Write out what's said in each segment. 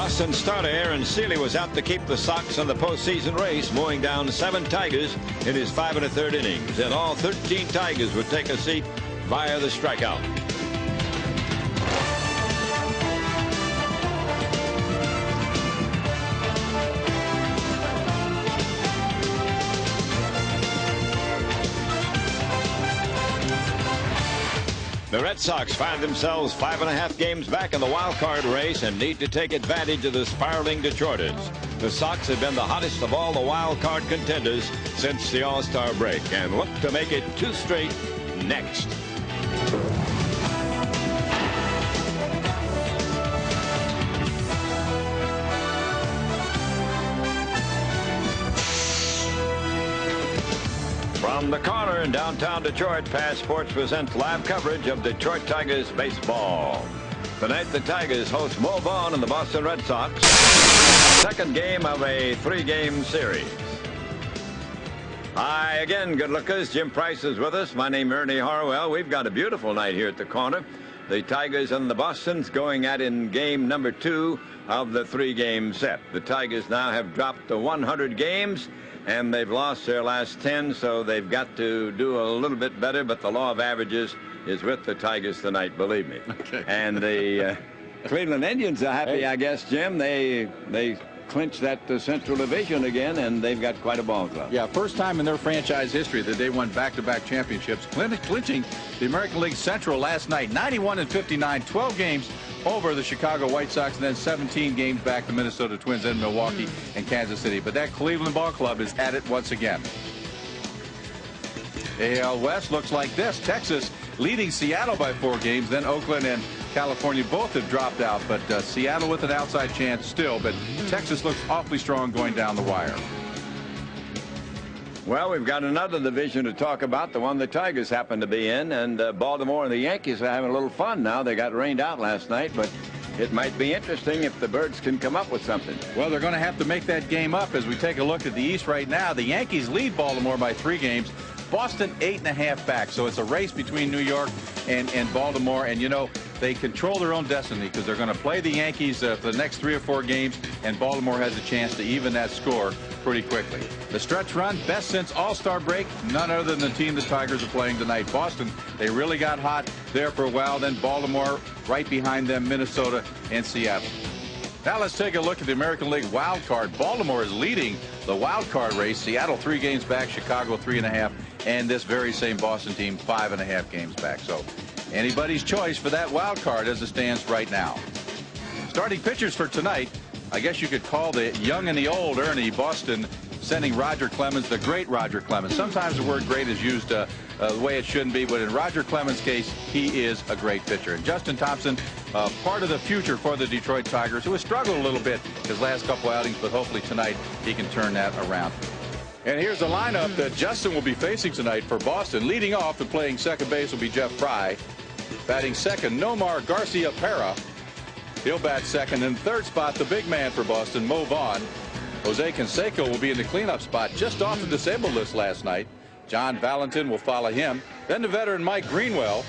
Boston starter Aaron Seeley was out to keep the Sox in the postseason race, mowing down 7 Tigers in his 5 1/3 innings. And all 13 Tigers would take a seat via the strikeout. The Red Sox find themselves 5.5 games back in the wild card race and need to take advantage of the spiraling Detroiters. The Sox have been the hottest of all the wild card contenders since the All-Star break and look to make it 2 straight next. From the corner in downtown Detroit, Pass Sports presents live coverage of Detroit Tigers baseball. Tonight, the Tigers host Mo Vaughn and the Boston Red Sox. Second game of a 3-game series. Hi again, good lookers. Jim Price is with us. My name is Ernie Harwell. We've got a beautiful night here at the corner. The Tigers and the Bostons going at in game number 2 of the 3-game set. The Tigers now have dropped to 100 games. And they've lost their last 10, so they've got to do a little bit better. But the law of averages is with the Tigers tonight, believe me. Okay. And the Cleveland Indians are happy, I guess, Jim. They clinched that Central Division again, and they've got quite a ball club. Yeah, first time in their franchise history that they won back-to-back championships, clinching the American League Central last night. 91-59, 12 games over the Chicago White Sox, and then 17 games back the Minnesota Twins and Milwaukee and Kansas City. But that Cleveland ball club is at it once again. AL West looks like this. Texas leading Seattle by 4 games. Then Oakland and California both have dropped out, but Seattle with an outside chance still. But Texas looks awfully strong going down the wire. Well, we've got another division to talk about, the one the Tigers happen to be in, and Baltimore and the Yankees are having a little fun now. They got rained out last night, but it might be interesting if the Birds can come up with something. Well, they're going to have to make that game up as we take a look at the East right now. The Yankees lead Baltimore by 3 games. Boston 8.5 back, so it's a race between New York and Baltimore, and you know they control their own destiny because they're going to play the Yankees for the next 3 or 4 games, and Baltimore has a chance to even that score pretty quickly. The stretch run, best since All-Star break, none other than the team the Tigers are playing tonight. Boston, they really got hot there for a while, then Baltimore right behind them, Minnesota and Seattle. Now let's take a look at the American League wild card. Baltimore is leading the wild card race. Seattle 3 games back, Chicago 3.5, and this very same Boston team 5.5 games back. So anybody's choice for that wild card as it stands right now. Starting pitchers for tonight, I guess you could call the young and the old, Ernie. Boston sending Roger Clemens, the great Roger Clemens. Sometimes the word great is used the way it shouldn't be, but in Roger Clemens' case, he is a great pitcher. And Justin Thompson, part of the future for the Detroit Tigers, who has struggled a little bit his last couple outings, but hopefully tonight he can turn that around. And here's the lineup that Justin will be facing tonight for Boston. Leading off and playing second base will be Jeff Fry. Batting second, Nomar Garcia-Parra. He'll bat second. In third spot, the big man for Boston, Mo Vaughn. Jose Canseco will be in the cleanup spot, just off the disabled list last night. John Valentin will follow him. Then the veteran Mike Greenwell.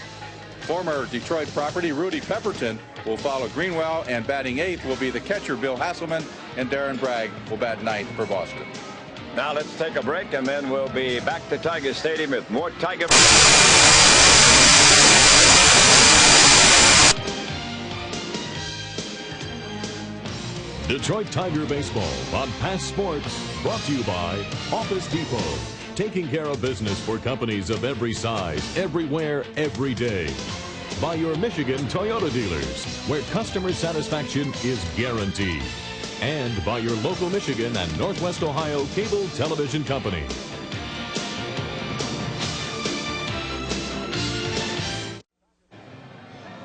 Former Detroit property Rudy Pepperton will follow Greenwell, and batting 8th will be the catcher Bill Hasselman, and Darren Bragg will bat 9th for Boston. Now let's take a break, and then we'll be back to Tiger Stadium with more Tiger. Detroit Tiger Baseball on Pass Sports, brought to you by Office Depot. Taking care of business for companies of every size, everywhere, every day. By your Michigan Toyota dealers, where customer satisfaction is guaranteed. And by your local Michigan and Northwest Ohio cable television company.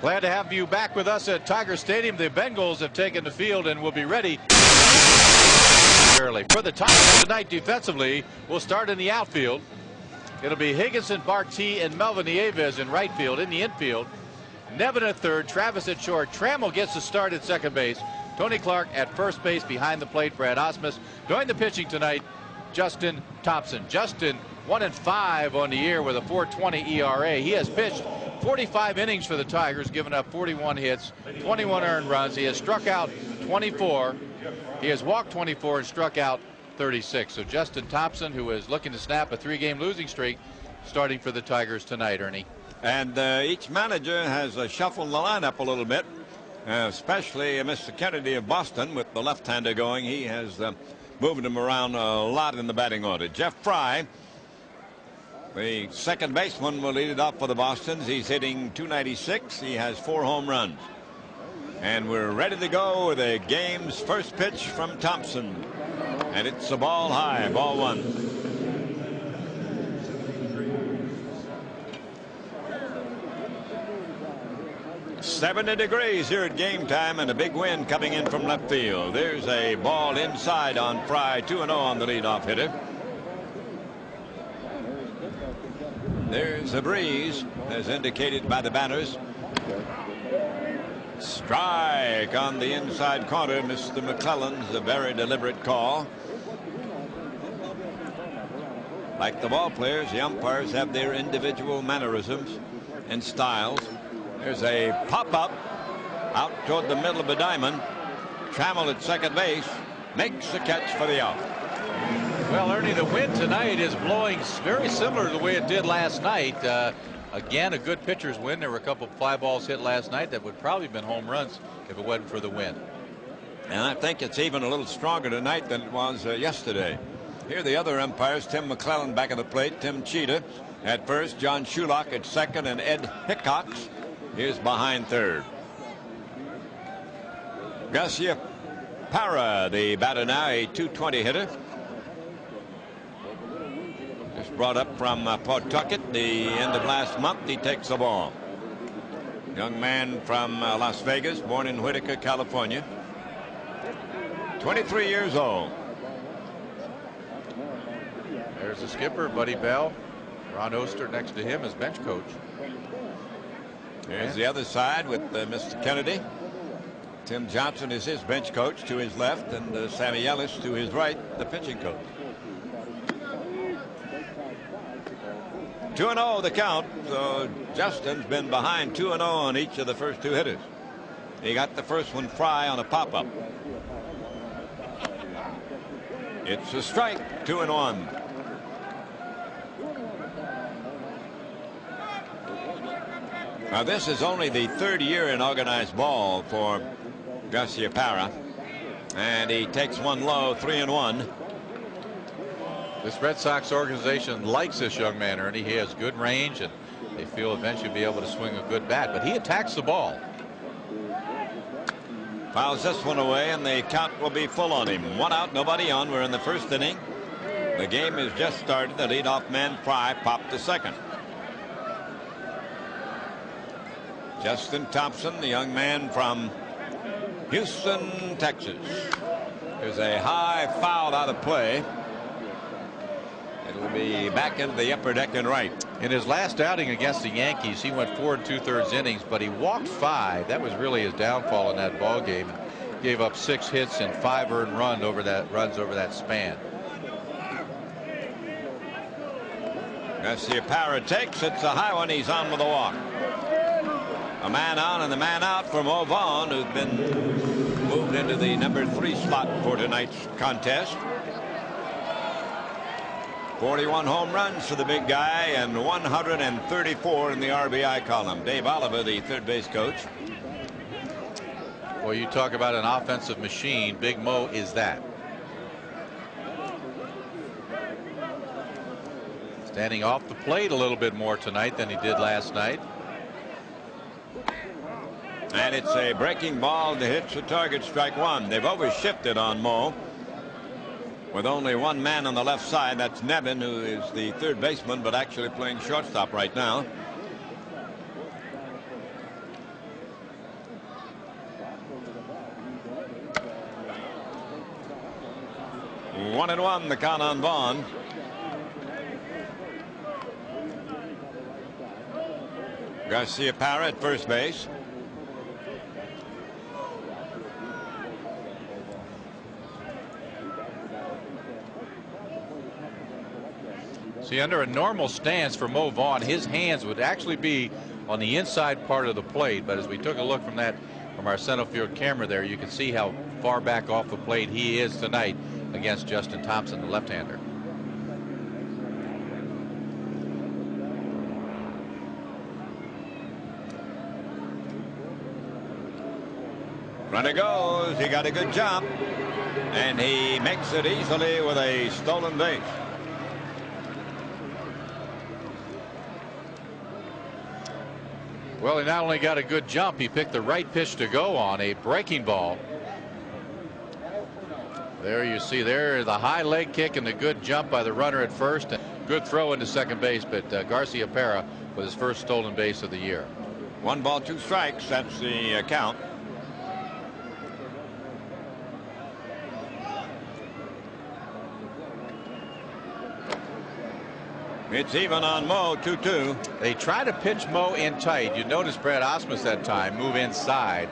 Glad to have you back with us at Tiger Stadium. The Bengals have taken the field and will be ready for the Tigers tonight. Defensively, we'll start in the outfield. It'll be Higginson, Barty, and Melvin Nieves in right field. In the infield, Nevin at third, Travis at short. Trammell gets the start at second base. Tony Clark at first base behind the plate. Brad Osmus doing the pitching tonight. Justin Thompson. Justin 1-5 on the year with a 4.20 ERA. He has pitched 45 innings for the Tigers, giving up 41 hits, 21 earned runs. He has struck out 24. He has walked 24 and struck out 36. So Justin Thompson, who is looking to snap a 3-game losing streak, starting for the Tigers tonight, Ernie. And each manager has shuffled the lineup a little bit, especially Mr. Kennedy of Boston with the left-hander going. He has moved him around a lot in the batting order. Jeff Fry, the second baseman, will lead it off for the Bostons. He's hitting .296. He has 4 home runs. And we're ready to go with the game's first pitch from Thompson. And it's a ball high, ball 1. 70 degrees here at game time and a big wind coming in from left field. There's a ball inside on Fry, 2-0 on the leadoff hitter. There's a breeze as indicated by the batters. Strike on the inside corner. Mr. McClellan's a very deliberate call. Like the ball players, the umpires have their individual mannerisms and styles. There's a pop-up out toward the middle of the diamond. Trammell at second base makes the catch for the out. Well, Ernie, the wind tonight is blowing very similar to the way it did last night. Again, a good pitcher's win. There were a couple of fly balls hit last night that would probably have been home runs if it wasn't for the wind. And I think it's even a little stronger tonight than it was yesterday. Here are the other umpires. Tim McClellan back at the plate. Tim Cheetah at first. John Shulock at second. And Ed Hickox is behind third. Garcia Parra, the batter now, a .220 hitter. Just brought up from Pawtucket the end of last month. He takes the ball. Young man from Las Vegas, born in Whitaker, California. 23 years old. There's the skipper, Buddy Bell. Ron Oster next to him as bench coach. Here's the other side with Mr. Kennedy. Tim Johnson is his bench coach to his left, and Sammy Ellis to his right, the pitching coach. 2-0 the count. So Justin's been behind 2-0 on each of the first 2 hitters. He got the first one Fry on a pop-up. It's a strike, 2-1. Now this is only the 3rd year in organized ball for Garcia Parra, and he takes one low, 3-1. This Red Sox organization likes this young man, Ernie. He has good range, and they feel eventually be able to swing a good bat, but he attacks the ball. Fouls this one away, and the count will be full on him. 1 out, nobody on. We're in the 1st inning. The game has just started. The leadoff man Fry popped the second. Justin Thompson, the young man from Houston, Texas. There's a high foul out of play. It'll be back into the upper deck and right. In his last outing against the Yankees, he went 4 2/3 innings, but he walked 5. That was really his downfall in that ball game. Gave up 6 hits and 5 earned runs over that span. Garcia Parra takes. It's a high one. He's on with a walk. A man on and the man out for Mo Vaughn, who's been moved into the number 3 slot for tonight's contest. 41 home runs for the big guy and 134 in the RBI column. Dave Oliver, the third base coach. Well, you talk about an offensive machine. Big Mo is that. Standing off the plate a little bit more tonight than he did last night. And it's a breaking ball that hits the target, strike 1. They've overshifted on Mo with only one man on the left side. That's Nevin, who is the third baseman, but actually playing shortstop right now. One and one, the count on Vaughn. Garcia Parra at first base. See, under a normal stance for Mo Vaughn, his hands would actually be on the inside part of the plate. But as we took a look from our center field camera there, you can see how far back off the plate he is tonight against Justin Thompson, the left-hander. Runner goes. He got a good jump, and he makes it easily with a stolen base. Well, he not only got a good jump, he picked the right pitch to go on, a breaking ball. There you see there the high leg kick and the good jump by the runner at first, and good throw into second base. But Garcia Parra with his first stolen base of the year. 1 ball, 2 strikes. That's the count. It's even on Mo, 2-2. They try to pitch Mo in tight. You notice Brad Ausmus that time move inside.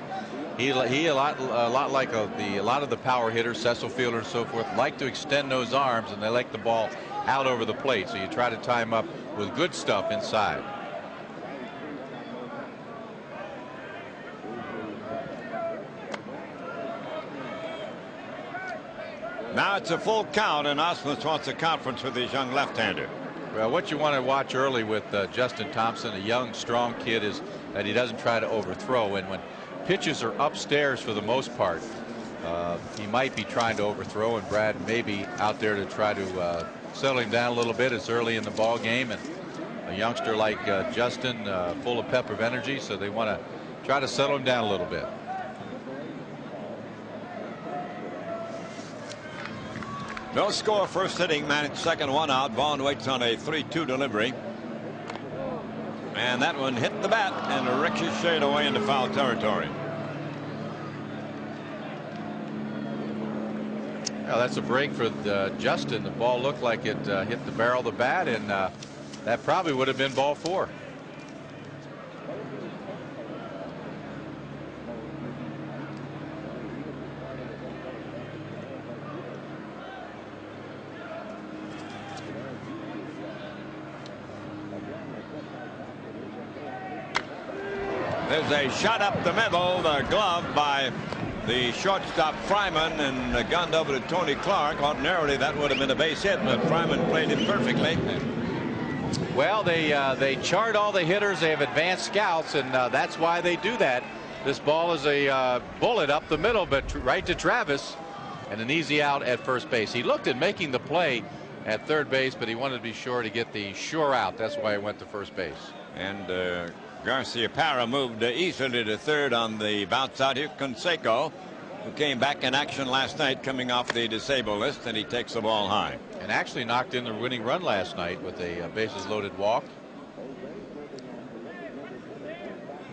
He a lot like a lot of the power hitters, Cecil Fielder and so forth, like to extend those arms, and they like the ball out over the plate. So you try to tie him up with good stuff inside. Now it's a full count, and Ausmus wants a conference with his young left-hander. Well, what you want to watch early with Justin Thompson, a young, strong kid, is that he doesn't try to overthrow. And when pitches are upstairs for the most part, he might be trying to overthrow, and Brad may be out there to try to settle him down a little bit. It's early in the ball game, and a youngster like Justin, full of pep of energy, so they want to try to settle him down a little bit. No score, first inning, man. Second one out. Vaughn waits on a 3-2 delivery. And that one hit the bat and ricocheted away into foul territory. Well, that's a break for Justin. The ball looked like it hit the barrel of the bat, and that probably would have been ball 4. There's a shot up the middle, the glove by the shortstop Fryman, and gunned over to Tony Clark. Ordinarily that would have been a base hit, but Fryman played it perfectly. Well, they chart all the hitters. They have advanced scouts, and that's why they do that. This ball is a bullet up the middle, but right to Travis, and an easy out at first base. He looked at making the play at third base, but he wanted to be sure to get the sure out. That's why he went to first base. And Garcia Parra moved easily to third on the bounce out here. Canseco, who came back in action last night, coming off the disabled list, and he takes the ball high. And actually knocked in the winning run last night with a bases loaded walk.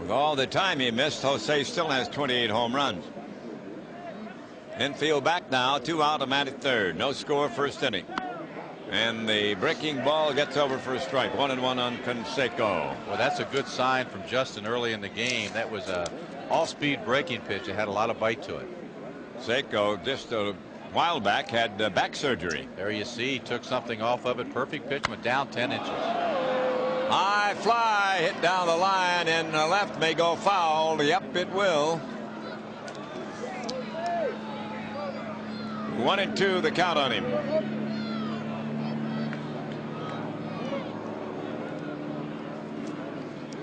With all the time he missed, Jose still has 28 home runs. Infield back now, 2 out, a man at third. No score, first inning. And the breaking ball gets over for a strike. 1-1 on Canseco. Well, that's a good sign from Justin early in the game. That was a all-speed breaking pitch. It had a lot of bite to it. Canseco just a while back had back surgery. There you see, he took something off of it. Perfect pitch, went down 10 inches. High fly hit down the line, and the left may go foul. Yep, it will. 1-2 the count on him.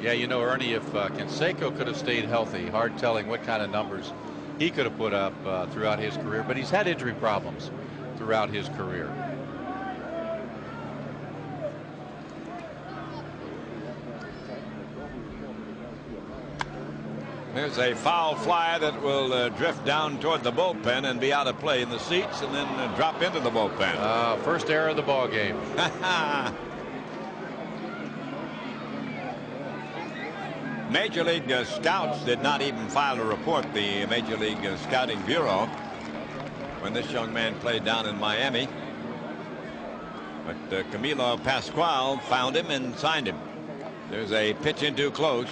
Yeah, you know, Ernie, if Canseco could have stayed healthy, hard telling what kind of numbers he could have put up throughout his career. But he's had injury problems throughout his career. There's a foul fly that will drift down toward the bullpen and be out of play in the seats, and then drop into the bullpen. First error of the ball game. Major League Scouts did not even file a report, the Major League Scouting Bureau, when this young man played down in Miami. But Camilo Pascual found him and signed him. There's a pitch in too close.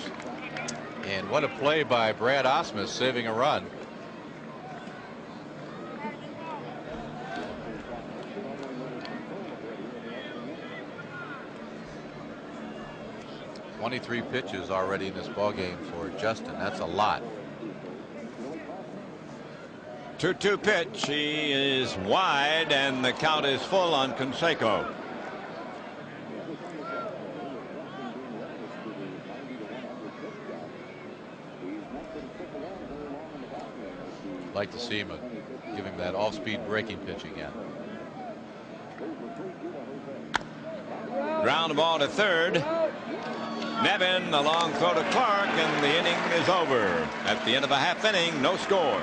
And what a play by Brad Ausmus, saving a run. 23 pitches already in this ball game for Justin. That's a lot. 2-2 pitch. He is wide, and the count is full on Canseco. Like to see him give him that off-speed breaking pitch again. Ground ball to third. Nevin, a long throw to Clark, and the inning is over. At the end of a half inning, no score.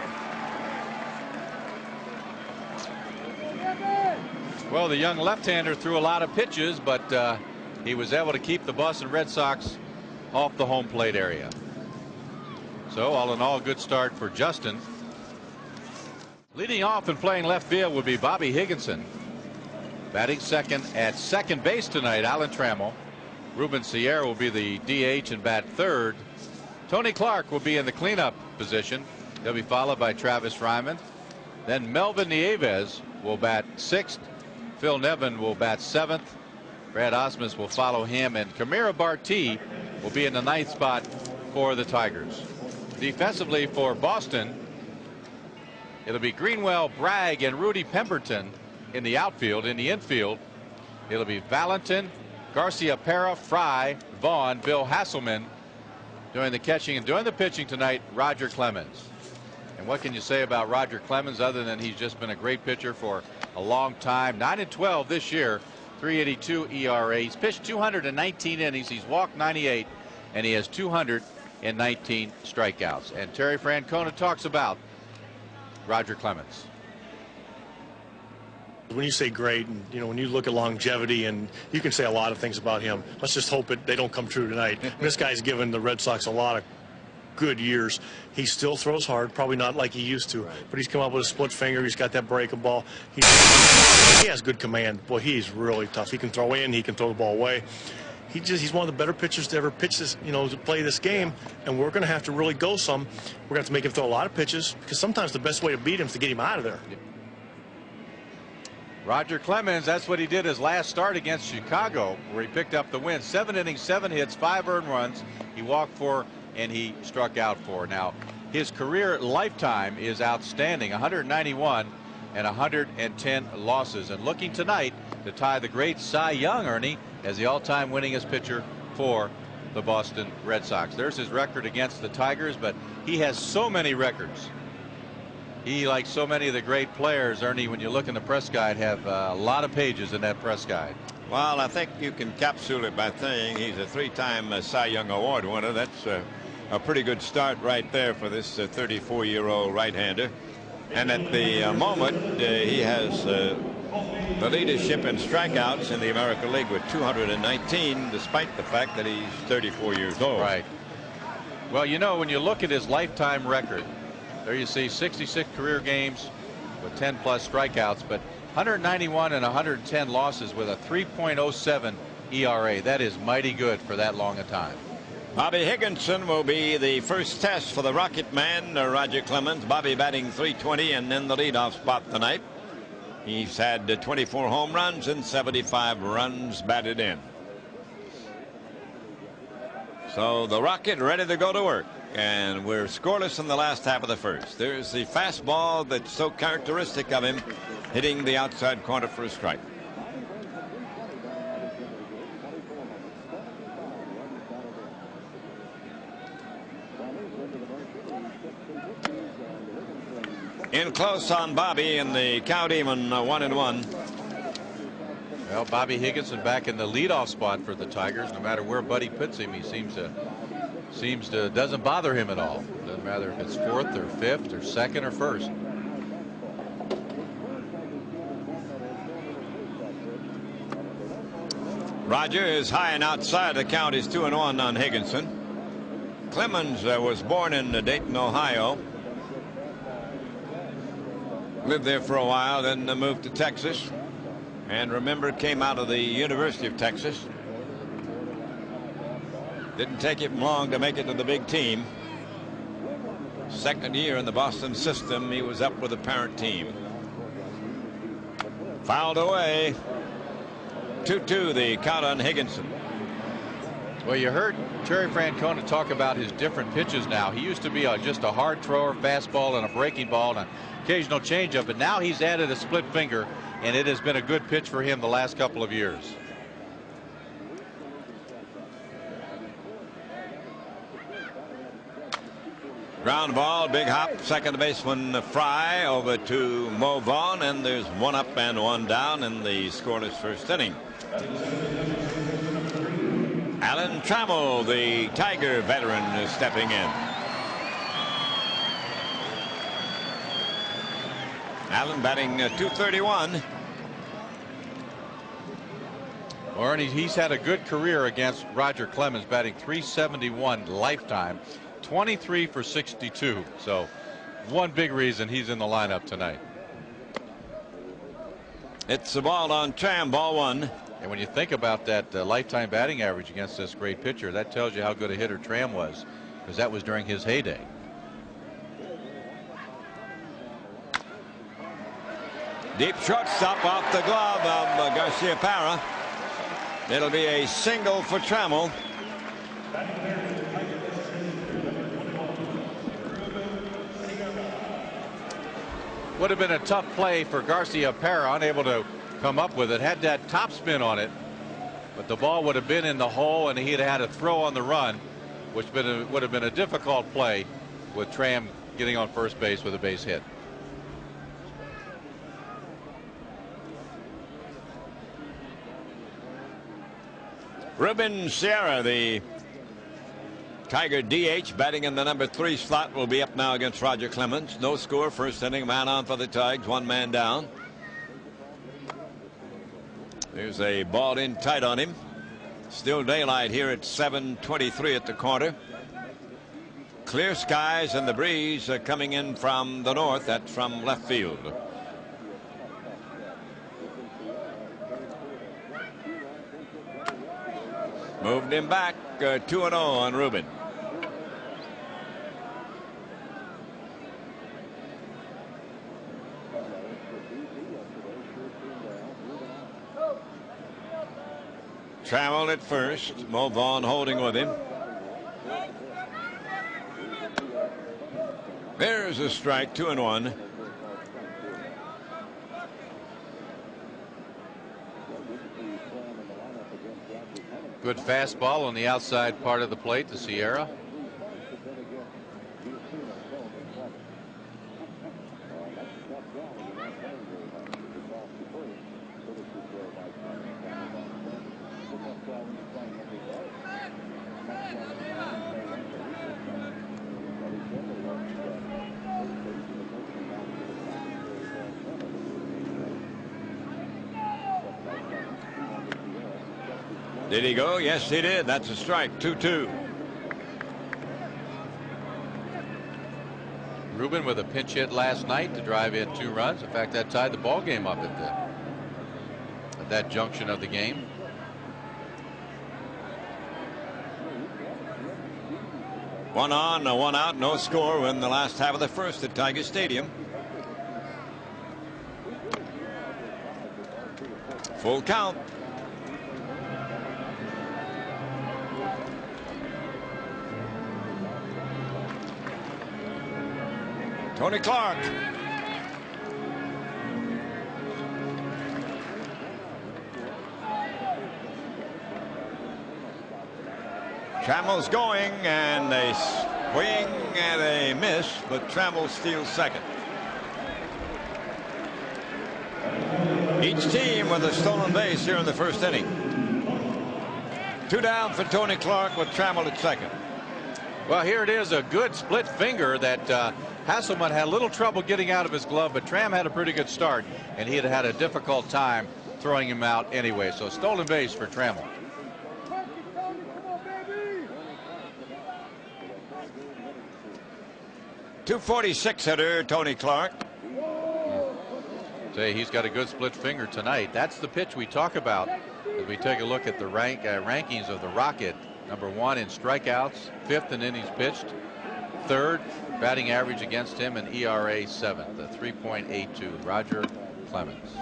Well, the young left-hander threw a lot of pitches, but he was able to keep the Boston Red Sox off the home plate area. So all in all, good start for Justin. Leading off and playing left field would be Bobby Higginson. Batting second at second base tonight, Alan Trammell. Ruben Sierra will be the DH and bat third. Tony Clark will be in the cleanup position. He'll be followed by Travis Ryman. Then Melvin Nieves will bat sixth. Phil Nevin will bat seventh. Brad Osmus will follow him, and Kamira Barti will be in the ninth spot for the Tigers. Defensively for Boston, it'll be Greenwell, Bragg, and Rudy Pemberton in the outfield. In the infield, it'll be Valentin, Garcia Pera, Fry, Vaughn, Bill Hasselman. Doing the catching and doing the pitching tonight, Roger Clemens. And what can you say about Roger Clemens other than he's just been a great pitcher for a long time? 9-12 this year, 3.82 ERA. He's pitched 219 innings. He's walked 98, and he has 219 strikeouts. And Terry Francona talks about Roger Clemens. When you say great, and when you look at longevity, and you can say a lot of things about him, let's just hope they don't come true tonight. This guy's given the Red Sox a lot of good years. He still throws hard, probably not like he used to, but he's come up with a split finger. He's got that breaking ball. He has good command. Boy, he's really tough. He can throw in, he can throw the ball away. He's one of the better pitchers to ever pitch this, to play this game, and we're going to have to really go some. We're going to have to make him throw a lot of pitches, because sometimes the best way to beat him is to get him out of there. Roger Clemens, that's what he did his last start against Chicago, where he picked up the win. 7 innings, 7 hits, 5 earned runs. He walked 4 and he struck out 4. Now, his career lifetime is outstanding, 191 and 110 losses. And looking tonight to tie the great Cy Young, Ernie, as the all-time winningest pitcher for the Boston Red Sox. There's his record against the Tigers, but he has so many records. He, like so many of the great players, Ernie, when you look in the press guide, have a lot of pages in that press guide. Well, I think you can capsule it by saying he's a 3-time Cy Young Award winner. That's a pretty good start right there for this 34-year-old right-hander. And at the moment, he has the leadership in strikeouts in the American League with 219, despite the fact that he's 34 years old. Right. Well, when you look at his lifetime record, there you see 66 career games with 10-plus strikeouts, but 191 and 110 losses with a 3.07 ERA. That is mighty good for that long a time. Bobby Higginson will be the first test for the Rocket Man, Roger Clemens. Bobby batting .320 and in the leadoff spot tonight. He's had 24 home runs and 75 runs batted in. So the Rocket ready to go to work. And we're scoreless in the last half of the first. There's the fastball that's so characteristic of him, hitting the outside corner for a strike. In close on Bobby, and the count even 1-1. Well, Bobby Higginson back in the leadoff spot for the Tigers. No matter where Buddy puts him, he seems to doesn't bother him at all. Doesn't matter if it's 4th or 5th or 2nd or 1st. Roger is high and outside. The count is 2-1 on Higginson. Clemens was born in Dayton, Ohio. Lived there for a while, then moved to Texas. And remember, came out of the University of Texas. Didn't take him long to make it to the big team. Second year in the Boston system, he was up with the parent team. Fouled away. 2-2 the count on Higginson. Well, you heard Terry Francona talk about his different pitches now. He used to be just a hard thrower, fastball, and a breaking ball, and an occasional changeup, but now he's added a split finger, and it has been a good pitch for him the last couple of years. Ground ball, big hop, second baseman Fry over to Mo Vaughn, and there's one up and one down in the scoreless first inning. Alan Trammell, the Tiger veteran, is stepping in. Allen batting .231. Ernie, he's had a good career against Roger Clemens, batting .371 lifetime, 23 for 62. So one big reason he's in the lineup tonight. It's the ball on Tram, ball one. And when you think about that lifetime batting average against this great pitcher, that tells you how good a hitter Tram was, because that was during his heyday. Deep shortstop off the glove of Garcia Parra. It'll be a single for Trammell. Would have been a tough play for Garcia Parra, unable to come up with it. Had that top spin on it, but the ball would have been in the hole, and he'd had a throw on the run, which would have been a difficult play with Tram getting on first base with a base hit. Ruben Sierra, the Tiger DH, batting in the number 3 slot, will be up now against Roger Clemens. No score, first inning, man on for the Tigers, one man down. There's a ball in tight on him. Still daylight here at 7:23 at the corner. Clear skies and the breeze coming in from the north. That's from left field. Moved him back 2-0 on Ruben. Trammell at first. Mo Vaughn holding with him. There's a strike, 2-1. Good fastball on the outside part of the plate to Sierra. Did he go? Yes, he did. That's a strike. 2-2. Ruben with a pinch hit last night to drive in 2 runs. In fact, that tied the ball game up at that junction of the game. One on, one out, no score in the last half of the first at Tiger Stadium. Full count. Tony Clark. Trammell's going, and a swing and a miss, but Trammell steals second. Each team with a stolen base here in the first inning. 2 down for Tony Clark with Trammell at second. Well, here it is, a good split finger that Hasselman had a little trouble getting out of his glove, but Tram had a pretty good start, and he had a difficult time throwing him out anyway. So stolen base for Trammell. .246 hitter Tony Clark. Say he's got a good split finger tonight. That's the pitch we talk about as we take a look at the rankings of the Rocket. Number 1 in strikeouts, 5th in innings pitched, 3rd batting average against him, and ERA 7th, the 3.82. Roger Clemens.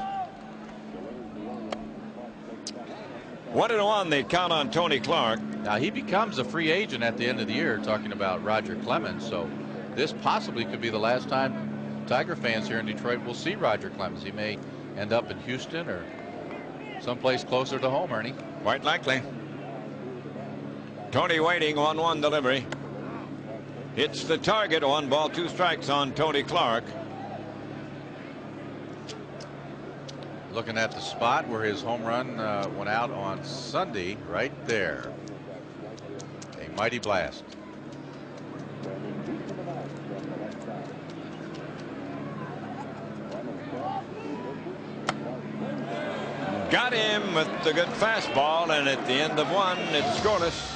1-1 they count on Tony Clark. Now he becomes a free agent at the end of the year, talking about Roger Clemens. So this possibly could be the last time Tiger fans here in Detroit will see Roger Clemens. He may end up in Houston or someplace closer to home, Ernie. Quite likely. Tony waiting, 1-1 delivery. Hits the target. 1 ball, 2 strikes on Tony Clark. Looking at the spot where his home run went out on Sunday, right there. A mighty blast. Got him with the good fastball, and at the end of 1, it's scoreless.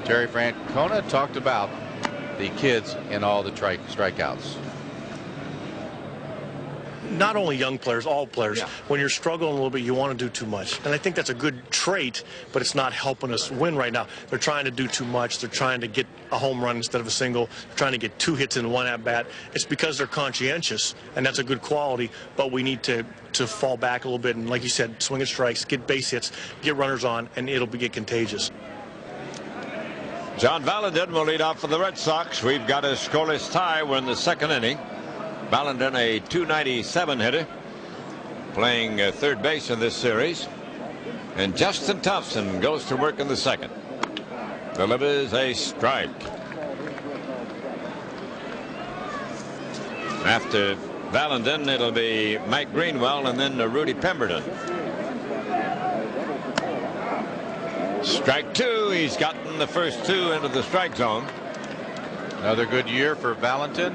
Terry Francona talked about the kids in all the strikeouts. Not only young players, all players. Yeah. When you're struggling a little bit, you want to do too much. And I think that's a good trait, but it's not helping us win right now. They're trying to do too much. They're trying to get a home run instead of a single. They're trying to get 2 hits in 1 at-bat. It's because they're conscientious, and that's a good quality, but we need to fall back a little bit. And like you said, swing and strikes, get base hits, get runners on, and it'll get contagious. John Valentin will lead off for the Red Sox. We've got a scoreless tie. We're in the 2nd inning. Valentin, a .297 hitter, playing third base in this series. And Justin Thompson goes to work in the 2nd. Delivers a strike. After Valentin, it'll be Mike Greenwell and then Rudy Pemberton. Strike 2. He's gotten the first 2 into the strike zone. Another good year for Valentin.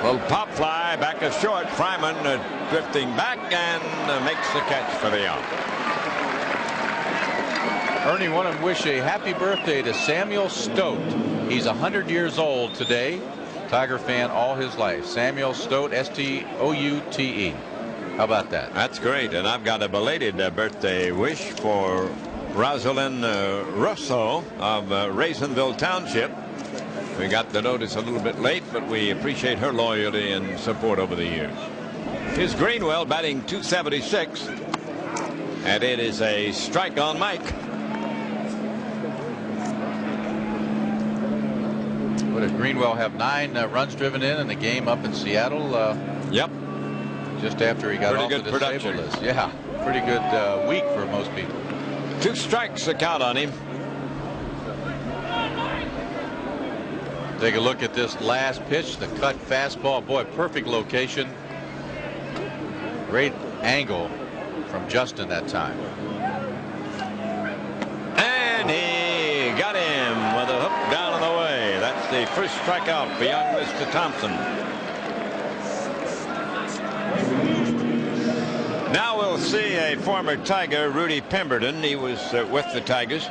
Little pop fly back of short. Fryman drifting back and makes the catch for the out. Ernie, want to wish a happy birthday to Samuel Stote. He's 100 years old today. Tiger fan all his life. Samuel Stote, S-T-O-U-T-E. How about that? That's great. And I've got a belated birthday wish for Rosalind Russo of Raisinville Township. We got the notice a little bit late, but we appreciate her loyalty and support over the years. Here's Greenwell batting .276, and it is a strike on Mike. What did Greenwell have 9 runs driven in the game up in Seattle? Yep. Just after he got Pretty off good the production. disabled list. Yeah, pretty good week for most people. 2 strikes the count on him. Take a look at this last pitch, the cut fastball. Boy, perfect location. Great angle from Justin that time. And he got him with a hook down and away. That's the first strikeout for young Mr. Thompson. Now we'll see a former Tiger, Rudy Pemberton. He was with the Tigers.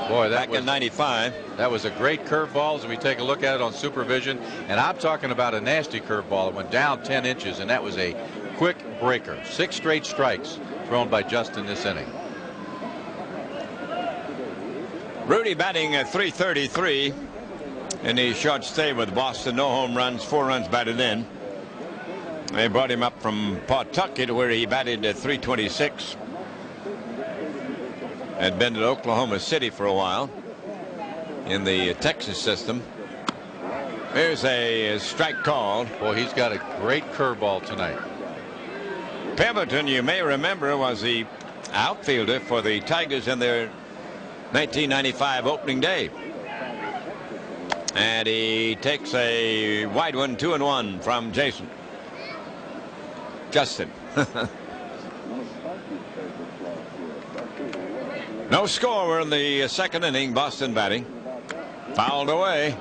Boy, that back was in '95. That was a great curveball as we take a look at it on supervision. And I'm talking about a nasty curveball. It went down 10 inches, and that was a quick breaker. 6 straight strikes thrown by Justin this inning. Rudy batting at .333 in his short stay with Boston. No home runs, 4 runs batted in. They brought him up from Pawtucket, where he batted at .326. Had been to Oklahoma City for a while in the Texas system. There's a strike called. Boy, he's got a great curveball tonight. Pemberton, you may remember, was the outfielder for the Tigers in their 1995 opening day. And he takes a wide one, 2-1 from Justin. No score. We're in the 2nd inning. Boston batting. Fouled away.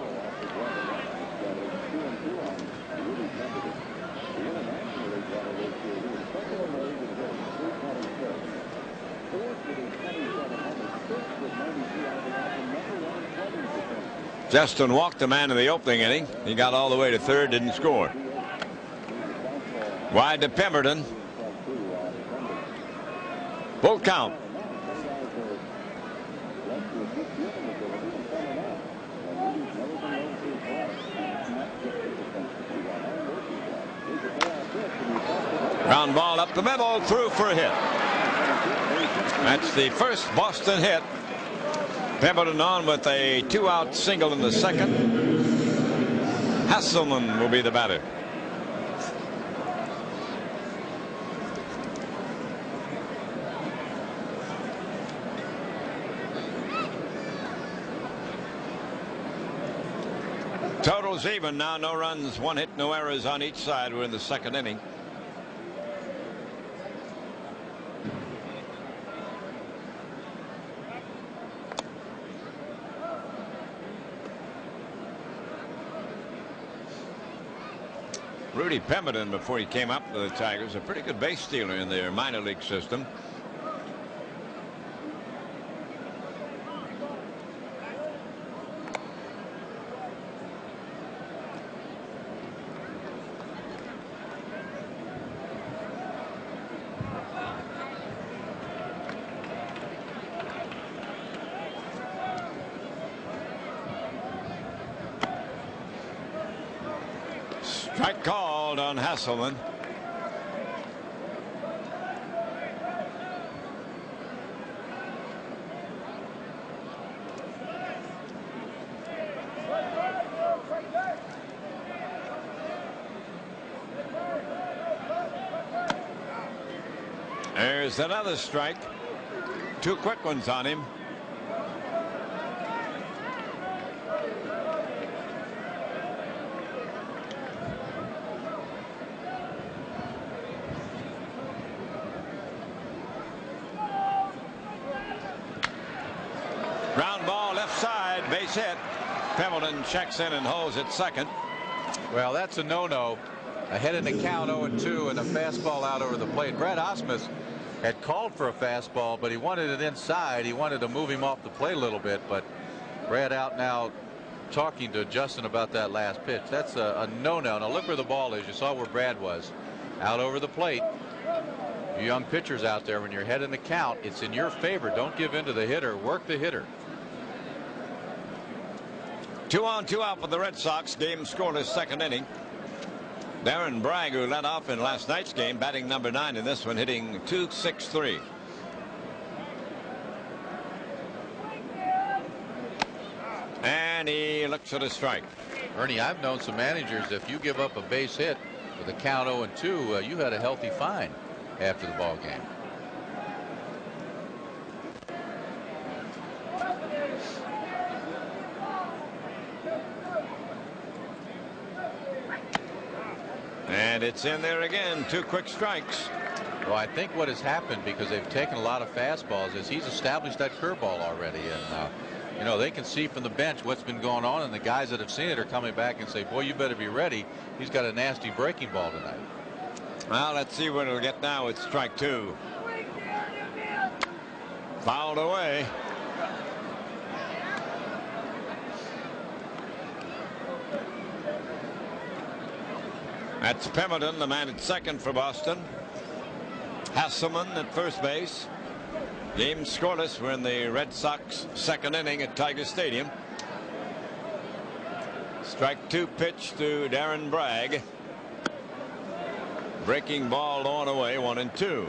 Justin walked the man in the opening inning. He got all the way to 3rd, didn't score. Wide to Pemberton. Full count. Ground ball up the middle, through for a hit. That's the first Boston hit. Pemberton on with a 2-out single in the second. Hasselman will be the batter. Totals even now. No runs, 1 hit, no errors on each side. We're in the second inning. Rudy Pemberton, before he came up to the Tigers, a pretty good base stealer in their minor league system. Strike called on Hasselman. There's another strike. 2 quick ones on him. Ground ball left side, base hit. Pemberton checks in and holds at second. Well, that's a no-no. Ahead in the count, 0-2, and a fastball out over the plate. Brad Osmus had called for a fastball, but he wanted it inside. He wanted to move him off the plate a little bit, but Brad out now talking to Justin about that last pitch. That's a no-no. Now look where the ball is. You saw where Brad was. Out over the plate. You young pitchers out there, when you're ahead in the count, it's in your favor. Don't give in to the hitter. Work the hitter. 2 on, 2 out for the Red Sox. Game scoreless, second inning. Darren Bragg, who led off in last night's game, batting number 9 in this one, hitting .263. And he looks at a strike. Ernie, I've known some managers, if you give up a base hit with a count 0-2, you had a healthy fine after the ball game. And it's in there again. 2 quick strikes. Well, I think what has happened, because they've taken a lot of fastballs, is he's established that curveball already. And, you know, they can see from the bench what's been going on, and the guys that have seen it are coming back and say, boy, you better be ready. He's got a nasty breaking ball tonight. Well, let's see what it'll get now. It's strike 2. Fouled away. That's Pemberton, the man at second for Boston. Hasselman at first base. Game scoreless. We're in the Red Sox second inning at Tiger Stadium. Strike 2 pitch to Darren Bragg. Breaking ball on away, 1-2.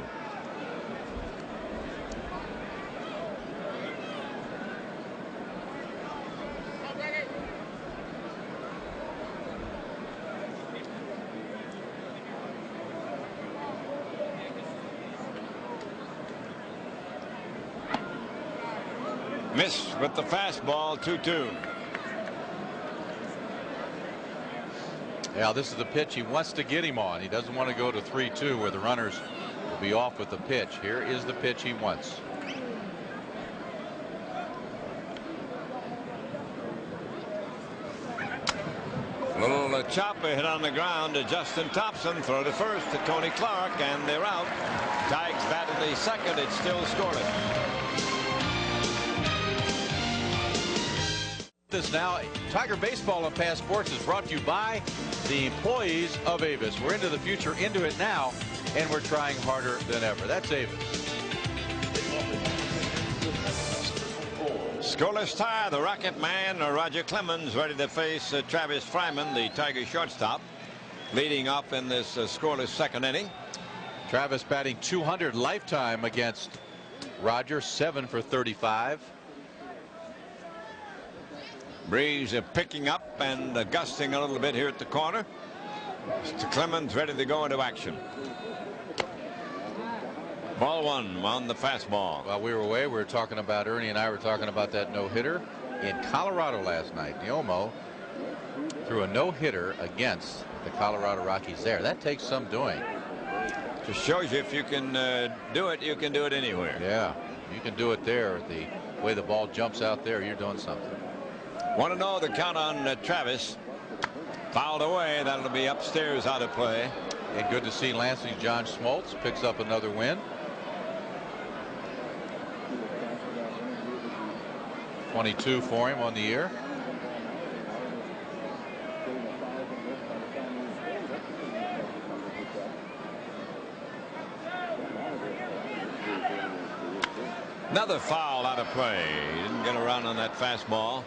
Missed with the fastball, 2-2. Yeah, this is the pitch he wants to get him on. He doesn't want to go to 3-2 where the runners will be off with the pitch. Here is the pitch he wants. Little chopper hit on the ground to Justin Thompson. Throw to first to Tony Clark, and they're out. Tigers batted the second. It's still scoreless. This now, Tiger Baseball on Pass Sports is brought to you by the employees of Avis. We're into the future, into it now, and we're trying harder than ever. That's Avis. Scoreless tie. The Rocket Man, Roger Clemens, ready to face Travis Fryman, the Tiger shortstop, leading off in this scoreless second inning. Travis batting .200 lifetime against Roger, 7 for 35. Breeze picking up and gusting a little bit here at the corner. Mr. Clemens ready to go into action. Ball one on the fastball. While we were away, we were talking about, Ernie and I were talking about that no-hitter in Colorado last night. Neomo threw a no-hitter against the Colorado Rockies there. That takes some doing. Just shows you if you can do it, you can do it anywhere. Yeah, you can do it there. The way the ball jumps out there, you're doing something. Want to know the count on Travis. Fouled away. That'll be upstairs out of play. And good to see Lansing John Schmaltz picks up another win. 22 for him on the year. Another foul out of play. He didn't get around on that fastball.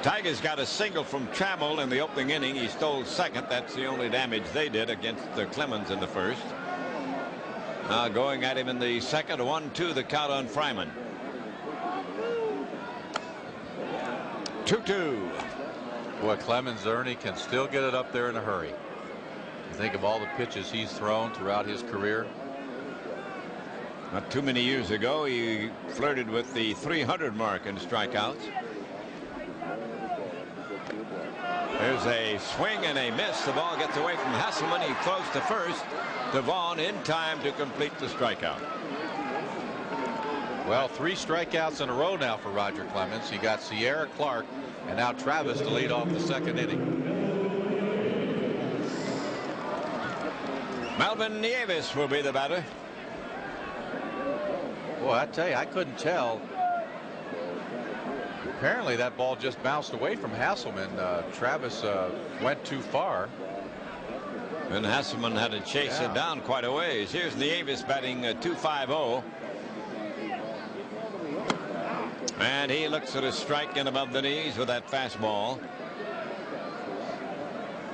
Tigers got a single from Trammell in the opening inning. He stole second. That's the only damage they did against Clemens in the first. Now going at him in the second. 1-2 the count on Fryman. 2-2. Boy, Clemens, Ernie, can still get it up there in a hurry. You think of all the pitches he's thrown throughout his career. Not too many years ago, he flirted with the 300 mark in strikeouts. There's a swing and a miss. The ball gets away from Hasselman. He throws to first. Devon in time to complete the strikeout. Well, 3 strikeouts in a row now for Roger Clemens. He got Sierra, Clark, and now Travis to lead off the second inning. Melvin Nieves will be the batter. Boy, I tell you, I couldn't tell. Apparently that ball just bounced away from Hasselman. Travis went too far. And Hasselman had to chase it down quite a ways. Here's Nieves batting .250. And he looks at a strike in above the knees with that fastball.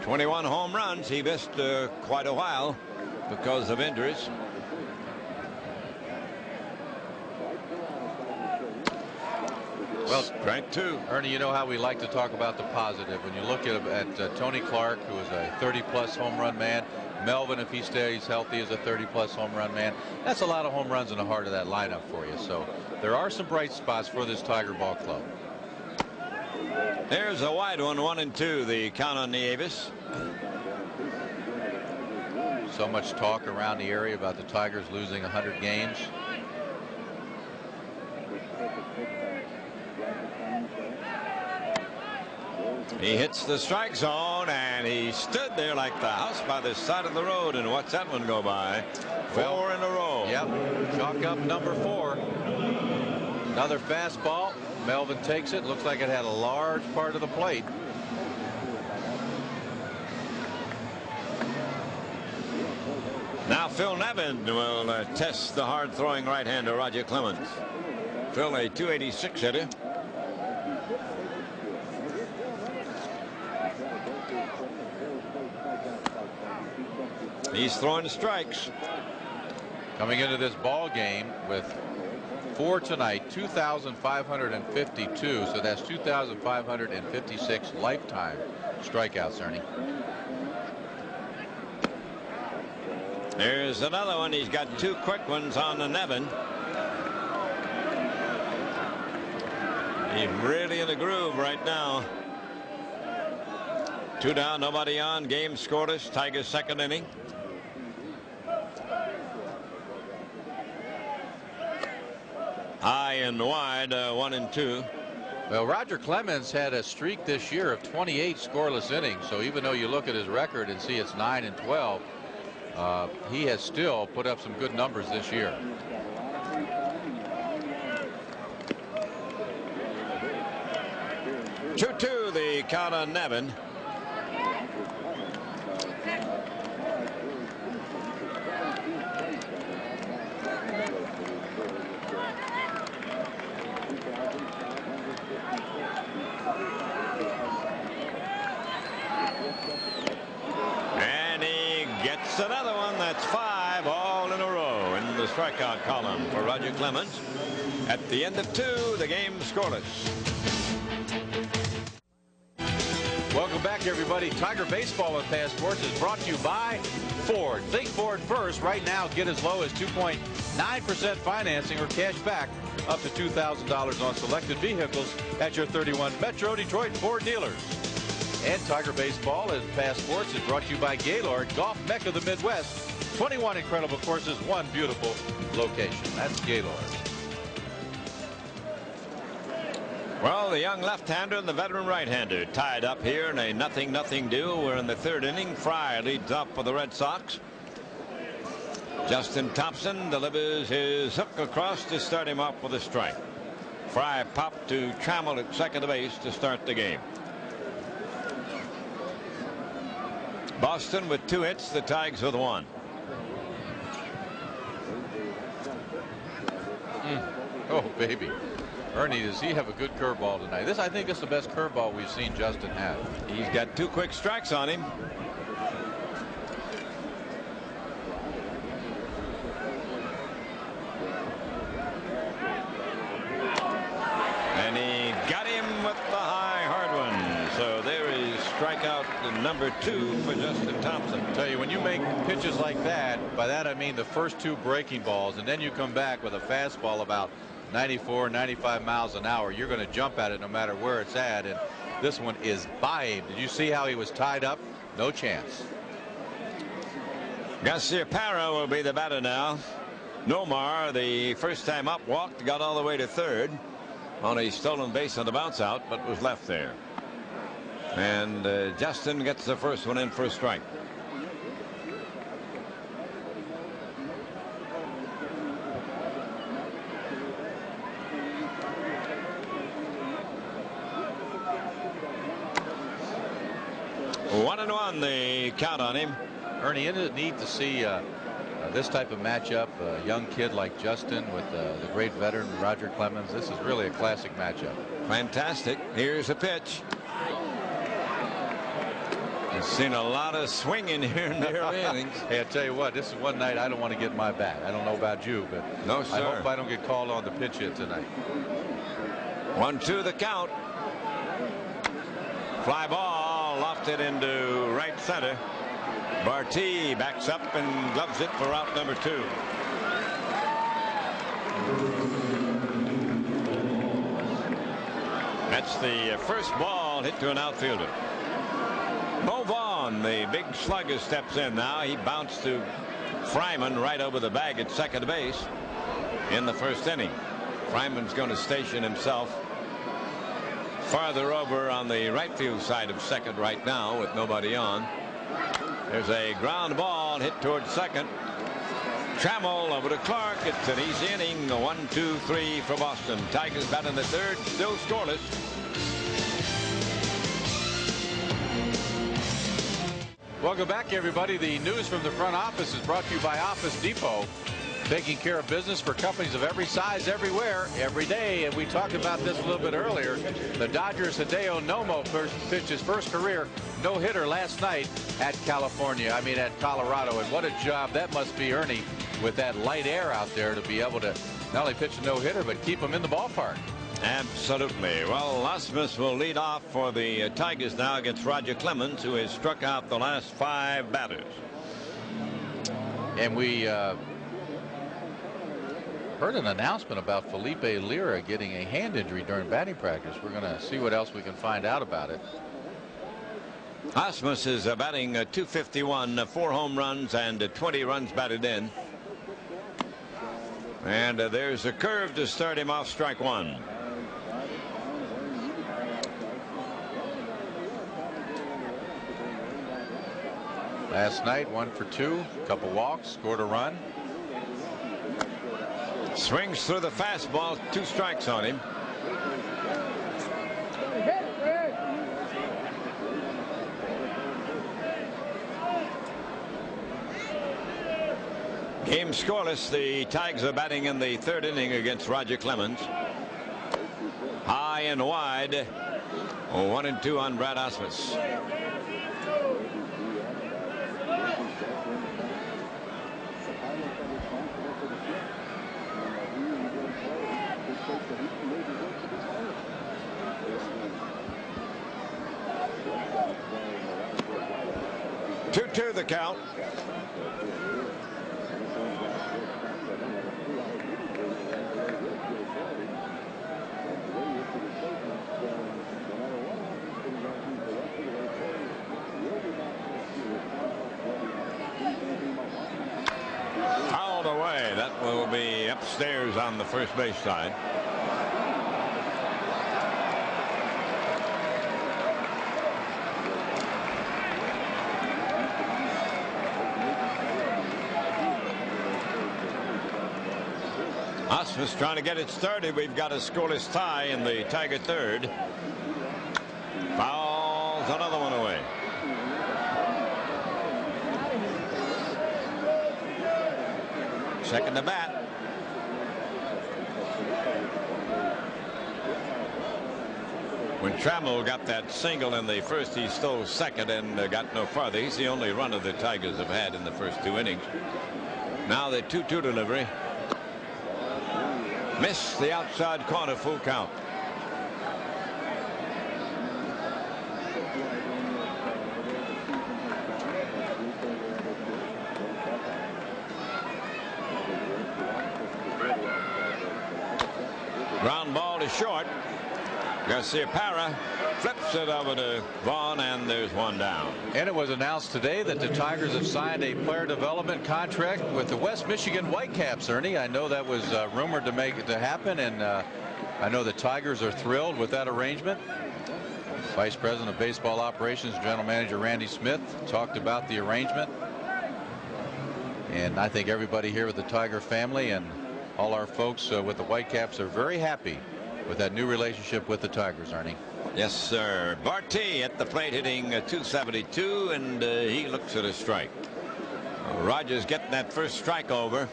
21 home runs. He missed quite a while because of injuries. Well, strike two. Ernie, you know how we like to talk about the positive. When you look at Tony Clark, who is a 30-plus home run man, Melvin, if he stays healthy, is a 30-plus home run man. That's a lot of home runs in the heart of that lineup for you. So there are some bright spots for this Tiger Ball Club. There's a wide one, 1-2, the count on Nieves. So much talk around the area about the Tigers losing 100 games. He hits the strike zone, and he stood there like the house by the side of the road. And what's that one go by? 4 in a row. Yep. Chalk up number 4. Another fastball. Melvin takes it. Looks like it had a large part of the plate. Now Phil Nevin will test the hard-throwing right-hander Roger Clemens. Phil, a .286 hitter. He's throwing strikes. Coming into this ball game with 4 tonight, 2,552. So that's 2,556 lifetime strikeouts, Ernie. There's another one. He's got 2 quick ones on the Nevin. He's really in the groove right now. 2 down, nobody on. Game scoreless. Tigers second inning. High and wide, 1-2. Well, Roger Clemens had a streak this year of 28 scoreless innings. So even though you look at his record and see it's 9-12, he has still put up some good numbers this year. Two, the count on Nevin. strikeout column for Roger Clemens. At the end of 2, the game scoreless. Welcome back, everybody. Tiger Baseball at Pass Sports is brought to you by Ford. Think Ford first. Right now, get as low as 2.9% financing or cash back up to $2,000 on selected vehicles at your 31 Metro Detroit Ford dealers. And Tiger Baseball at Pass Sports is brought to you by Gaylord, golf mecca of the Midwest. 21 incredible courses, 1 beautiful location. That's Gaylord. Well, the young left-hander and the veteran right-hander tied up here in a 0-0 duel. We're in the 3rd inning. Fry leads off for the Red Sox. Justin Thompson delivers his hook across to start him off with a strike. Fry popped to Trammell at second base to start the game. Boston with 2 hits, the Tigers with 1. Oh, baby. Ernie, does he have a good curveball tonight? I think this is the best curveball we've seen Justin have. He's got 2 quick strikes on him. And he got him with the high hard one. So there is strikeout number 2 for Justin Thompson. I tell you, when you make pitches like that, by that I mean the first 2 breaking balls, and then you come back with a fastball about 94, 95 miles an hour, you're going to jump at it no matter where it's at. And this one is by him. Did you see how he was tied up? No chance. Garcia Parra will be the batter now. Nomar, the first time up, walked, got all the way to 3rd on a stolen base on the bounce out, but was left there. And Justin gets the first one in for a strike. One and one, the count on him. Ernie, isn't it neat to see this type of matchup? A young kid like Justin with the great veteran Roger Clemens. This is really a classic matchup. Fantastic. Here's a pitch. I've seen a lot of swinging here in the early innings. Hey, I tell you what, this is one night I don't want to get my bat. I don't know about you, but no, sir. I hope I don't get called on to pitch hit tonight. 1-2 the count. Fly ball lofted into right center. Barty backs up and gloves it for out number 2. That's the first ball hit to an outfielder. Mo Vaughn, the big slugger, steps in now. He bounced to Fryman right over the bag at second base in the first inning. Fryman's going to station himself farther over on the right field side of second right now with nobody on. There's a ground ball hit towards second. Trammell over to Clark. It's an easy inning. 1-2-3 for Boston. Tigers bat in the 3rd, still scoreless. Welcome back, everybody. The news from the front office is brought to you by Office Depot, taking care of business for companies of every size, everywhere, every day. And we talked about this a little bit earlier. The Dodgers' Hideo Nomo pitched his first career no-hitter last night at Colorado. And what a job that must be, Ernie, with that light air out there to be able to not only pitch a no-hitter, but keep him in the ballpark. Absolutely. Well, Lasmus will lead off for the Tigers now against Roger Clemens, who has struck out the last 5 batters. And we heard an announcement about Felipe Lira getting a hand injury during batting practice. We're going to see what else we can find out about it. Lasmus is batting .251, 4 home runs and 20 runs batted in. And there's a curve to start him off, strike 1. Last night, 1 for 2, couple walks, scored a run. Swings through the fastball, 2 strikes on him. Game scoreless. The Tigers are batting in the 3rd inning against Roger Clemens. High and wide. 1-2 on Brad Ausmus. 2-2 the count. Fouled away. That will be upstairs on the first base side. Osmus trying to get it started. We've got a scoreless tie in the Tiger third. Fouls another one away. Second to bat. When Trammell got that single in the first, he stole second and got no farther. He's the only runner the Tigers have had in the first 2 innings. Now the 2-2 delivery. Missed the outside corner, full count. Ground ball to short. Garcia Parra flips it over to Vaughn, and there's one down. And it was announced today that the Tigers have signed a player development contract with the West Michigan Whitecaps, Ernie. I know that was rumored to happen, and I know the Tigers are thrilled with that arrangement. Vice President of Baseball Operations, General Manager Randy Smith, talked about the arrangement. And I think everybody here with the Tiger family and all our folks with the Whitecaps are very happy with that new relationship with the Tigers, Ernie. Yes, sir. Barty at the plate hitting 272, and he looks at a strike. Rogers getting that first strike over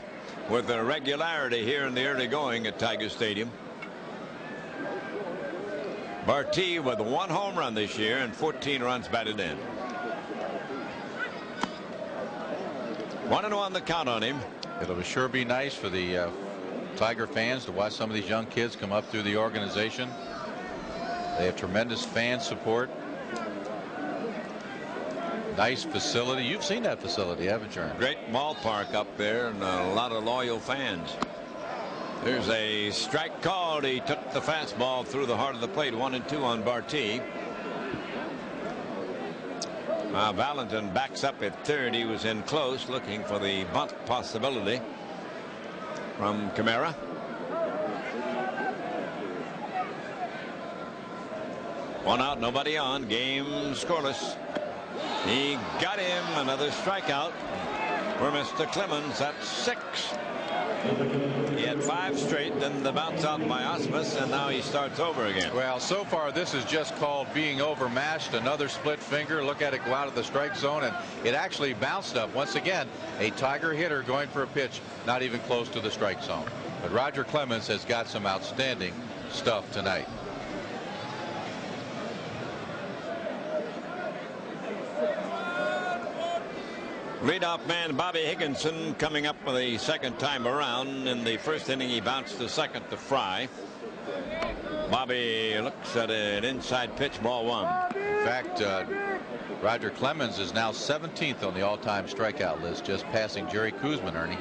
with a regularity here in the early going at Tiger Stadium. Barty with 1 home run this year and 14 runs batted in. 1-1 the count on him. It'll sure be nice for the Tiger fans to watch some of these young kids come up through the organization. They have tremendous fan support. Nice facility. You've seen that facility, haven't you? Great ballpark up there and a lot of loyal fans. There's a strike called. He took the fastball through the heart of the plate. 1-2 on Barty. Valentin backs up at third. He was in close, looking for the bunt possibility from Camara. One out, nobody on. Game scoreless. He got him. Another strikeout for Mr. Clemens. That's 6. He had 5 straight, then the bounce out by Osmus, and now he starts over again. Well, so far this is just called being overmatched. Another split finger. Look at it go out of the strike zone, and it actually bounced up. Once again, a Tiger hitter going for a pitch not even close to the strike zone. But Roger Clemens has got some outstanding stuff tonight. Leadoff man Bobby Higginson coming up for the second time around. In the first inning, he bounced to second to Fry. Bobby looks at an inside pitch, ball 1. In fact, Roger Clemens is now 17th on the all-time strikeout list, just passing Jerry Koosman, Ernie.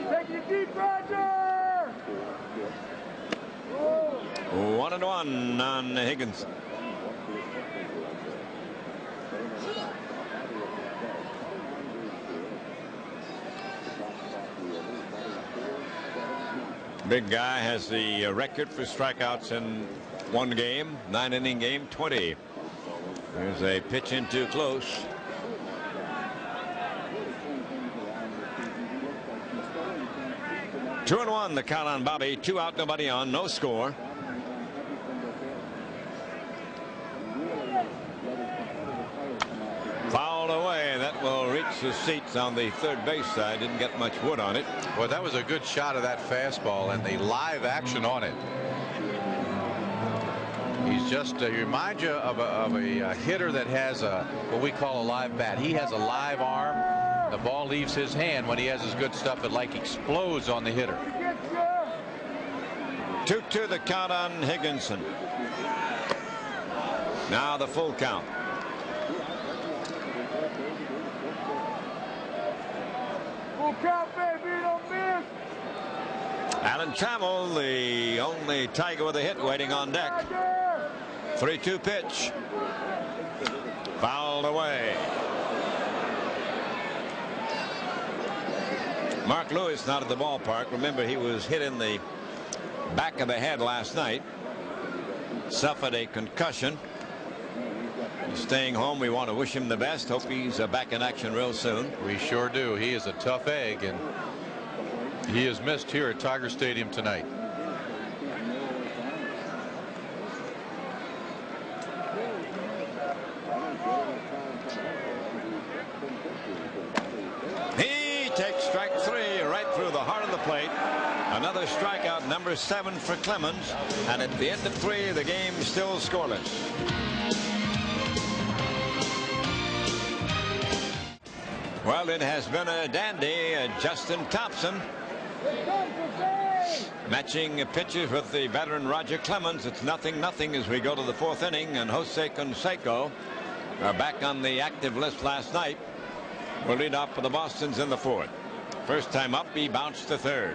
1-1 on Higginson. Big guy has the record for strikeouts in one game, 9-inning game, 20. There's a pitch in too close. Two and one the count on Bobby. 2 out, nobody on, no score. Fouled away. That will reach the seats on the third base side. Didn't get much wood on it. Well, that was a good shot of that fastball and the live action on it. He's just he reminds you of a hitter that has what we call a live bat. He has a live arm. The ball leaves his hand when he has his good stuff. It like explodes on the hitter. 2-2 the count on Higginson. Now the full count. Alan Trammell, the only Tiger with a hit, waiting on deck. 3-2 pitch. Fouled away. Mark Lewis not at the ballpark. Remember, he was hit in the back of the head last night. Suffered a concussion. He's staying home. We want to wish him the best. Hope he's back in action real soon. We sure do. He is a tough egg, and he is missed here at Tiger Stadium tonight. He takes strike 3 right through the heart of the plate. Another strikeout, number 7 for Clemens. And at the end of 3, the game still scoreless. Well, it has been a dandy. Justin Thompson matching pitches with the veteran Roger Clemens. It's 0-0 as we go to the 4th inning, and Jose Canseco are back on the active list last night. Will lead off for the Bostons in the 4th. First time up, he bounced to 3rd.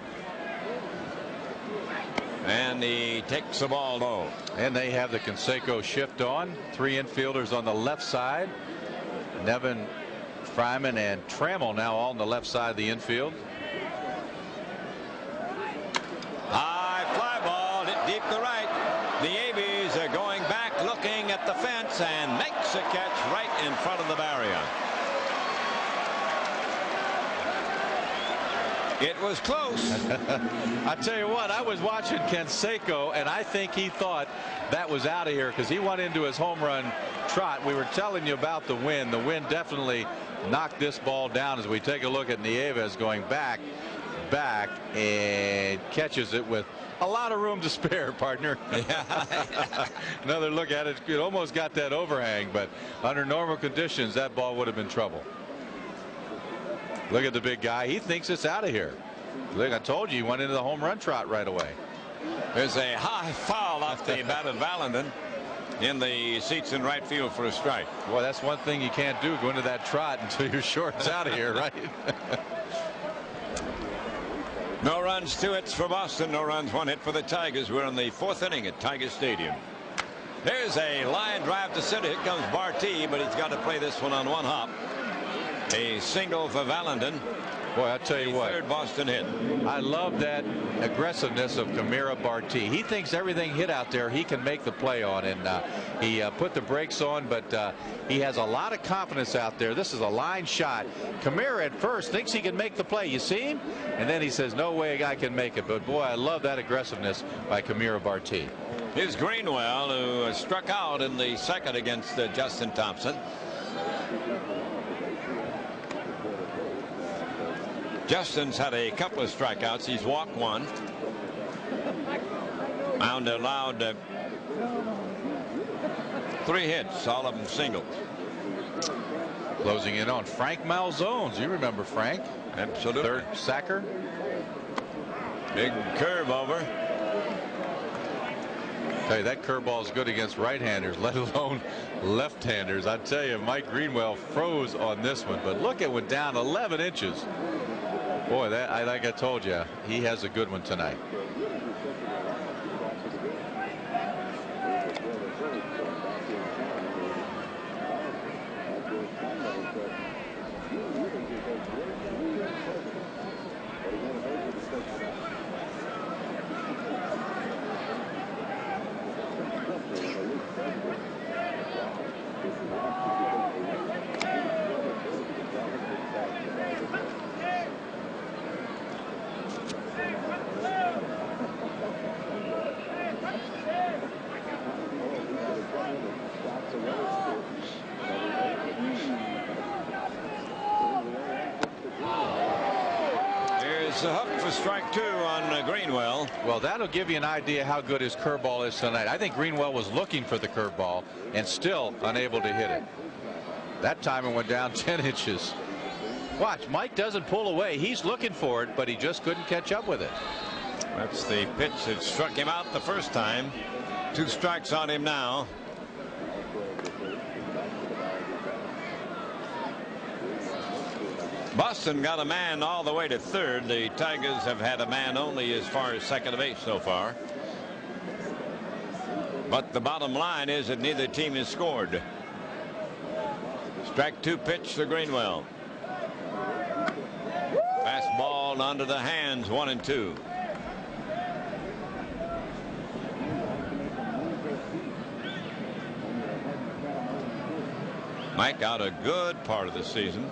And he takes the ball low. And they have the Canseco shift on. 3 infielders on the left side. Nevin, Fryman, and Trammell now all on the left side of the infield. High fly ball hit deep to right. The Avies are going back, looking at the fence, and makes a catch right in front of the barrier. It was close. I tell you what, I was watching Canseco, and I think he thought that was out of here because he went into his home run trot. We were telling you about the wind. The wind definitely knocked this ball down as we take a look at Nieves going back, and catches it with a lot of room to spare, partner. Yeah. Another look at it. It almost got that overhang, but under normal conditions, that ball would have been trouble. Look at the big guy. He thinks it's out of here. Look, I told you, he went into the home run trot right away. There's a high foul off the bat of Valendon in the seats in right field for a strike. Well, that's one thing you can't do, go into that trot until you're sure it's out of here, right? No runs, 2 hits for Boston. No runs, 1 hit for the Tigers. We're in the 4th inning at Tiger Stadium. There's a line drive to center. Here comes Barty, but he's got to play this one on 1 hop. A single for Valendon. Boy, I tell you what, 3rd Boston hit. I love that aggressiveness of Kamira Barty. He thinks everything hit out there he can make the play on, and he put the brakes on, but he has a lot of confidence out there. This is a line shot. Kamira at first thinks he can make the play. You see him? And then he says, no way a guy can make it. But boy, I love that aggressiveness by Kamira Barty. Here's Greenwell, who struck out in the 2nd against Justin Thompson. Justin's had a couple of strikeouts. He's walked 1. Mound allowed 3 hits, all of them singles. Closing in on Frank Malzones. You remember Frank? Absolutely. 3rd sacker. Big curve over. Tell you, that curveball is good against right-handers, let alone left-handers. I tell you, Mike Greenwell froze on this one, but look, it went down 11 inches. Boy, that, like I told you, he has a good one tonight. It's a hook for strike 2 on Greenwell. Well, that'll give you an idea how good his curveball is tonight. I think Greenwell was looking for the curveball and still unable to hit it. That time it went down 10 inches. Watch, Mike doesn't pull away. He's looking for it, but he just couldn't catch up with it. That's the pitch that struck him out the first time. 2 strikes on him now. Boston got a man all the way to third. The Tigers have had a man only as far as second base so far. But the bottom line is that neither team has scored. Strike 2 pitch to Greenwell. Fastball onto the hands, 1-2. Mike out a good part of the season,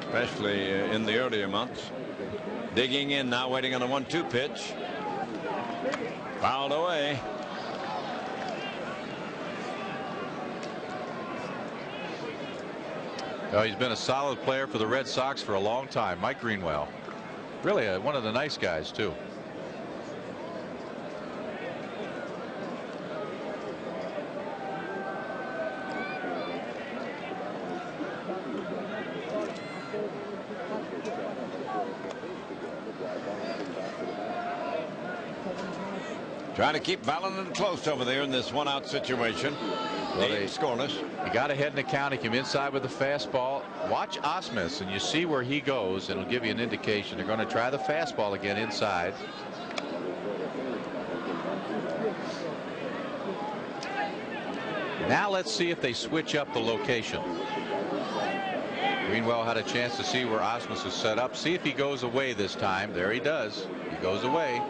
especially in the earlier months. Digging in now, waiting on a 1-2 pitch. Fouled away. Well, he's been a solid player for the Red Sox for a long time. Mike Greenwell, really one of the nice guys too. Trying to keep Valentin close over there in this 1-out situation. Well, Game scoreless. He got ahead in the count. He came inside with the fastball. Watch Osmus, and you see where he goes, and it'll give you an indication. They're going to try the fastball again inside. Now let's see if they switch up the location. Greenwell had a chance to see where Osmus is set up. See if he goes away this time. There he does. He goes away.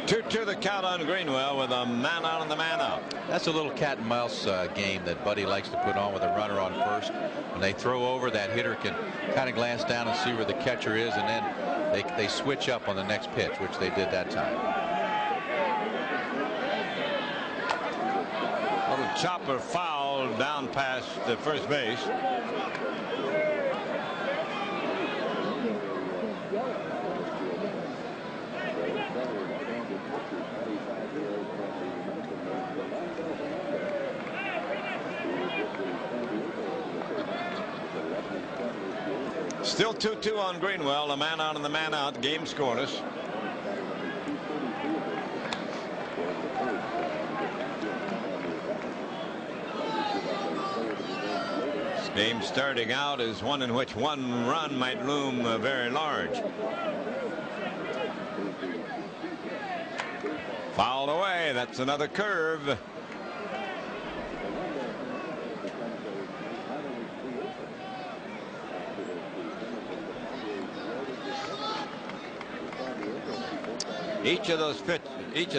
2-2 the count on Greenwell with a man out and the man out. That's a little cat and mouse game that Buddy likes to put on with a runner on first. When they throw over, that hitter can kind of glance down and see where the catcher is, and then they switch up on the next pitch, which they did that time. Little chopper foul down past the first base. Still 2-2 on Greenwell, a man out and the man out, game scoreless. This game starting out is one in which one run might loom very large. Fouled away. That's another curve. Each of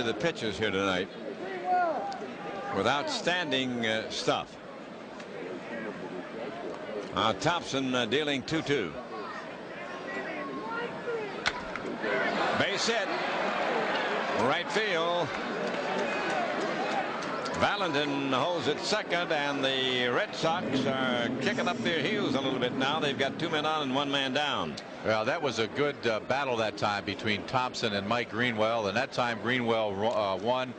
the pitchers here tonight with outstanding stuff. Thompson dealing 2-2. Base hit. Right field. Valentin holds at second, and the Red Sox are kicking up their heels a little bit now. They've got 2 men on and 1 man down. Well, that was a good battle that time between Thompson and Mike Greenwell, and that time Greenwell won.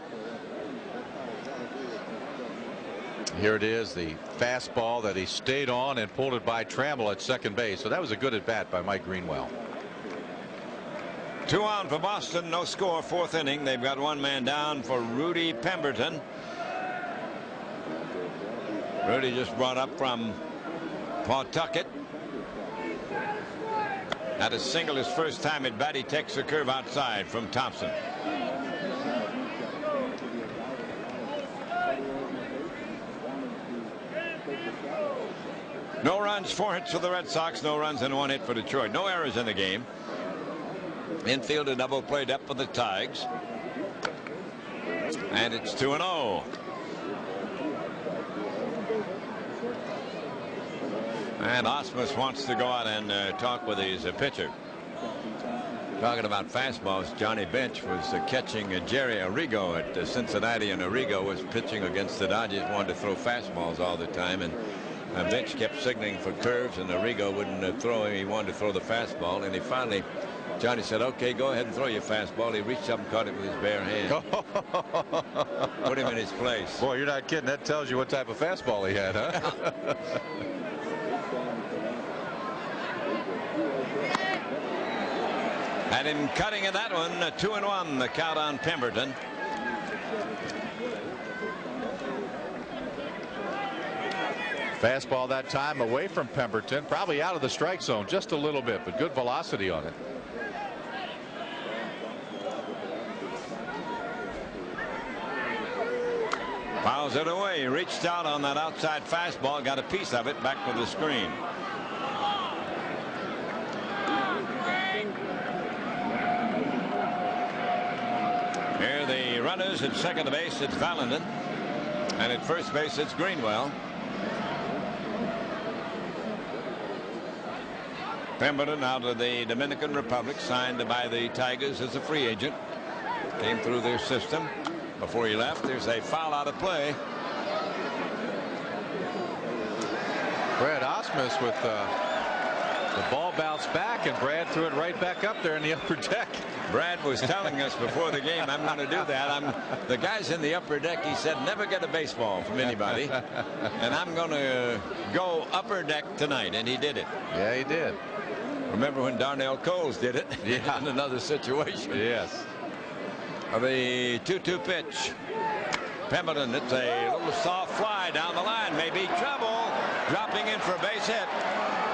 Here it is, the fastball that he stayed on and pulled it by Trammell at second base. So that was a good at bat by Mike Greenwell. 2 on for Boston, no score, 4th inning. They've got 1 man down for Rudy Pemberton. Rudy just brought up from Pawtucket. Had a single his first time at bat. He takes a curve outside from Thompson. No runs, 4 hits for the Red Sox, no runs and 1 hit for Detroit. No errors in the game. Infield a double play up for the Tigers. And it's 2-0. And Osmus wants to go out and talk with his pitcher. Talking about fastballs, Johnny Bench was catching Jerry Arrigo at Cincinnati, and Arrigo was pitching against the Dodgers, wanted to throw fastballs all the time, and Bench kept signaling for curves, and Arrigo wouldn't throw him. He wanted to throw the fastball, and he finally, Johnny said, okay, go ahead and throw your fastball. He reached up and caught it with his bare hand. Put him in his place. Boy, you're not kidding. That tells you what type of fastball he had, huh? Had him cutting in that one. 2-1 the count on Pemberton. Fastball that time away from Pemberton, probably out of the strike zone just a little bit, but good velocity on it. Fouls it away. He reached out on that outside fastball, got a piece of it back to the screen. Here the runners at second base, it's Valentin, and at first base it's Greenwell. Pemberton out of the Dominican Republic, signed by the Tigers as a free agent. Came through their system. Before he left, there's a foul out of play. Brad Osmus with the ball bounced back, and Brad threw it right back up there in the upper deck. Brad was telling us before the game, I'm going to do that. The guys in the upper deck, he said, never get a baseball from anybody. And I'm going to go upper deck tonight. And he did it. Yeah, he did. Remember when Darnell Coles did it? Yeah. In another situation. Yes. The 2-2 pitch. Pemberton, it's a little soft fly down the line. Maybe trouble. Dropping in for a base hit.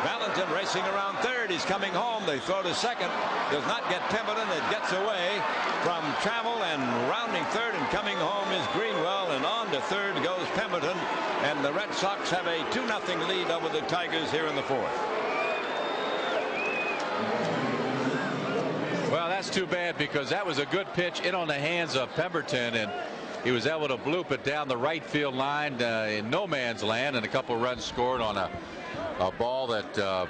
Valentin racing around third. He's coming home. They throw to second. Does not get Pemberton. It gets away from travel, and rounding third and coming home is Greenwell, and on to third goes Pemberton, and the Red Sox have a 2-0 lead over the Tigers here in the fourth. Well, that's too bad, because that was a good pitch in on the hands of Pemberton, and he was able to bloop it down the right field line in no man's land, and a couple runs scored on a ball that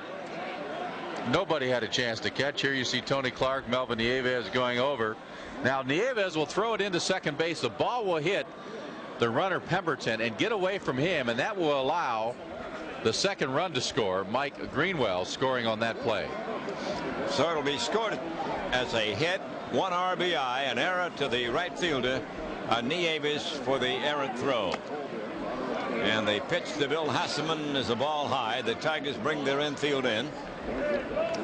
nobody had a chance to catch. Here you see Tony Clark, Melvin Nieves going over. Now Nieves will throw it into second base. The ball will hit the runner Pemberton and get away from him, and that will allow the second run to score. Mike Greenwell scoring on that play. So it'll be scored as a hit, 1 RBI, an error to the right fielder, Nieves for the errant throw. And they pitch to Bill Hasselman as a ball high. The Tigers bring their infield in.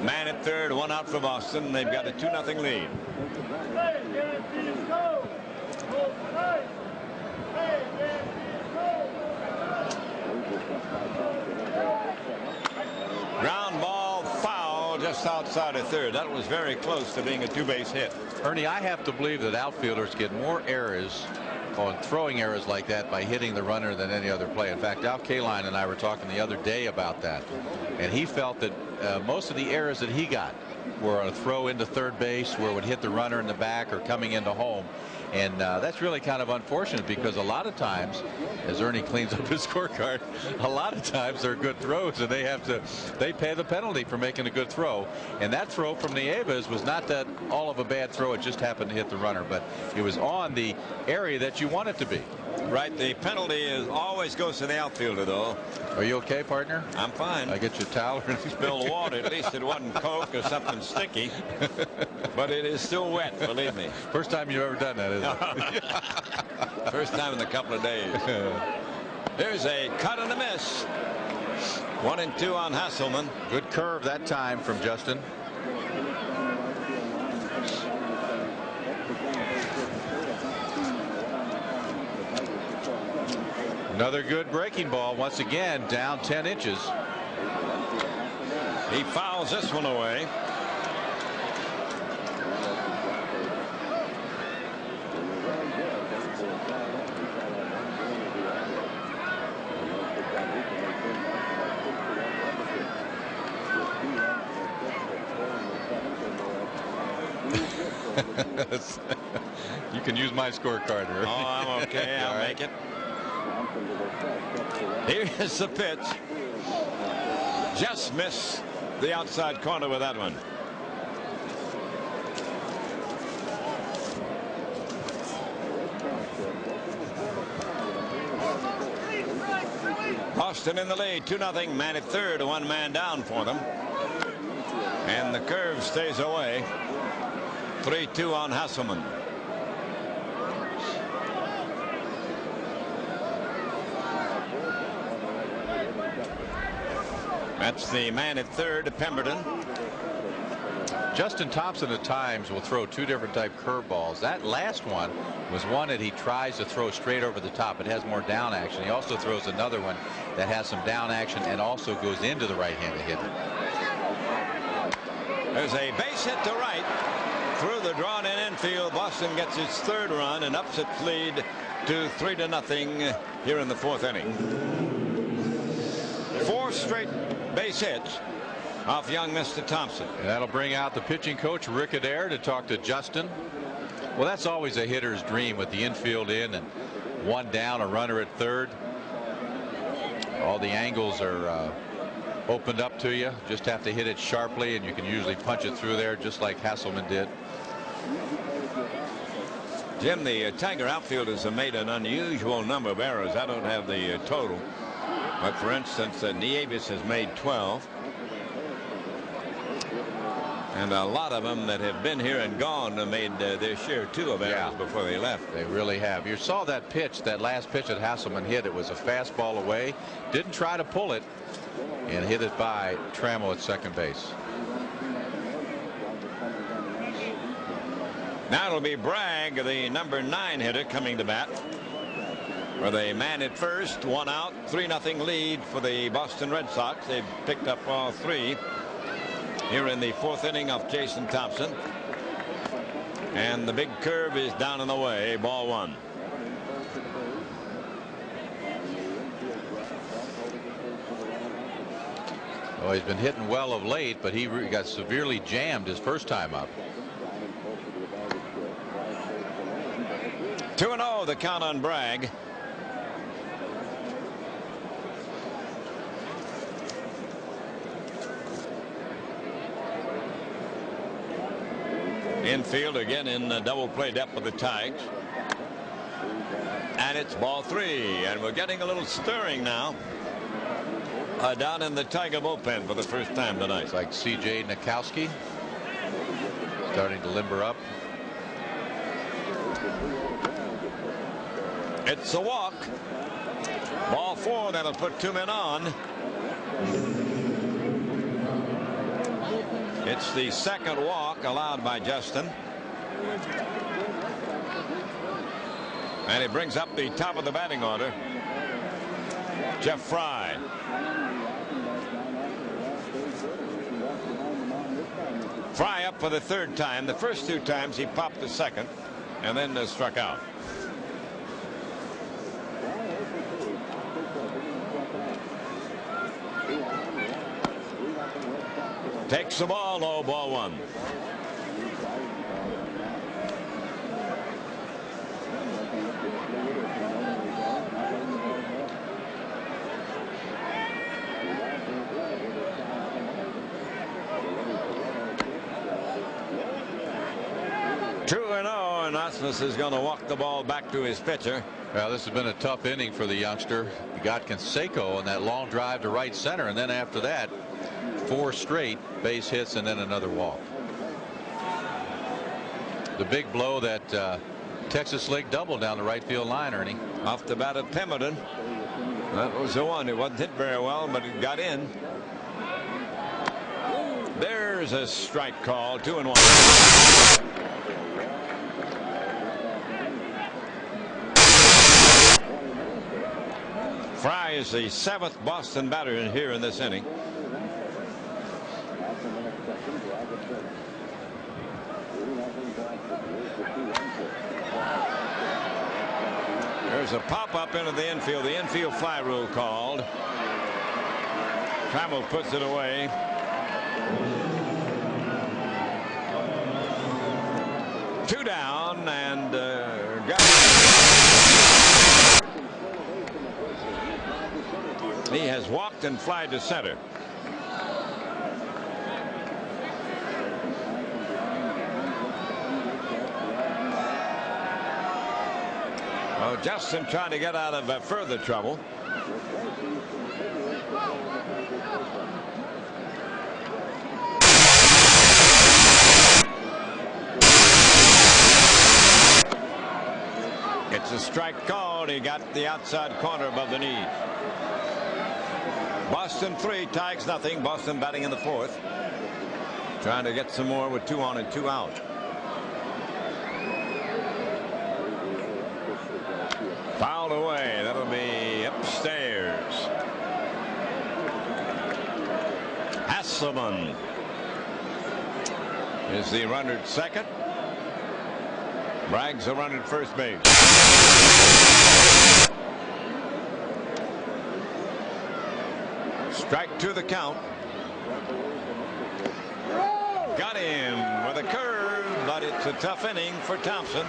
Man at third, 1 out for Boston. They've got a 2-0 lead. Ground ball, foul just outside of third. That was very close to being a 2-base hit. Ernie, I have to believe that outfielders get more errors on throwing errors like that by hitting the runner than any other play. In fact, Al Kaline and I were talking the other day about that, and he felt that most of the errors that he got were a throw into third base where it would hit the runner in the back or coming into home. And that's really kind of unfortunate, because a lot of times, as Ernie cleans up his scorecard, a lot of times they're good throws, and they pay the penalty for making a good throw. And that throw from Nieves was not that all of a bad throw. It just happened to hit the runner, but it was on the area that you want it to be. Right. The penalty always goes to the outfielder, though. Are you okay, partner? I'm fine. I get your towel. Spilled water. At least it wasn't Coke or something sticky. But it is still wet, believe me. First time you've ever done that, isn't it? First time in a couple of days. There's a cut and a miss. 1-2 on Hasselman. Good curve that time from Justin. Another good breaking ball, once again down 10 inches. He fouls this one away. You can use my scorecard. Oh, I'm okay. I'll make it. Here's the pitch. Just missed the outside corner with that one. Boston in the lead, 2-0. Man at third, 1 man down for them. And the curve stays away. 3-2 on Hasselman. That's the man at third, Pemberton. Justin Thompson at times will throw two different type curveballs. That last one was one that he tries to throw straight over the top. It has more down action. He also throws another one that has some down action and also goes into the right-handed hitter. There's a base hit to right through the drawn-in infield. Boston gets its third run and ups its lead to 3-0 here in the fourth inning. 4 straight base hits off young Mr. Thompson. And that'll bring out the pitching coach Rick Adair to talk to Justin. Well, that's always a hitter's dream with the infield in and one down, a runner at third. All the angles are opened up to you. Just have to hit it sharply and you can usually punch it through there just like Hasselman did. Jim, the Tiger outfielders have made an unusual number of errors. I don't have the total, but for instance Nieves has made 12. And a lot of them that have been here and gone have made their share too of errors before they left. They really have. You saw that pitch, that last pitch that Hasselman hit. It was a fastball away. Didn't try to pull it and hit it by Trammell at second base. Now it'll be Bragg, the number 9 hitter, coming to bat. With a man at first, 1 out, 3-0 lead for the Boston Red Sox. They've picked up all 3 here in the fourth inning of Jason Thompson. And the big curve is down and away. Ball 1. Oh, he's been hitting well of late, but he got severely jammed his first time up. 2-0 the count on Bragg. Infield again in double play depth with the Tigers. And it's ball 3. And we're getting a little stirring now down in the Tiger bullpen for the first time tonight. It's like C.J. Nikowski starting to limber up. It's a walk. Ball 4. That'll put 2 men on. It's the second walk allowed by Justin. And it brings up the top of the batting order, Jeff Fry. Fry up for the 3rd time. The first 2 times he popped the second and then struck out. Takes the ball low, ball 1. And Osmus is going to walk the ball back to his pitcher. Well, this has been a tough inning for the youngster. He got Canseco on that long drive to right center, and then after that 4 straight base hits and then another walk. The big blow that Texas League double down the right field line, Ernie. Off the bat of Pemberton. That was the one. It wasn't hit very well, but it got in. There's a strike call. 2-1. Fry is the 7th Boston batter here in this inning. There's a pop-up into the infield. The infield fly rule called. Trammell puts it away. Two down and he has walked and flied to center. Well, Justin trying to get out of further trouble. It's a strike called. He got the outside corner above the knees. Boston 3, Tigers nothing. Boston batting in the 4th. Trying to get some more with 2 on and 2 out. Fouled away. That'll be upstairs. Hasselman is the runner at second. Bragg's the runner at first base. Strike 2 the count. Got him with a curve, but it's a tough inning for Thompson.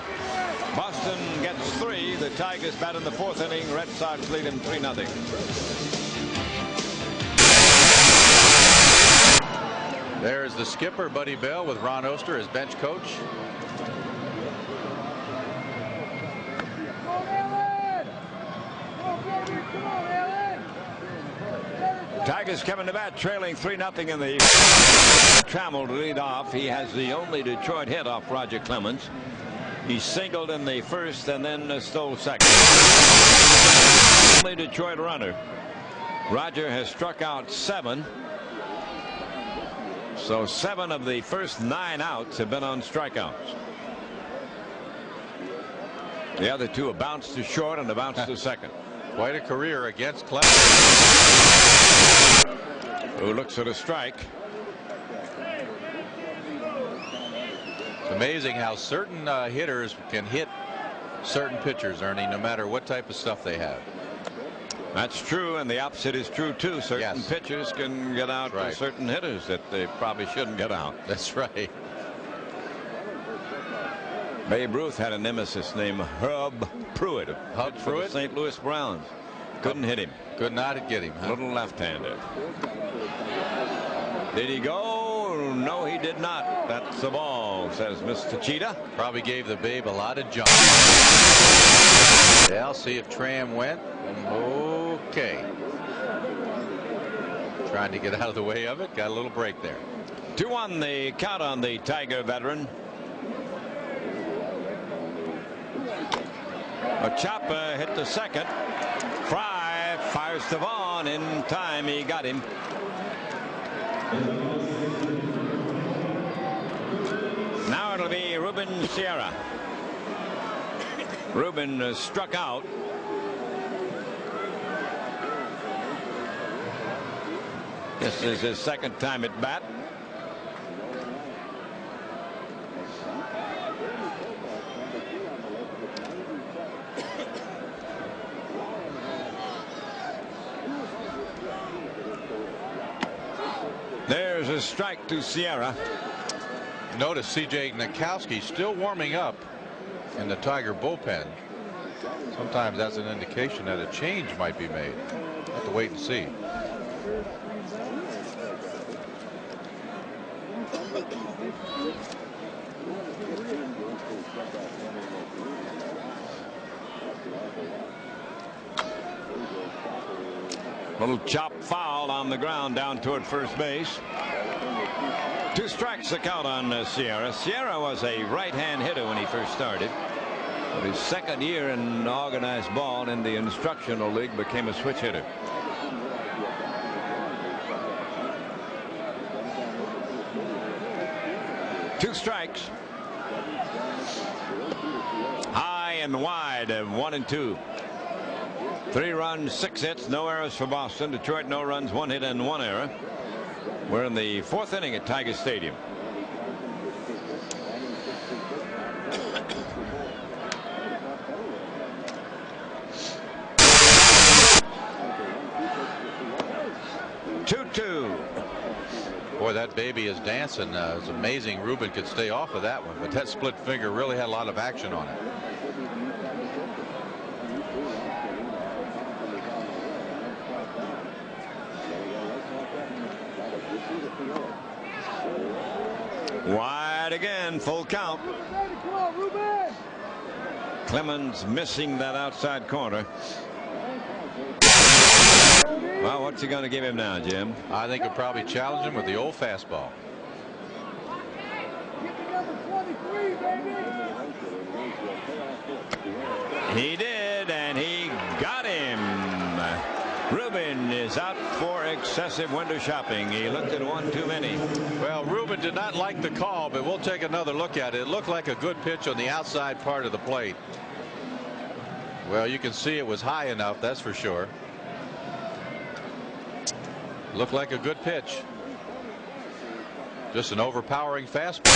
Boston gets 3. The Tigers bat in the 4th inning. Red Sox lead him 3-0. There's the skipper, Buddy Bell, with Ron Oster as bench coach. Tigers coming to bat, trailing 3-0 in the Trammell to lead off. He has the only Detroit hit off Roger Clemens. He singled in the first and then stole second. Only Detroit runner. Roger has struck out 7. So 7 of the first 9 outs have been on strikeouts. The other 2 have bounced to short and a bounce to second. Quite a career against Clemens, who looks at a strike. It's amazing how certain hitters can hit certain pitchers, Ernie, no matter what type of stuff they have. That's true, and the opposite is true too. Certain Yes. pitchers can get out to certain hitters that they probably shouldn't get out. That's right. Babe Ruth had a nemesis named Hub Pruitt. Hub For the Pruitt? St. Louis Browns. Couldn't hit him. Could not get him. Huh? Little left-hander. Did he go? No, he did not. That's the ball, says Mr. Cheetah. Probably gave the Babe a lot of jump. Yeah, I'll see if Tram went. Okay. Trying to get out of the way of it. Got a little break there. 2-1 the count on the Tiger veteran. A chopper hit the second. Fry fires to Vaughn. In time, he got him. Now it'll be Ruben Sierra. Ruben struck out. This is his second time at bat. There's a strike to Sierra. Notice C.J. Nitkowski still warming up in the Tiger bullpen. Sometimes that's an indication that a change might be made. Have to wait and see. Little chop foul on the ground down toward first base. 2 strikes the count on Sierra. Sierra was a right-hand hitter when he first started. But his second year in organized ball in the instructional league became a switch hitter. Two strikes. High and wide of 1 and 2. 3 runs, 6 hits, no errors for Boston. Detroit, no runs, 1 hit and 1 error. We're in the 4th inning at Tiger Stadium. Boy, that baby is dancing. It's amazing Ruben could stay off of that one, but that split finger really had a lot of action on it. Wide again, full count. Clemens missing that outside corner. Well, what's he going to give him now, Jim? I think he'll probably challenge him with the old fastball. He did, and he got him. Rubin is out for excessive window shopping. He looked at one too many. Well, Rubin did not like the call, but we'll take another look at it. It looked like a good pitch on the outside part of the plate. Well, you can see it was high enough, that's for sure. Looked like a good pitch. Just an overpowering fastball.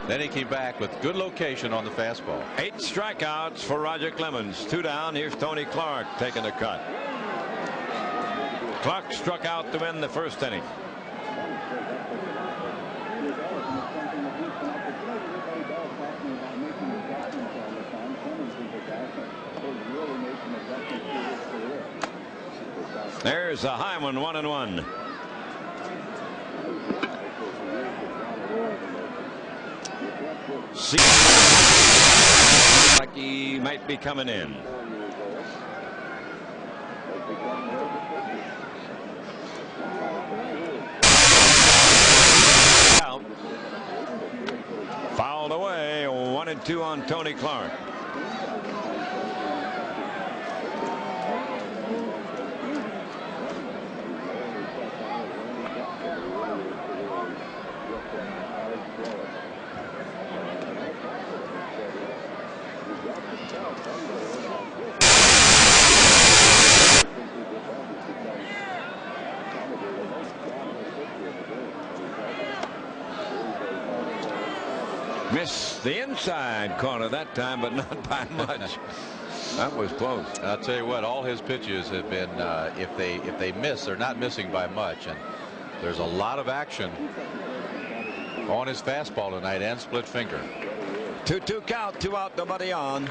Then he came back with good location on the fastball. 8 strikeouts for Roger Clemens. 2 down. Here's Tony Clark taking a cut. Clark struck out to end the first inning. There's a high one, 1-1. See, like he might be coming in. Out. Fouled away. 1-2 on Tony Clark. Missed the inside corner that time, but not by much. That was close. I'll tell you what, all his pitches have been, if they miss, they're not missing by much. And there's a lot of action on his fastball tonight and split finger. 2-2 count, 2 out, nobody on.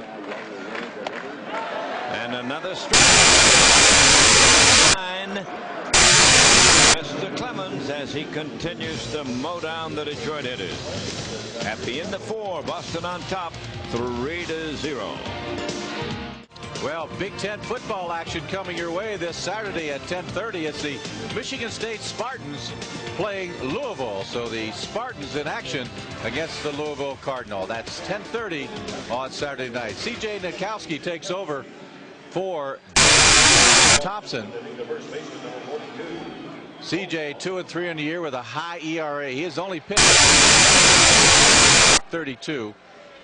And another strike. Mr. Clemens as he continues to mow down the Detroit hitters. At the end of 4, Boston on top, 3-0. Well, Big Ten football action coming your way this Saturday at 10:30. It's the Michigan State Spartans playing Louisville. So the Spartans in action against the Louisville Cardinal. That's 10:30 on Saturday night. C.J. Nikowski takes over for Thompson. C.J. 2-3 in the year with a high ERA. He has only pitched 32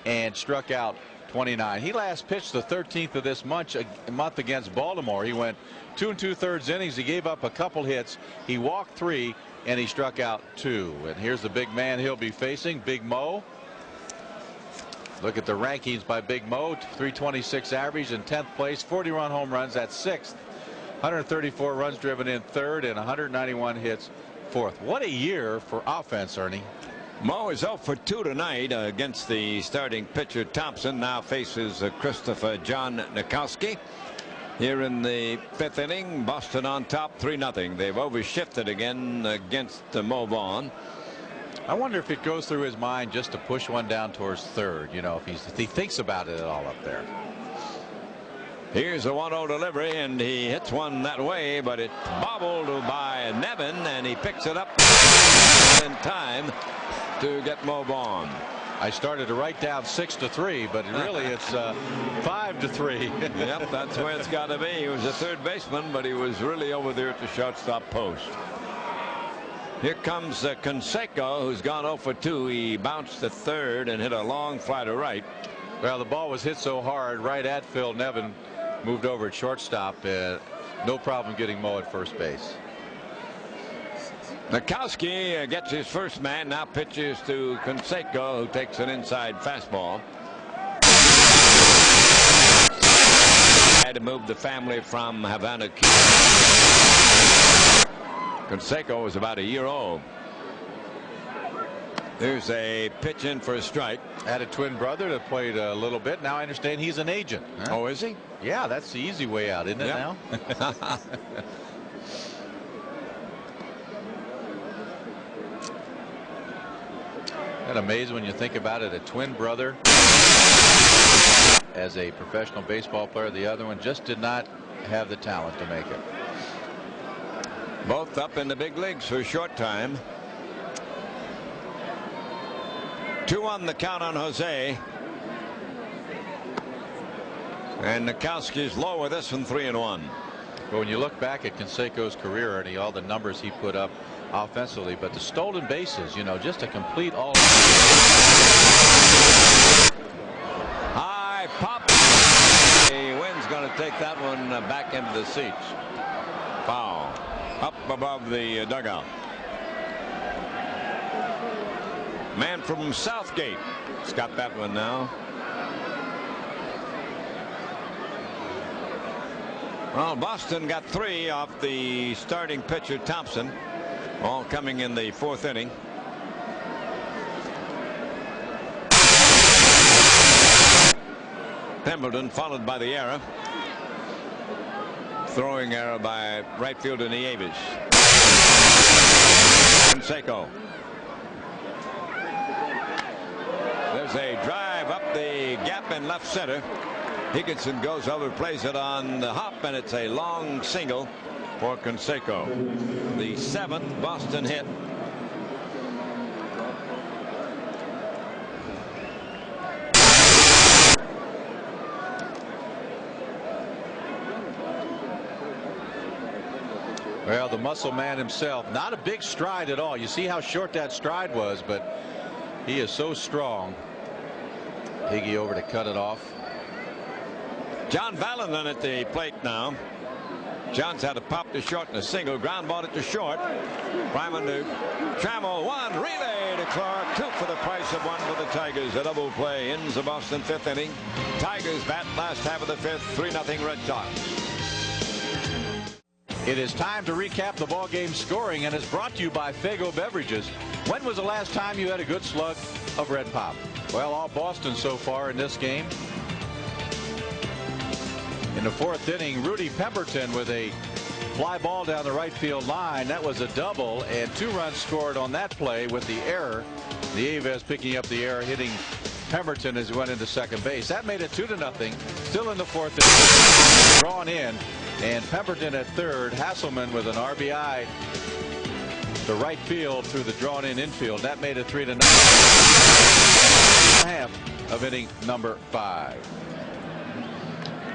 and struck out 29. He last pitched the 13th of this month against Baltimore. He went 2 2/3 innings. He gave up a couple hits. He walked 3 and he struck out 2. And here's the big man he'll be facing, Big Mo. Look at the rankings by Big Mo. 326 average in 10th place, 40-run home runs at 6th, 134 runs driven in 3rd, and 191 hits 4th. What a year for offense, Ernie. Mo is 0 for 2 tonight against the starting pitcher Thompson. Now faces Christopher John Nikowski. Here in the 5th inning, Boston on top 3-0. They've overshifted again against Mo Vaughn. I wonder if it goes through his mind just to push one down towards 3rd. You know, if he thinks about it at all up there. Here's a 1-0 delivery, and he hits one that way, but it's bobbled by Nevin, and he picks it up in time to get Mo Vaughn. I started to write down 6-3, but really it's 5-3. Yep, that's where it's got to be. He was a third baseman, but he was really over there at the shortstop post. Here comes Canseco, who's gone 0 for 2. He bounced to 3rd and hit a long fly to right. Well, the ball was hit so hard right at Phil. Nevin moved over at shortstop. No problem getting Mo at first base. Nikowski gets his first man, now pitches to Canseco, who takes an inside fastball. Had to move the family from Havana, Cuba. Canseco was about a year old. There's a pitch in for a strike. Had a twin brother that played a little bit. Now I understand he's an agent. Huh? Oh, is he? Yeah, that's the easy way out, isn't it now? Isn't that amazing when you think about it? A twin brother as a professional baseball player. The other one just did not have the talent to make it. Both up in the big leagues for a short time. 2 on the count on Jose. And Nikowski's low with this one, 3-1. But when you look back at Canseco's career, and all the numbers he put up offensively, but the stolen bases, just a complete all. High pop. The wind's going to take that one back into the seats. Foul. Up above the dugout. Man from Southgate has got that one now. Well, Boston got 3 off the starting pitcher Thompson, all coming in the 4th inning. Pemberton followed by the error. Throwing error by right fielder Nieves. Canseco. There's a drive up the gap in left center. Higginson goes over, plays it on the hop, and it's a long single for Canseco. The 7th Boston hit. Well, the muscle man himself, not a big stride at all. You see how short that stride was, but he is so strong. Higgy over to cut it off. John Valentine at the plate now. John's had a pop to short and a single. Ground ball it to short. Fryman to Trammell. 1 relay to Clark. 2 for the price of 1 for the Tigers. A double play ends the Boston 5th inning. Tigers bat last half of the 5th. 3-0 Red Sox. It is time to recap the ball game scoring, and it's brought to you by Faygo Beverages. When was the last time you had a good slug of Red Pop? Well, all Boston so far in this game. In the 4th inning, Rudy Pemberton with a fly ball down the right field line. That was a double, and 2 runs scored on that play with the error. Nieves picking up the error, hitting Pemberton as he went into second base. That made it 2-0. Still in the 4th inning. Drawn in, and Pemberton at third. Hasselman with an RBI to right field through the drawn in infield. That made it 3-0. Half of inning number 5.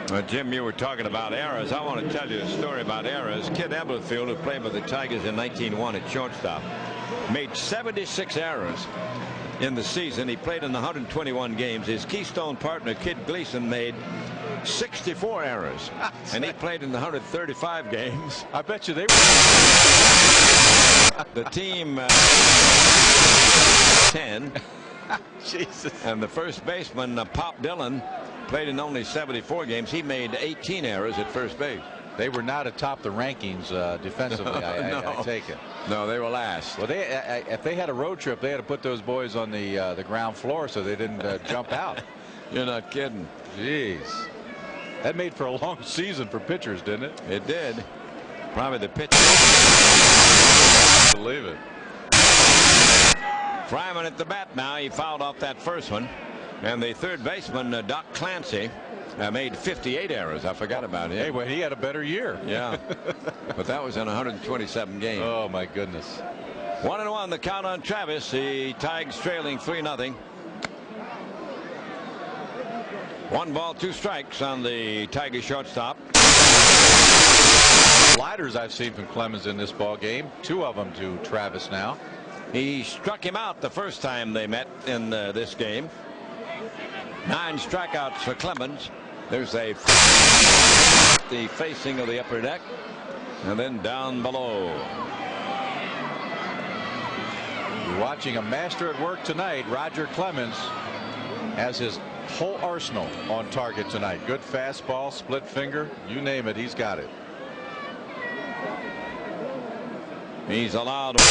Well, Jim, you were talking about errors. I want to tell you a story about errors. Kid Eberfield, who played with the Tigers in 1901 at shortstop, made 76 errors in the season. He played in 121 games. His Keystone partner, Kid Gleason, made 64 errors, and he played in 135 games. I bet you they were. The team 10. Jesus. And the first baseman, Pop Dillon, played in only 74 games. He made 18 errors at first base. They were not atop the rankings defensively. No. I take it. No, they were last. Well, if they had a road trip, they had to put those boys on the ground floor so they didn't jump out. You're not kidding. Jeez. That made for a long season for pitchers, didn't it? It did. Probably the pitcher. Believe it. Fryman at the bat now. He fouled off that first one. And the third baseman, Doc Clancy, made 58 errors. I forgot about him. Hey, well, he had a better year. Yeah. But that was in 127 games. Oh, my goodness. 1-1 the count on Travis. The Tigers trailing 3-0. 1 ball, 2 strikes on the Tiger shortstop. Sliders I've seen from Clemens in this ball game. 2 of them to Travis now. He struck him out the first time they met in this game. 9 strikeouts for Clemens. There's the facing of the upper deck, and then down below. You're watching a master at work tonight. Roger Clemens has his whole arsenal on target tonight. Good fastball, split finger, you name it, he's got it. He's allowed to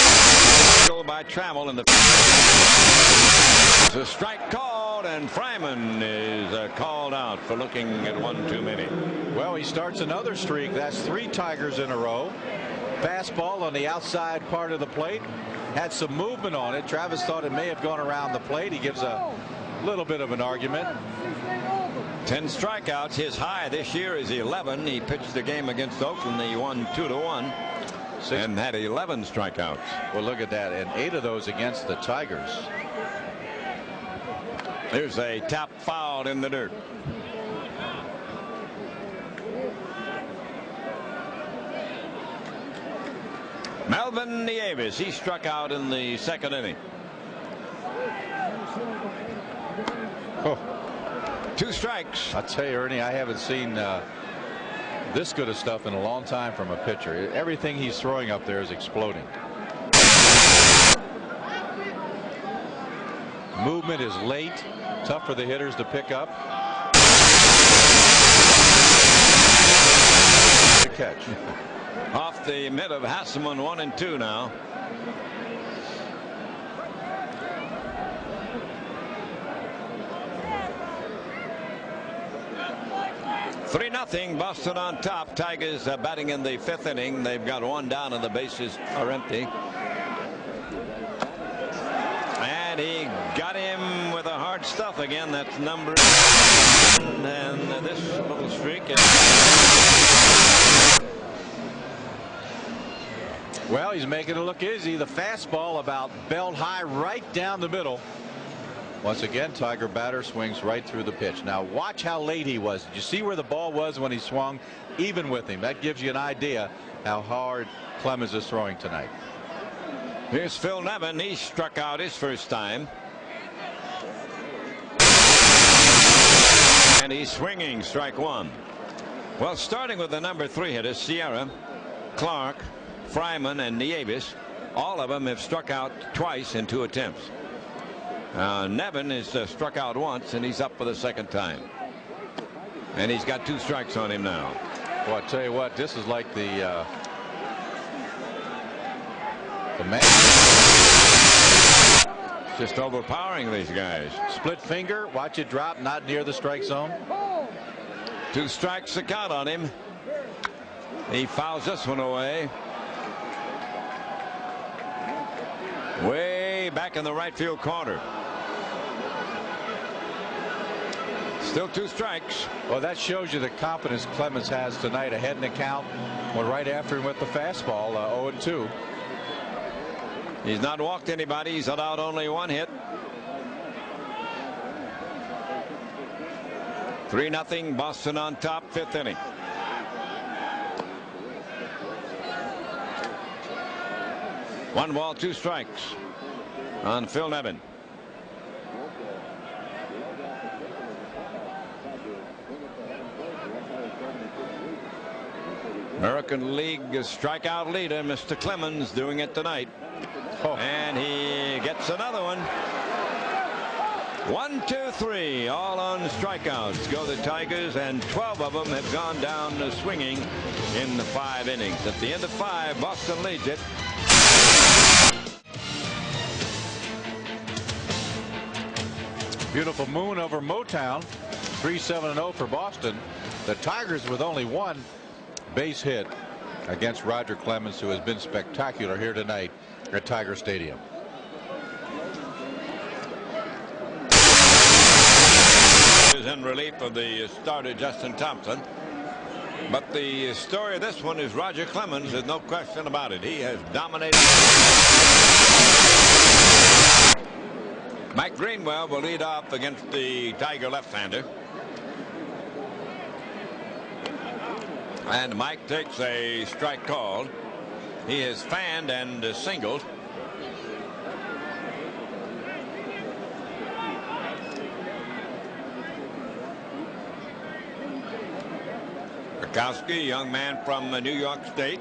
go by Trammell in the. It's a strike called, and Fryman is called out for looking at 1 too many. Well, he starts another streak. That's 3 Tigers in a row. Fastball on the outside part of the plate. Had some movement on it. Travis thought it may have gone around the plate. He gives a little bit of an argument. 10 strikeouts. His high this year is 11. He pitched the game against Oakland. He won 2-1. And had 11 strikeouts. Well, look at that, and 8 of those against the Tigers. There's a tap fouled in the dirt. Melvin Nieves, he struck out in the second inning. Oh. 2 strikes. I'll tell you, Ernie, I haven't seen this good of stuff in a long time from a pitcher. Everything he's throwing up there is exploding. Movement is late, tough for the hitters to pick up. Catch. Off the mid of Hasselman, 1-2 now. Three nothing, Boston on top. Tigers batting in the 5th inning. They've got 1 down and the bases are empty. And he got him with a hard stuff again. That's number 1. And this little streak is... Well, he's making it look easy. The fastball about belt high right down the middle. Once again, Tiger batter swings right through the pitch. Now watch how late he was. Did you see where the ball was when he swung? Even with him. That gives you an idea how hard Clemens is throwing tonight. Here's Phil Nevin. He struck out his first time. And he's swinging, strike 1. Well, starting with the number 3 hitters, Sierra, Clark, Fryman, and Nieves, all of them have struck out twice in 2 attempts. Nevin is struck out once, and he's up for the 2nd time. And he's got 2 strikes on him now. Well, I tell you what, this is like the man. Just overpowering these guys. Split finger, watch it drop, not near the strike zone. 2 strikes to count on him. He fouls this one away. Way back in the right field corner. Still 2 strikes. Well, that shows you the confidence Clemens has tonight. Ahead in the count. Went right after him with the fastball. 0-2. He's not walked anybody. He's allowed only 1 hit. 3-0 Boston on top, 5th inning. One ball, 2 strikes on Phil Nevin. American League strikeout leader, Mr. Clemens, doing it tonight. Oh. And he gets another one. 1, 2, 3, all on strikeouts go the Tigers, and 12 of them have gone down swinging in the 5 innings. At the end of 5, Boston leads it. Beautiful moon over Motown. 3-7-0 for Boston. The Tigers with only 1 base hit against Roger Clemens, who has been spectacular here tonight at Tiger Stadium. Is in relief of the starter Justin Thompson. But the story of this one is Roger Clemens. There's no question about it. He has dominated. Mike Greenwell will lead off against the Tiger left-hander. And Mike takes a strike call. He is fanned and singled. Kowski, young man from New York State.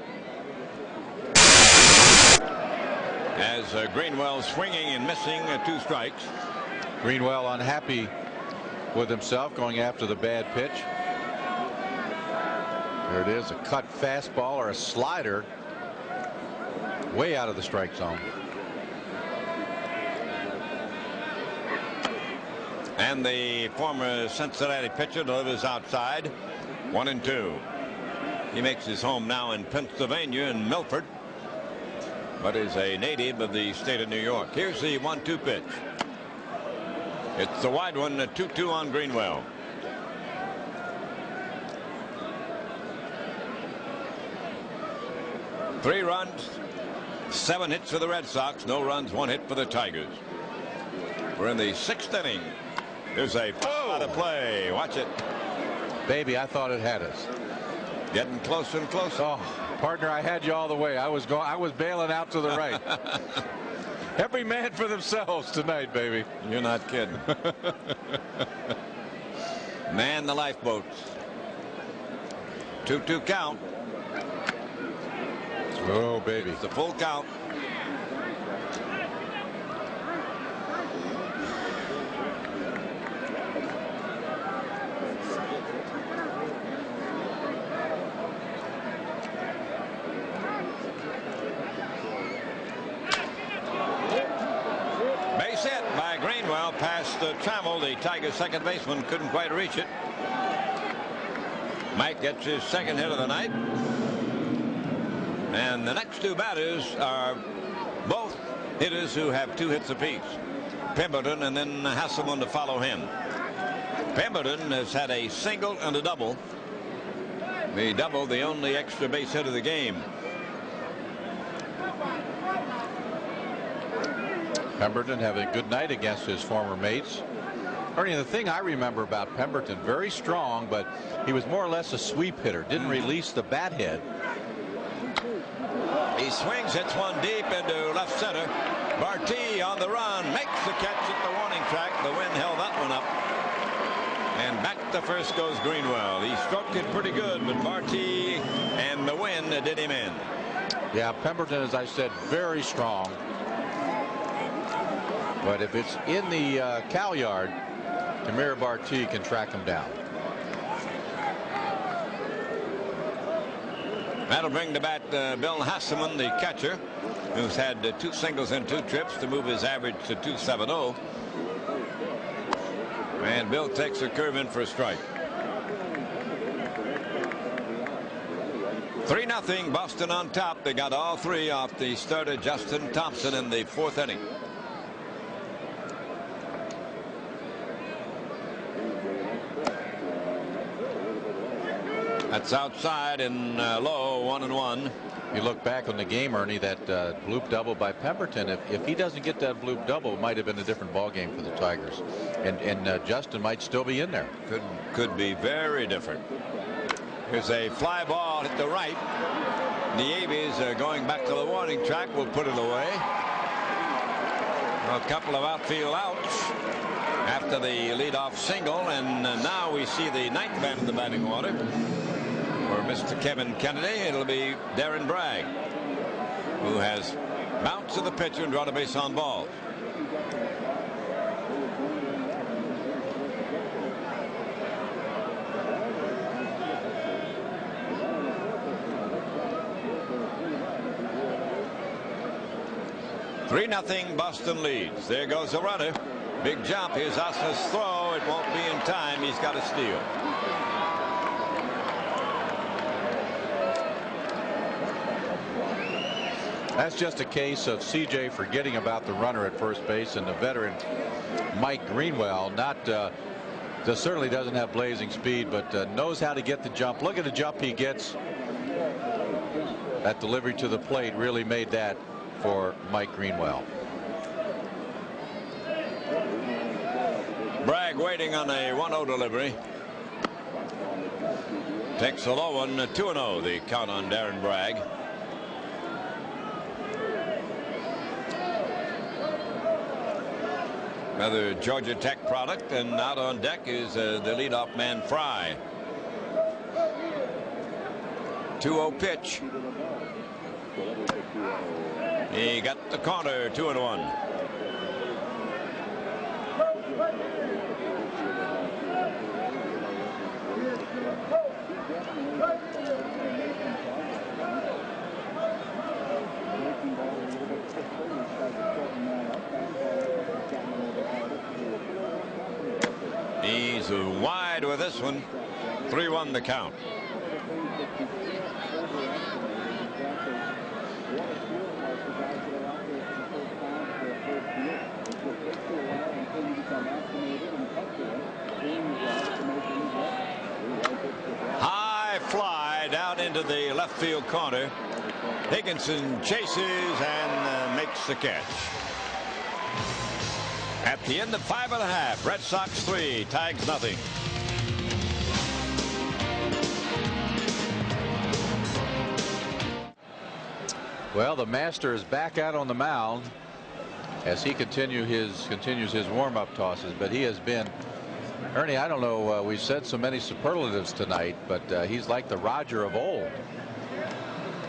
As Greenwell swinging and missing 2 strikes. Greenwell unhappy with himself, going after the bad pitch. There it is, a cut fastball or a slider way out of the strike zone. And the former Cincinnati pitcher delivers outside. 1-2. He makes his home now in Pennsylvania in Milford, but is a native of the state of New York. Here's the 1-2 pitch. It's the wide one, 2-2 on Greenwell. Three runs, 7 hits for the Red Sox, no runs, 1 hit for the Tigers. We're in the 6th inning. There's a out of play. Watch it. Baby, I thought it had us. Getting closer and closer. Oh. Partner, I had you all the way. I was bailing out to the right. Every man for themselves tonight, baby. You're not kidding. Man the lifeboats. 2-2 count. Oh, baby. It's a full count. Base hit by Greenwell past Trammell. The Tigers second baseman couldn't quite reach it. Mike gets his second hit of the night. And the next two batters are both hitters who have 2 hits apiece. Pemberton and then Hasselman to follow him. Pemberton has had a single and a double. The double, the only extra base hit of the game. Pemberton having a good night against his former mates. Ernie, the thing I remember about Pemberton, very strong, but he was more or less a sweep hitter. Didn't release the bat head. He swings, hits one deep into left center. Barty on the run, makes the catch at the warning track. The wind held that one up. And back to first goes Greenwell. He stroked it pretty good, but Barty and the wind did him in. Yeah, Pemberton, as I said, very strong. But if it's in the cow yard, Tamir Barty can track him down. That'll bring to bat Bill Hasselman, the catcher, who's had 2 singles and 2 trips to move his average to 270. And Bill takes a curve in for a strike. 3-0 Boston on top. They got all 3 off the starter Justin Thompson in the 4th inning. That's outside and low, 1-1. You look back on the game, Ernie, that bloop double by Pemberton. If he doesn't get that bloop double, it might have been a different ball game for the Tigers, and Justin might still be in there. Could be very different. Here's a fly ball at the right. The Avies going back to the warning track will put it away. A couple of outfield outs after the leadoff single, and now we see the 9th man in the batting order. For Mr. Kevin Kennedy, it'll be Darren Bragg, who has bounced to the pitcher and drawn a base on balls. "3-0 Boston leads." There goes a runner. Big jump. Here's Osler's throw. It won't be in time. He's got a steal. That's just a case of CJ forgetting about the runner at first base, and the veteran Mike Greenwell certainly doesn't have blazing speed, but knows how to get the jump. Look at the jump he gets. That delivery to the plate really made that for Mike Greenwell. Bragg waiting on a 1-0 delivery. Takes a low one, 2-0 the count on Darren Bragg. Another Georgia Tech product, and out on deck is the leadoff man Fry. 2-0 pitch. He got the corner, 2-1. He's wide with this one. 3-1 the count. High fly down into the left field corner. Higginson chases and makes the catch. At the end of 5.5, Red Sox 3, Tigers nothing. Well, the master is back out on the mound as he continues his warm-up tosses, but he has been, Ernie, I don't know, we've said so many superlatives tonight, but he's like the Roger of old.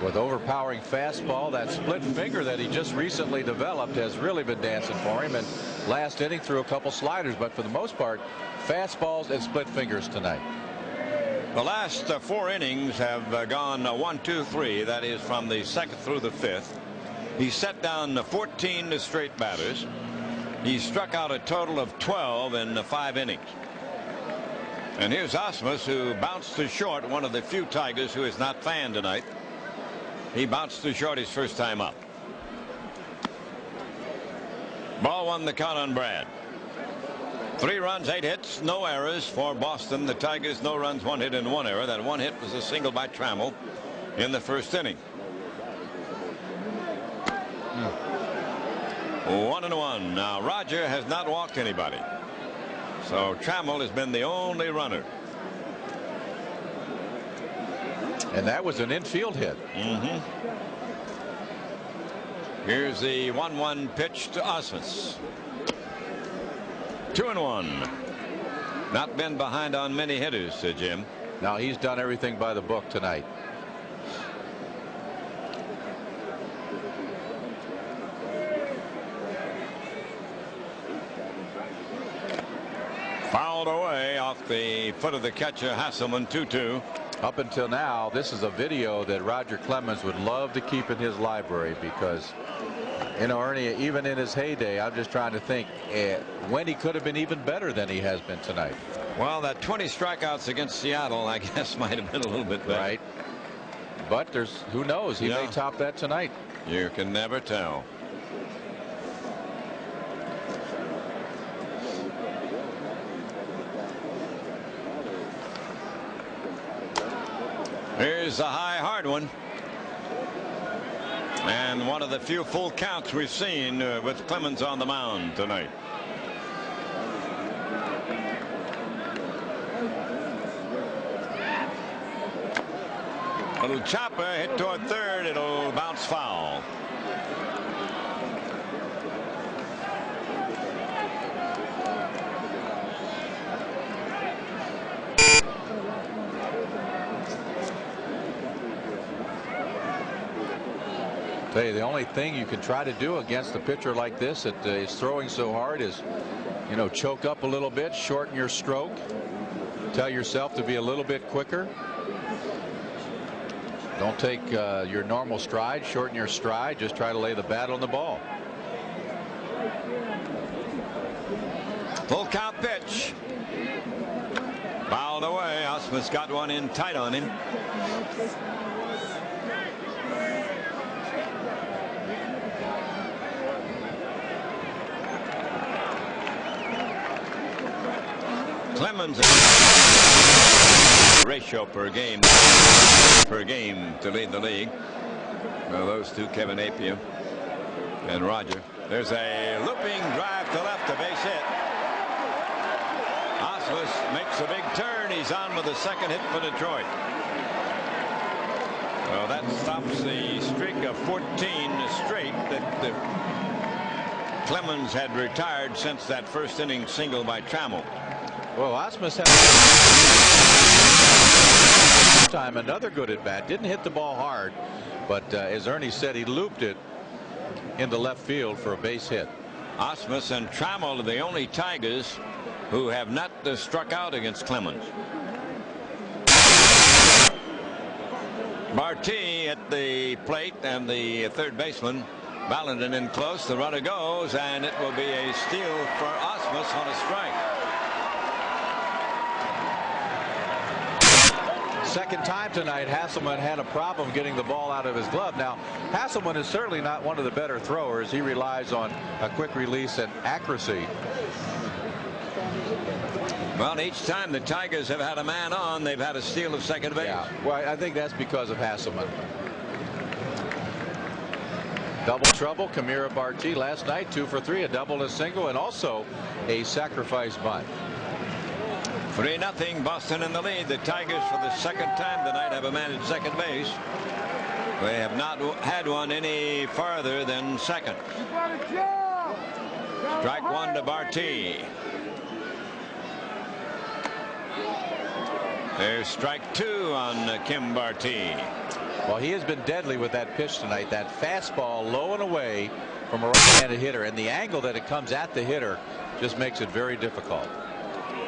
With overpowering fastball, that split finger that he just recently developed has really been dancing for him, and last inning threw a couple sliders, but for the most part, fastballs and split fingers tonight. The last 4 innings have gone 1, 2, 3. That is from the 2nd through the 5th. He set down 14 straight batters. He struck out a total of 12 in 5 innings. And here's Osmus, who bounced to short, one of the few Tigers who is not fanned tonight. He bounced to short his first time up. Ball 1, the count on Brad. 3 runs, 8 hits, no errors for Boston. The Tigers, no runs, 1 hit and 1 error. That 1 hit was a single by Trammell in the first inning. 1-1. Now Roger has not walked anybody, so Trammell has been the only runner. And that was an infield hit. Here's the 1-1 pitch to Osmus. 2-1. Not been behind on many hitters, Jim. Now he's done everything by the book tonight. Fouled away off the foot of the catcher, Hasselman. 2-2. Up until now, this is a video that Roger Clemens would love to keep in his library, because, you know, Ernie, even in his heyday, I'm just trying to think when he could have been even better than he has been tonight. Well, that 20 strikeouts against Seattle, I guess, might have been a little bit better. Right. But who knows? He may top that tonight. You can never tell. Here's a high, hard one. And one of the few full counts we've seen with Clemens on the mound tonight. Little chopper hit toward third. It'll bounce foul. Tell you, the only thing you can try to do against a pitcher like this that is throwing so hard is, you know, choke up a little bit, shorten your stroke, tell yourself to be a little bit quicker. Don't take your normal stride, shorten your stride, just try to lay the bat on the ball. Full count pitch. Fouled away. Osmus got one in tight on him. Clemens ratio per game to lead the league. Well, those two, Kevin Appiah and Roger. There's a looping drive to left, a base hit. Osmus makes a big turn. He's on with the second hit for Detroit. Well, that stops the streak of 14 straight that Clemens had retired since that first inning single by Trammell. Well, Osmus had time, another good at bat. Didn't hit the ball hard, but as Ernie said, he looped it into left field for a base hit. Osmus and Trammell are the only Tigers who have not struck out against Clemens. Barty at the plate, and the third baseman Ballenden in close. The runner goes, and it will be a steal for Osmus on a strike. Second time tonight, Hasselman had a problem getting the ball out of his glove. Now, Hasselman is certainly not one of the better throwers. He relies on a quick release and accuracy. Well, each time the Tigers have had a man on, they've had a steal of second base. Yeah, well, I think that's because of Hasselman. Double trouble, Kamira Barty last night, 2 for 3, a double, a single, and also a sacrifice bunt. 3-0 Boston in the lead. The Tigers for the second time tonight have a man at second base. They have not had one any farther than second. Strike one to Barty. There's strike two on Kim Barty. Well, he has been deadly with that pitch tonight. That fastball low and away from a right-handed hitter, and the angle that it comes at the hitter just makes it very difficult.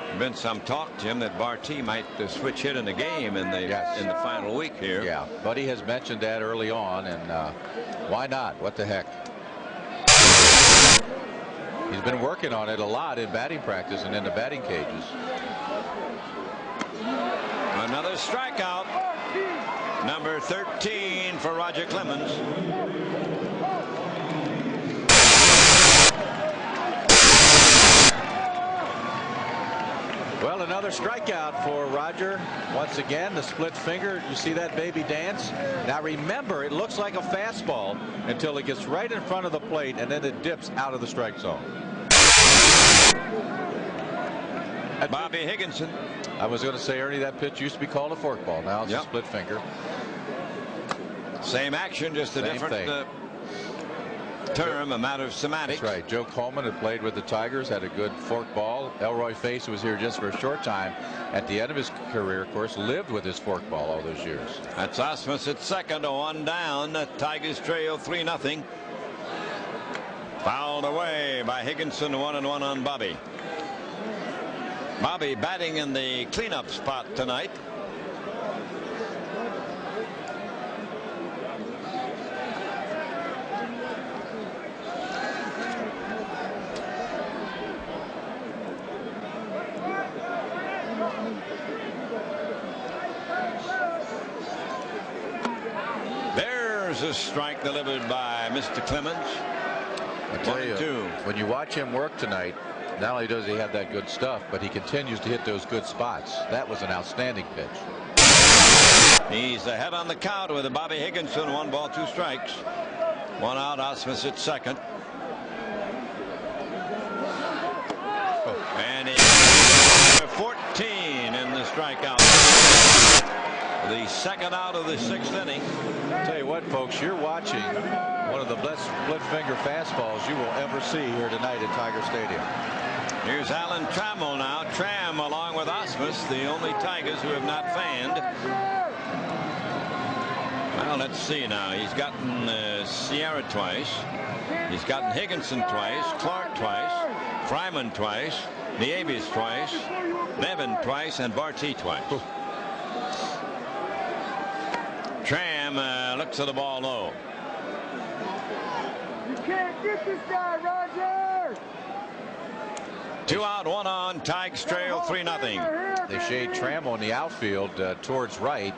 There's been some talk, Jim, that Barty might switch hit in the game in the final week here. Yeah, Buddy has mentioned that early on, and why not? What the heck? He's been working on it a lot in batting practice and in the batting cages. Another strikeout. Number 13 for Roger Clemens. Well, another strikeout for Roger. Once again, the split finger. You see that baby dance? Now remember, it looks like a fastball until it gets right in front of the plate, and then it dips out of the strike zone. Bobby Higginson. I was going to say, Ernie, that pitch used to be called a forkball. Now it's a split finger. Same action, just a different term, a matter of semantics. That's right. Joe Coleman had played with the Tigers, had a good forkball. Elroy Face was here just for a short time. At the end of his career, of course, lived with his forkball all those years. That's Osmus at second, 1 down. The Tigers trail 3-0. Fouled away by Higginson, 1-1 on Bobby. Bobby batting in the cleanup spot tonight. There's a strike delivered by Mr. Clemens. I tell you, when you watch him work tonight, not only does he have that good stuff, but he continues to hit those good spots. That was an outstanding pitch. He's ahead on the count with a Bobby Higginson, 1 ball, 2 strikes. 1 out. Osmus at second. And it's 14 in the strikeout. The second out of the 6th inning. I'll tell you what, folks, you're watching one of the best split finger fastballs you will ever see here tonight at Tiger Stadium. Here's Alan Trammell now. Tram along with Osmus, the only Tigers who have not fanned. Well, let's see now. He's gotten Sierra twice. He's gotten Higginson twice, Clark twice, Fryman twice, Nieves twice, Nevin twice, and Barty twice. Tram looks at the ball low. You can't get this guy, Roger. 2 out, 1 on. Tigers trail 3-0. They shade Trammell in the outfield towards right.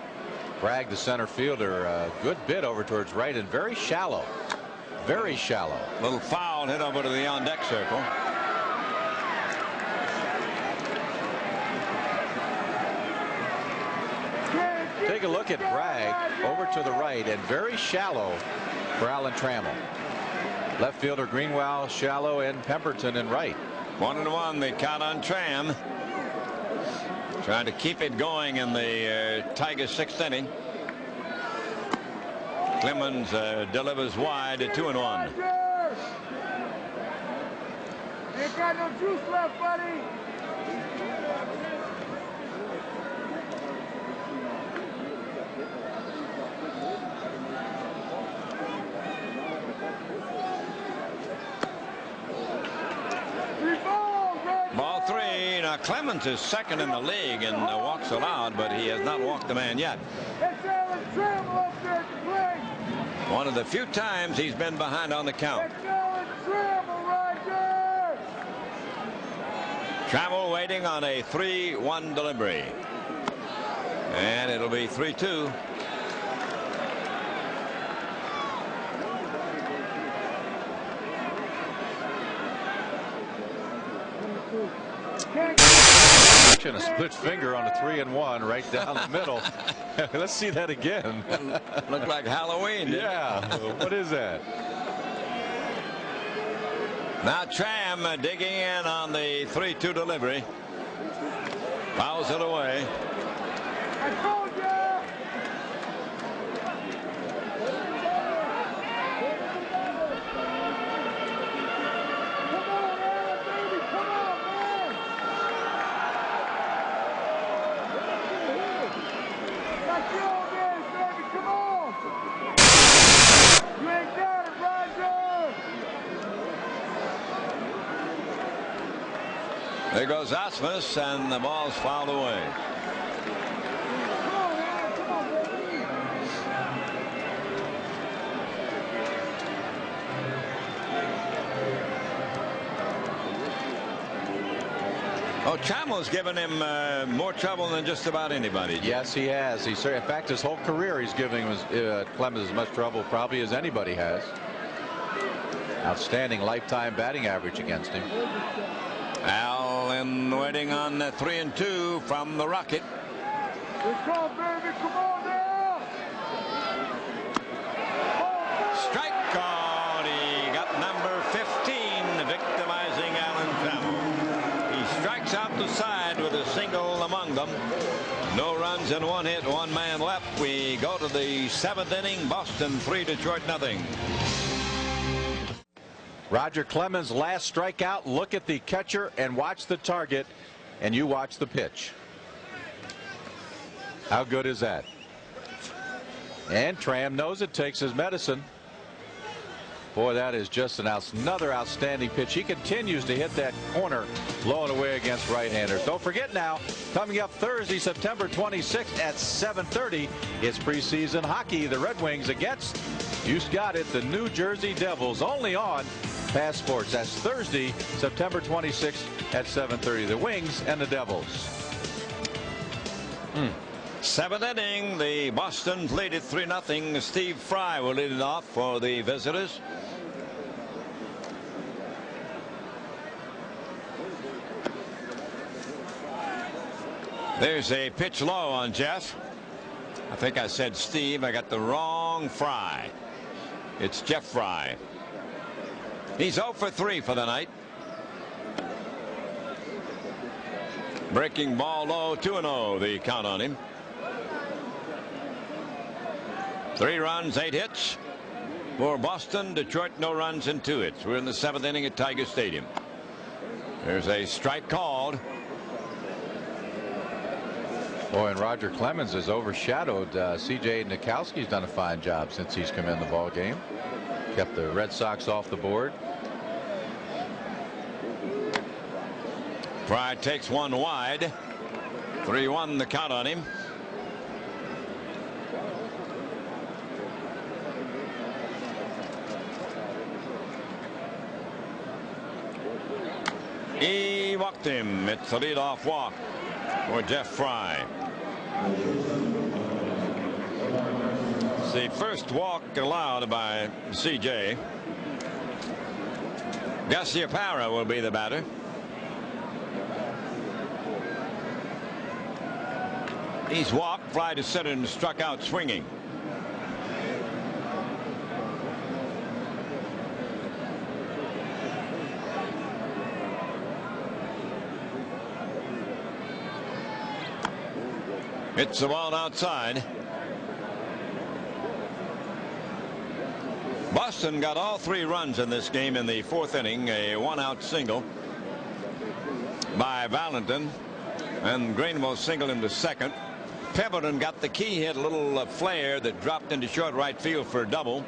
Bragg, the center fielder, a good bit over towards right and very shallow. Very shallow. Little foul hit over to the on-deck circle. Take a look at Bragg over to the right and very shallow for Alan Trammell. Left fielder Greenwell shallow and Pemberton in right. 1-1. They count on Tram. Trying to keep it going in the Tigers 6th inning. Clemens delivers wide at 2-1. Ain't got no juice left, buddy. Ball 3. Now Clemens is second in the league in walks allowed, but he has not walked the man yet. One of the few times he's been behind on the count. Trammell waiting on a 3-1 delivery. And it'll be 3-2. A split finger on a 3-1 right down the middle. Let's see that again. Looked like Halloween. Yeah. What is that? Now Tram digging in on the 3-2 delivery. Fouls it away. I told you. There goes Osmus, and the ball's fouled away. Oh, Chamel's given him more trouble than just about anybody. Yes, he has. In fact, his whole career he's giving Clemens as much trouble probably as anybody has. Outstanding lifetime batting average against him. Allen waiting on 3-2 from the Rocket. Come on, baby, come on now! Strikeout. He got number 15, victimizing Allen Trammell. He strikes out the side with a single among them. No runs and 1 hit, 1 man left. We go to the 7th inning. Boston 3, Detroit nothing. Roger Clemens' last strikeout. Look at the catcher and watch the target, and you watch the pitch. How good is that? And Tram knows it, takes his medicine. Boy, that is just another outstanding pitch. He continues to hit that corner, blowing away against right-handers. Don't forget now, coming up Thursday, September 26th at 7:30, it's preseason hockey. The Red Wings against, you got it, the New Jersey Devils, only on Pass Sports. That's Thursday, September 26th at 7:30. The Wings and the Devils. 7th inning. The Boston lead it 3-0. Steve Fry will lead it off for the visitors. There's a pitch low on Jeff. I think I said Steve. I got the wrong Fry. It's Jeff Fry. He's 0 for 3 for the night. Breaking ball low, 2-0 the count on him. 3 runs, 8 hits for Boston. Detroit, no runs and 2 hits. We're in the 7th inning at Tiger Stadium. There's a strike called. Boy, and Roger Clemens has overshadowed C.J. Nikolsky's done a fine job since he's come in the ball game. Kept the Red Sox off the board. Fry takes one wide. 3-1 the count on him. He walked him. It's a leadoff walk for Jeff Fry. It's the first walk allowed by C.J. Garcia Parra will be the batter. He's walked, fly to center, and struck out swinging. It's the ball outside. Boston got all 3 runs in this game in the 4th inning. A 1-out single by Valentin, and Greenville singled him to second. Pemberton got the key hit, a little flare that dropped into short right field for a double.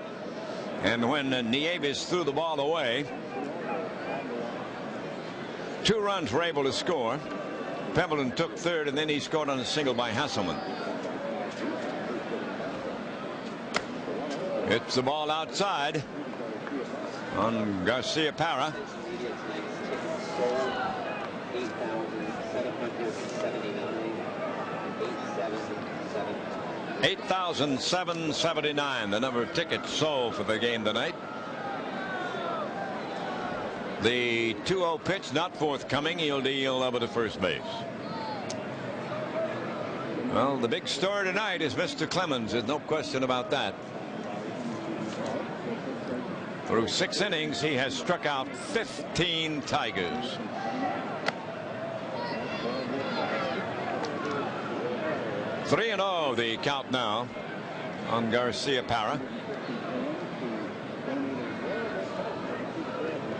And when Nieves threw the ball away, 2 runs were able to score. Pemberton took third, and then he scored on a single by Hasselman. It's the ball outside on Garcia Parra. 8,779 the number of tickets sold for the game tonight. The 2-0 pitch not forthcoming. He'll deal over to first base. Well, the big story tonight is Mr. Clemens. There's no question about that. Through 6 innings, he has struck out 15 Tigers. Three and 0 the count now on Garcia Parra.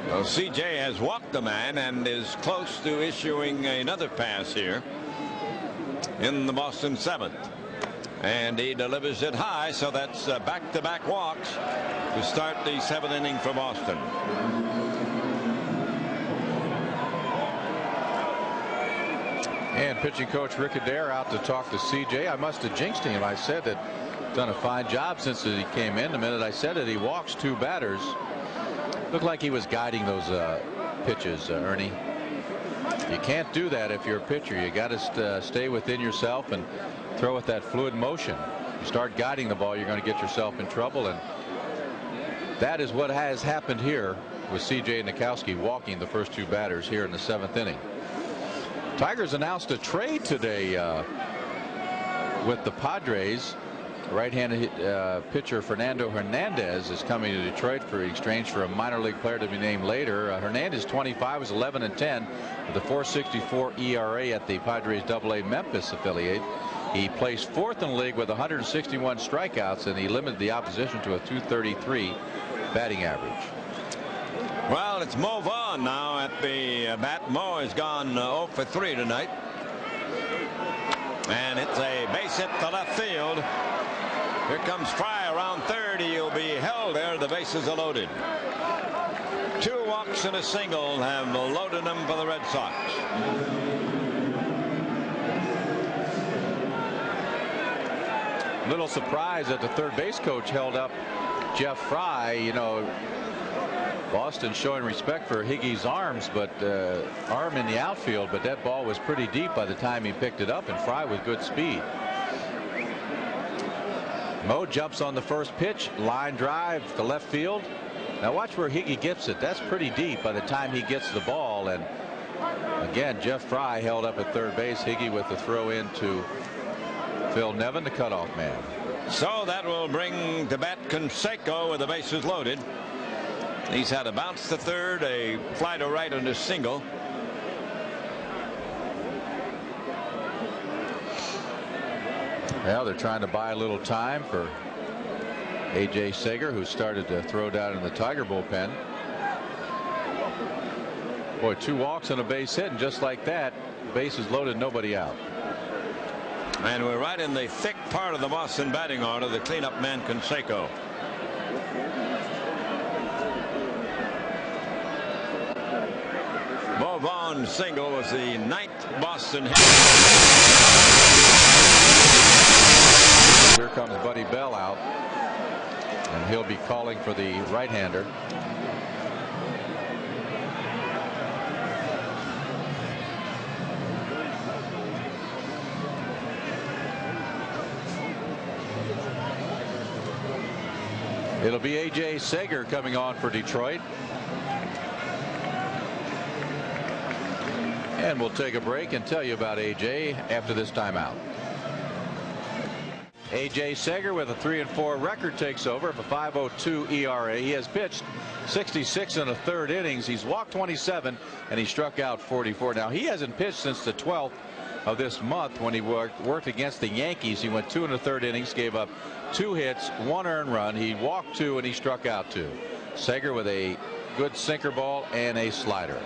Well, CJ has walked the man and is close to issuing another pass here in the Boston 7th. And he delivers it high, so that's back-to-back walks to start the 7th inning for Boston. And pitching coach Rick Adair out to talk to CJ. I must have jinxed him. I said that done a fine job since he came in. The minute I said it, he walks 2 batters. Looked like he was guiding those pitches, Ernie. You can't do that if you're a pitcher. You got to stay within yourself and throw with that fluid motion. You start guiding the ball, you're going to get yourself in trouble, and that is what has happened here with C.J. Nikowski walking the first 2 batters here in the 7th inning. Tigers announced a trade today with the Padres. Right-handed pitcher Fernando Hernandez is coming to Detroit for exchange for a minor league player to be named later. Hernandez, 25, was 11-10 with a 4.64 ERA at the Padres AA Memphis affiliate. He placed 4th in the league with 161 strikeouts, and he limited the opposition to a .233 batting average. Well, it's Mo Vaughn now at the bat. Mo has gone 0 for 3 tonight. And it's a base hit to left field. Here comes Fry around third. He'll be held there. The bases are loaded. 2 walks and a single have loaded them for the Red Sox. Little surprise that the third base coach held up Jeff Fry. You know, Boston showing respect for Higgy's arms, but arm in the outfield, but that ball was pretty deep by the time he picked it up, and Fry with good speed. Mo jumps on the first pitch, line drive to left field. Now watch where Higgy gets it. That's pretty deep by the time he gets the ball. And again, Jeff Fry held up at third base. Higgy with the throw in to Phil Nevin, the cutoff man. So that will bring to bat Canseco with the bases loaded. He's had a bounce to third, a fly to right, and a single. Well, they're trying to buy a little time for A.J. Sager, who started to throw down in the Tiger bullpen. Boy, 2 walks and a base hit, and just like that, bases loaded, nobody out. And we're right in the thick part of the Boston batting order. The cleanup man, Canseco. Mo Vaughn's single was the 9th Boston hit. Here comes Buddy Bell out, and he'll be calling for the right-hander. It'll be A.J. Sager coming on for Detroit. And we'll take a break and tell you about A.J. after this timeout. A.J. Sager with a 3-4 record takes over for 5.02 ERA. He has pitched 66 in the 3rd innings. He's walked 27 and he struck out 44. Now he hasn't pitched since the 12th of this month when he worked against the Yankees. He went 2 in the 3rd innings, gave up 2 hits, 1 earned run. He walked 2 and he struck out 2. Sager with a good sinker ball and a slider.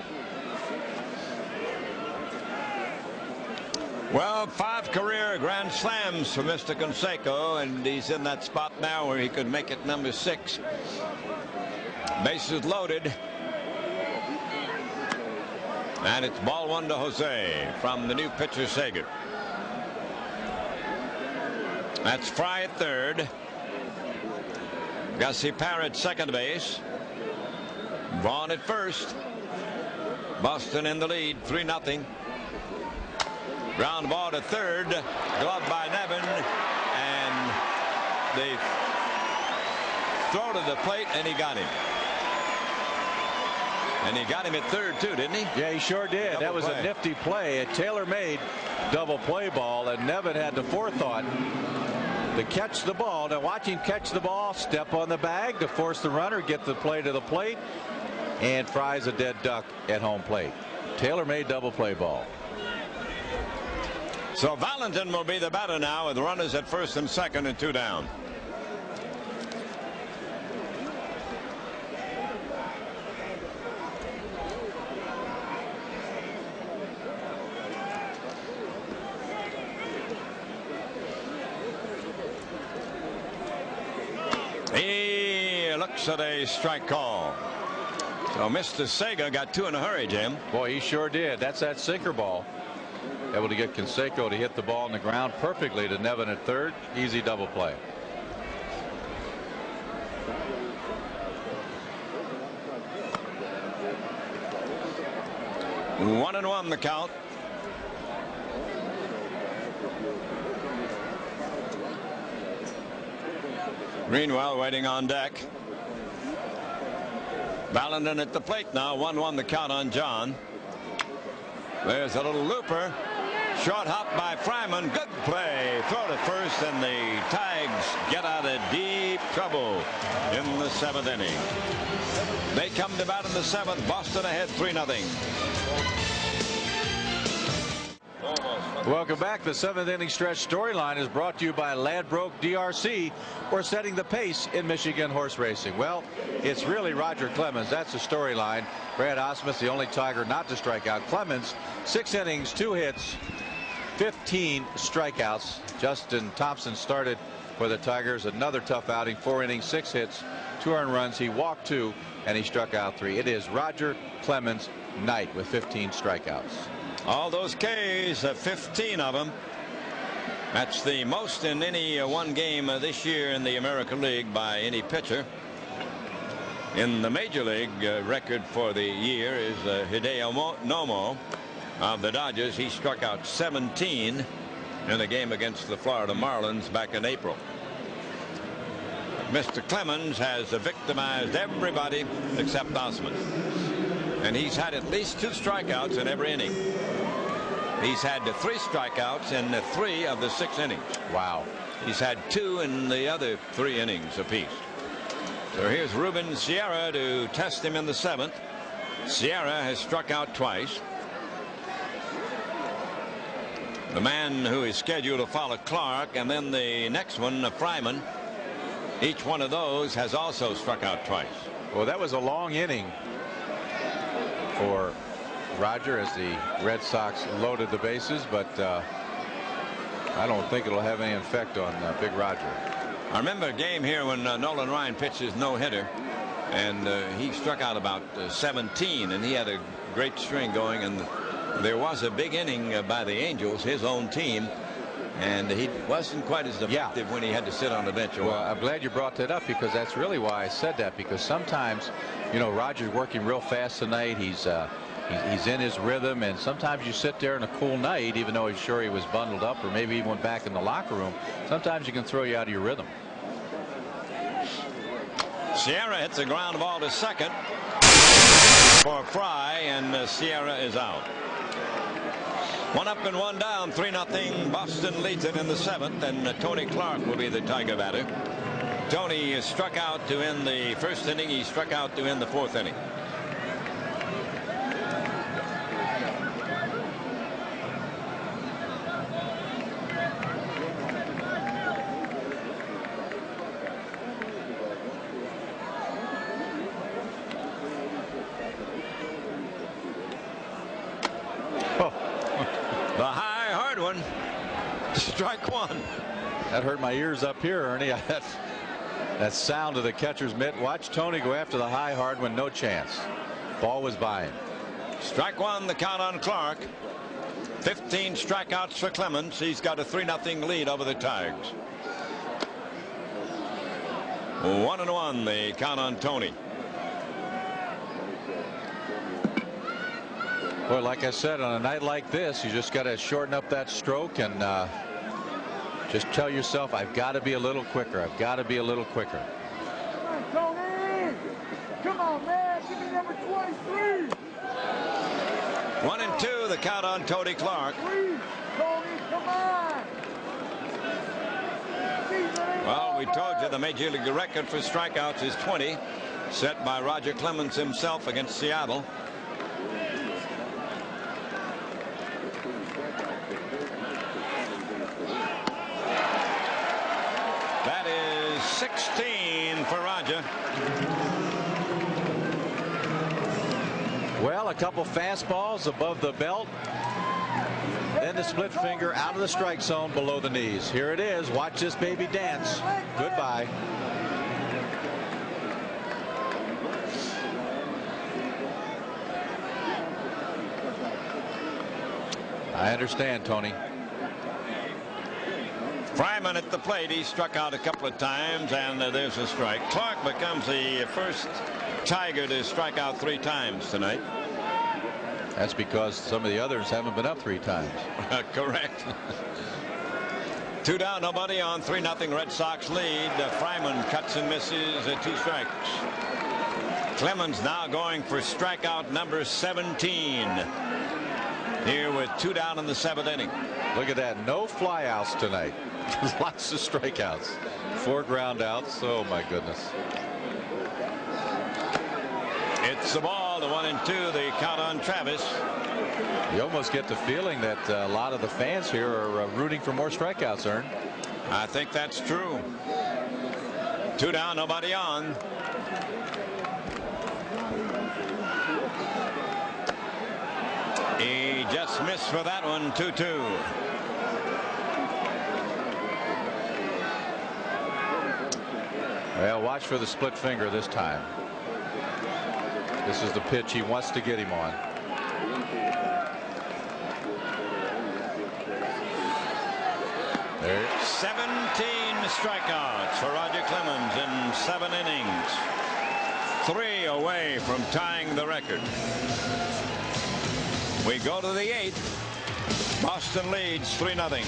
Well, 5 career grand slams for Mr. Canseco, and he's in that spot now where he could make it number 6. Bases loaded. And it's ball 1 to Jose from the new pitcher Sager. That's Fry at third. Gussie Parrott second base. Vaughn at first. Boston in the lead, 3-0. Ground ball to third, glove by Nevin, and the throw to the plate, and he got him. And he got him at third too, didn't he? Yeah, he sure did. That was a nifty play, a tailor-made double play ball, and Nevin had the forethought to catch the ball. Now watch him catch the ball, step on the bag to force the runner, get the play to the plate, and Fry's a dead duck at home plate. Tailor-made double play ball. So Valentin will be the batter now with runners at first and second and 2 down. He looks at a strike call. So Mr. Sager got 2 in a hurry, Jim. Boy, he sure did. That's that sinker ball. able to get Canseco to hit the ball on the ground perfectly to Nevin at third. Easy double play. One and one the count. Greenwell waiting on deck. Ballenden at the plate now. 1-1 the count on John. There's a little looper. Short hop by Fryman. Good play. Throw to first, and the Tigers get out of deep trouble in the 7th inning. They come to bat in the 7th. Boston ahead 3-0. Welcome back. The 7th inning stretch storyline is brought to you by Ladbroke DRC. We're setting the pace in Michigan horse racing. Well, it's really Roger Clemens. That's the storyline. Brad Osmus, the only Tiger not to strike out. Clemens, 6 innings, 2 hits, 15 strikeouts. Justin Thompson started for the Tigers. Another tough outing. 4 innings, 6 hits, 2 earned runs. He walked 2 and he struck out 3. It is Roger Clemens' night with 15 strikeouts. All those Ks, 15 of them. That's the most in any one game this year in the American League by any pitcher. In the Major League, record for the year is Hideo Nomo of the Dodgers. He struck out 17 in a game against the Florida Marlins back in April. Mr. Clemens has victimized everybody except Osmond. And he's had at least 2 strikeouts in every inning. He's had 3 strikeouts in 3 of the 6 innings. Wow. He's had 2 in the other 3 innings apiece. So here's Ruben Sierra to test him in the 7th. Sierra has struck out twice. The man who is scheduled to follow Clark, and then the next one, Fryman. Each one of those has also struck out twice. Well, that was a long inning for Roger as the Red Sox loaded the bases, but I don't think it'll have any effect on Big Roger. I remember a game here when Nolan Ryan pitched his no-hitter, and he struck out about 17, and he had a great string going, and there was a big inning by the Angels, his own team, and he wasn't quite as effective when he had to sit on the bench. Well, I'm glad you brought that up, because that's really why I said that, because sometimes, you know, Roger's working real fast tonight. He's in his rhythm, and sometimes you sit there on a cool night, even though he's sure he was bundled up, or maybe he went back in the locker room. Sometimes you can throw you out of your rhythm. Sierra hits a ground ball to second for Fry, and Sierra is out. 1 up and 1 down, 3-0. Boston leads it in the 7th, and Tony Clark will be the Tiger batter. Tony struck out to end the 1st inning. He struck out to end the 4th inning. The high, hard one. Strike 1. That hurt my ears up here, Ernie. That sound of the catcher's mitt. Watch Tony go after the high, hard one. No chance. Ball was by him. Strike 1, the count on Clark. 15 strikeouts for Clemens. He's got a 3-0 lead over the Tigers. 1-1, the count on Tony. Boy, like I said, on a night like this, you just got to shorten up that stroke and just tell yourself, I've got to be a little quicker. I've got to be a little quicker. Come on, Tony! Come on, man! Give me number 23! 1-2, the count on Tony Clark. Please, Tony, come on! Well, we told you the Major League record for strikeouts is 20, set by Roger Clemens himself against Seattle. That is 16 for Roger. Well, a couple fastballs above the belt. Then the split finger out of the strike zone below the knees. Here it is. Watch this baby dance. Goodbye. I understand, Tony. Fryman at the plate. He struck out a couple of times, and there's a strike. Clark becomes the first Tiger to strike out 3 times tonight. That's because some of the others haven't been up 3 times. Correct. 2 down, nobody on. 3-0 Red Sox lead. Fryman cuts and misses 2 strikes. Clemens now going for strikeout number 17 here with 2 down in the 7th inning. Look at that. No flyouts tonight. Lots of strikeouts. 4 ground outs. Oh my goodness. It's the ball, the 1-2. The count on Travis. You almost get the feeling that a lot of the fans here are rooting for more strikeouts, Ern. I think that's true. 2 down, nobody on. He just missed for that one. 2-2. Well, watch for the split finger this time. This is the pitch he wants to get him on. There. 17 strikeouts for Roger Clemens in 7 innings. 3 away from tying the record. We go to the 8th. Boston leads 3-0.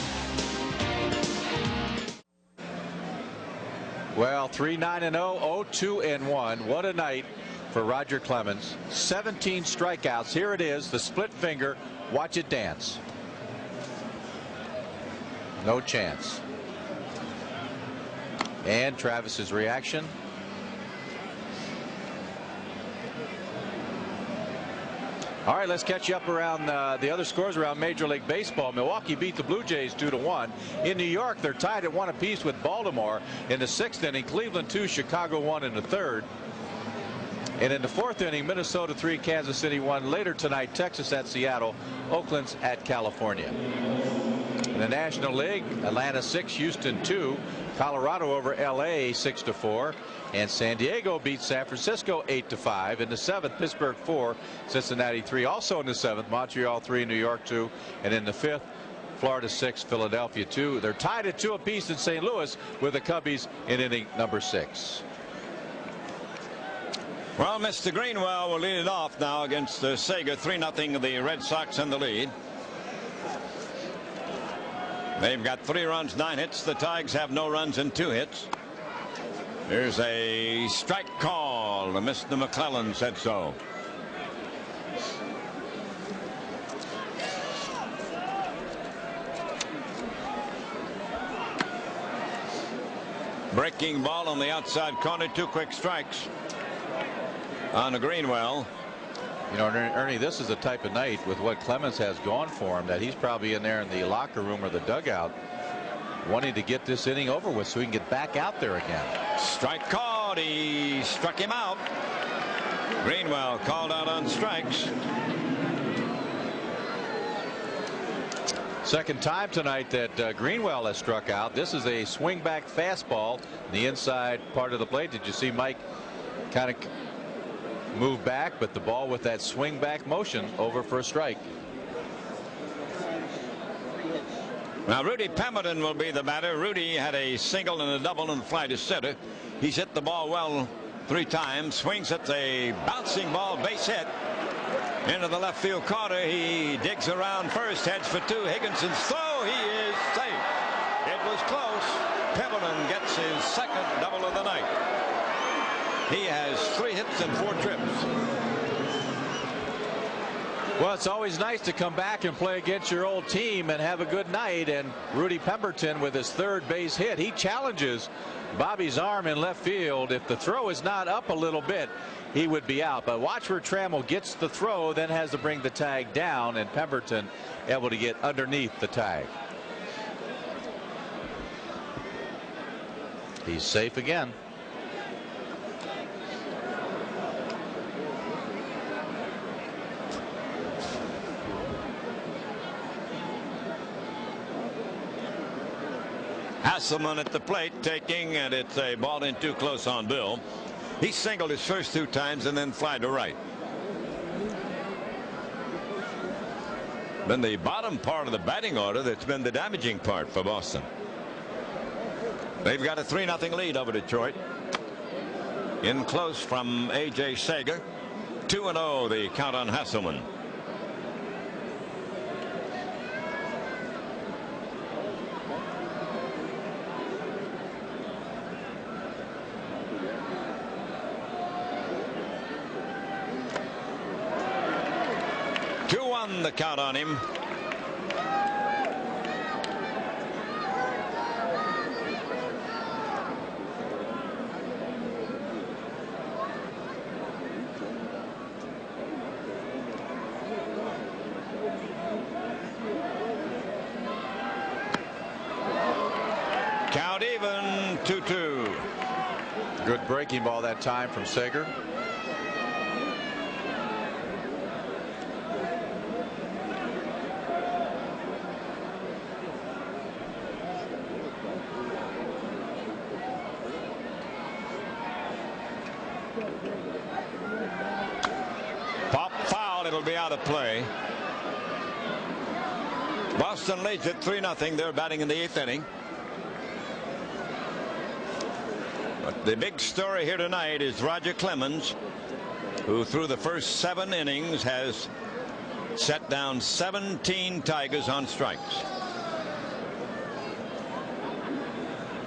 Well, 3-9-0, 0-2-1. What a night for Roger Clemens. 17 strikeouts. Here it is, the split finger. Watch it dance. No chance. And Travis's reaction. All right, let's catch you up around the other scores around Major League Baseball. Milwaukee beat the Blue Jays 2-1. In New York, they're tied at 1 apiece with Baltimore in the 6th inning. Cleveland 2, Chicago 1 in the 3rd. And in the 4th inning, Minnesota 3, Kansas City 1. Later tonight, Texas at Seattle, Oakland's at California. In the National League, Atlanta 6, Houston 2, Colorado over LA 6-4, and San Diego beats San Francisco 8-5. In the 7th, Pittsburgh 4, Cincinnati 3. Also in the 7th, Montreal 3, New York 2, and in the 5th, Florida 6, Philadelphia 2. They're tied at 2 apiece in St. Louis with the Cubbies in inning number 6. Well, Mr. Greenwell will lead it off now against Sega. 3-0 the Red Sox in the lead. They've got 3 runs, 9 hits. The Tigers have no runs and 2 hits. There's a strike call. Mr. McClellan said so. Breaking ball on the outside corner. 2 quick strikes on the Greenwell. You know, Ernie, this is the type of night with what Clemens has gone for him that he's probably in there in the locker room or the dugout wanting to get this inning over with so he can get back out there again. Strike called. He struck him out. Greenwell called out on strikes. Second time tonight that Greenwell has struck out. This is a swing back fastball in the inside part of the plate. Did you see Mike kind of move back, but the ball with that swing back motion over for a strike. Now Rudy Pemberton will be the batter. Rudy had a single and a double and a fly to center. He's hit the ball well 3 times. Swings at the bouncing ball, base hit into the left field corner. He digs around first, heads for 2. Higginson's throw. He is safe. It was close. Pemberton gets his 2nd double of the night. He has 3 hits and 4 trips. Well, it's always nice to come back and play against your old team and have a good night. And Rudy Pemberton with his 3rd base hit. He challenges Bobby's arm in left field. If the throw is not up a little bit, he would be out. But watch where Trammell gets the throw, then has to bring the tag down, and Pemberton able to get underneath the tag. He's safe again. Hasselman at the plate taking, and it's a ball in too close on Bill. He singled his first 2 times and then fly to right. been the bottom part of the batting order that's been the damaging part for Boston. They've got a 3-0 lead over Detroit. In close from A.J. Sager. 2-0 the count on Hasselman. The count on him. Count even, 2-2. Good breaking ball that time from Sager. Pop foul. It'll be out of play. Boston leads it 3-0. They're batting in the 8th inning. But the big story here tonight is Roger Clemens, who through the first 7 innings has set down 17 Tigers on strikes.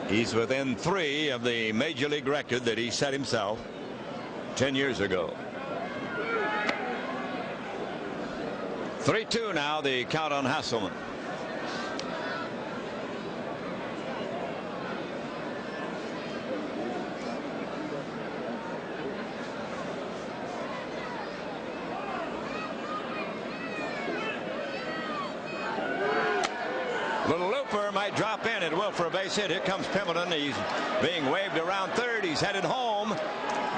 He's within 3 of the major league record that he set himself 10 years ago. 3-2 now the count on Hasselman. Little looper might drop in. It will for a base hit. Here comes Pimpleton. He's being waved around third. He's headed home.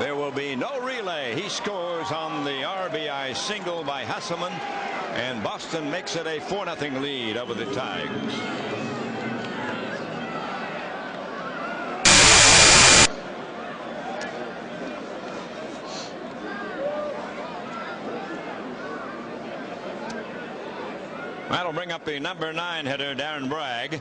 There will be no relay. He scores on the RBI single by Hasselman, and Boston makes it a 4-0 lead over the Tigers. That'll bring up the number 9 hitter, Darren Bragg,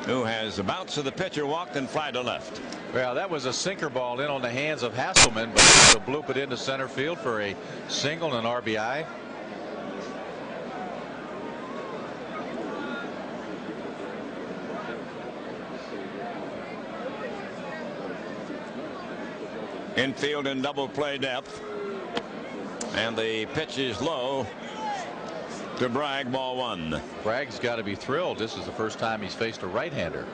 who has the bounce of the pitcher, walked and fly to left. Well, that was a sinker ball in on the hands of Hasselman, but he'll bloop it into center field for a single and RBI. Infield in double play depth, and the pitch is low to Bragg, ball 1. Bragg's got to be thrilled. This is the first time he's faced a right-hander.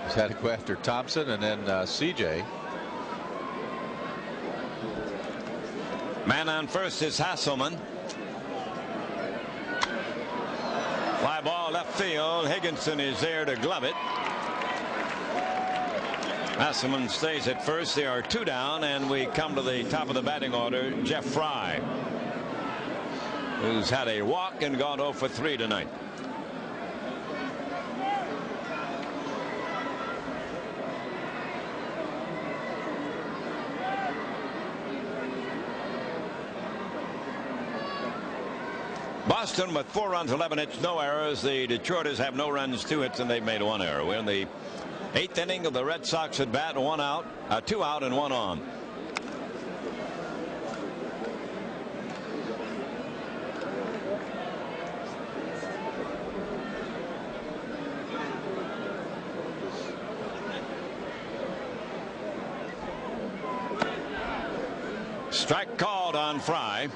He's had to go after Thompson and then CJ. Man on first is Hasselman. Fly ball left field. Higginson is there to glove it. Hasselman stays at first. There are 2 down, and we come to the top of the batting order, Jeff Fry, who's had a walk and gone 0 for 3 tonight. Boston with 4 runs, 11 hits, no errors. The Detroiters have no runs, 2 hits, and they've made 1 error. We're in the 8th inning of the Red Sox at bat. 1 out, 2 out, and 1 on. Strike called on Fry.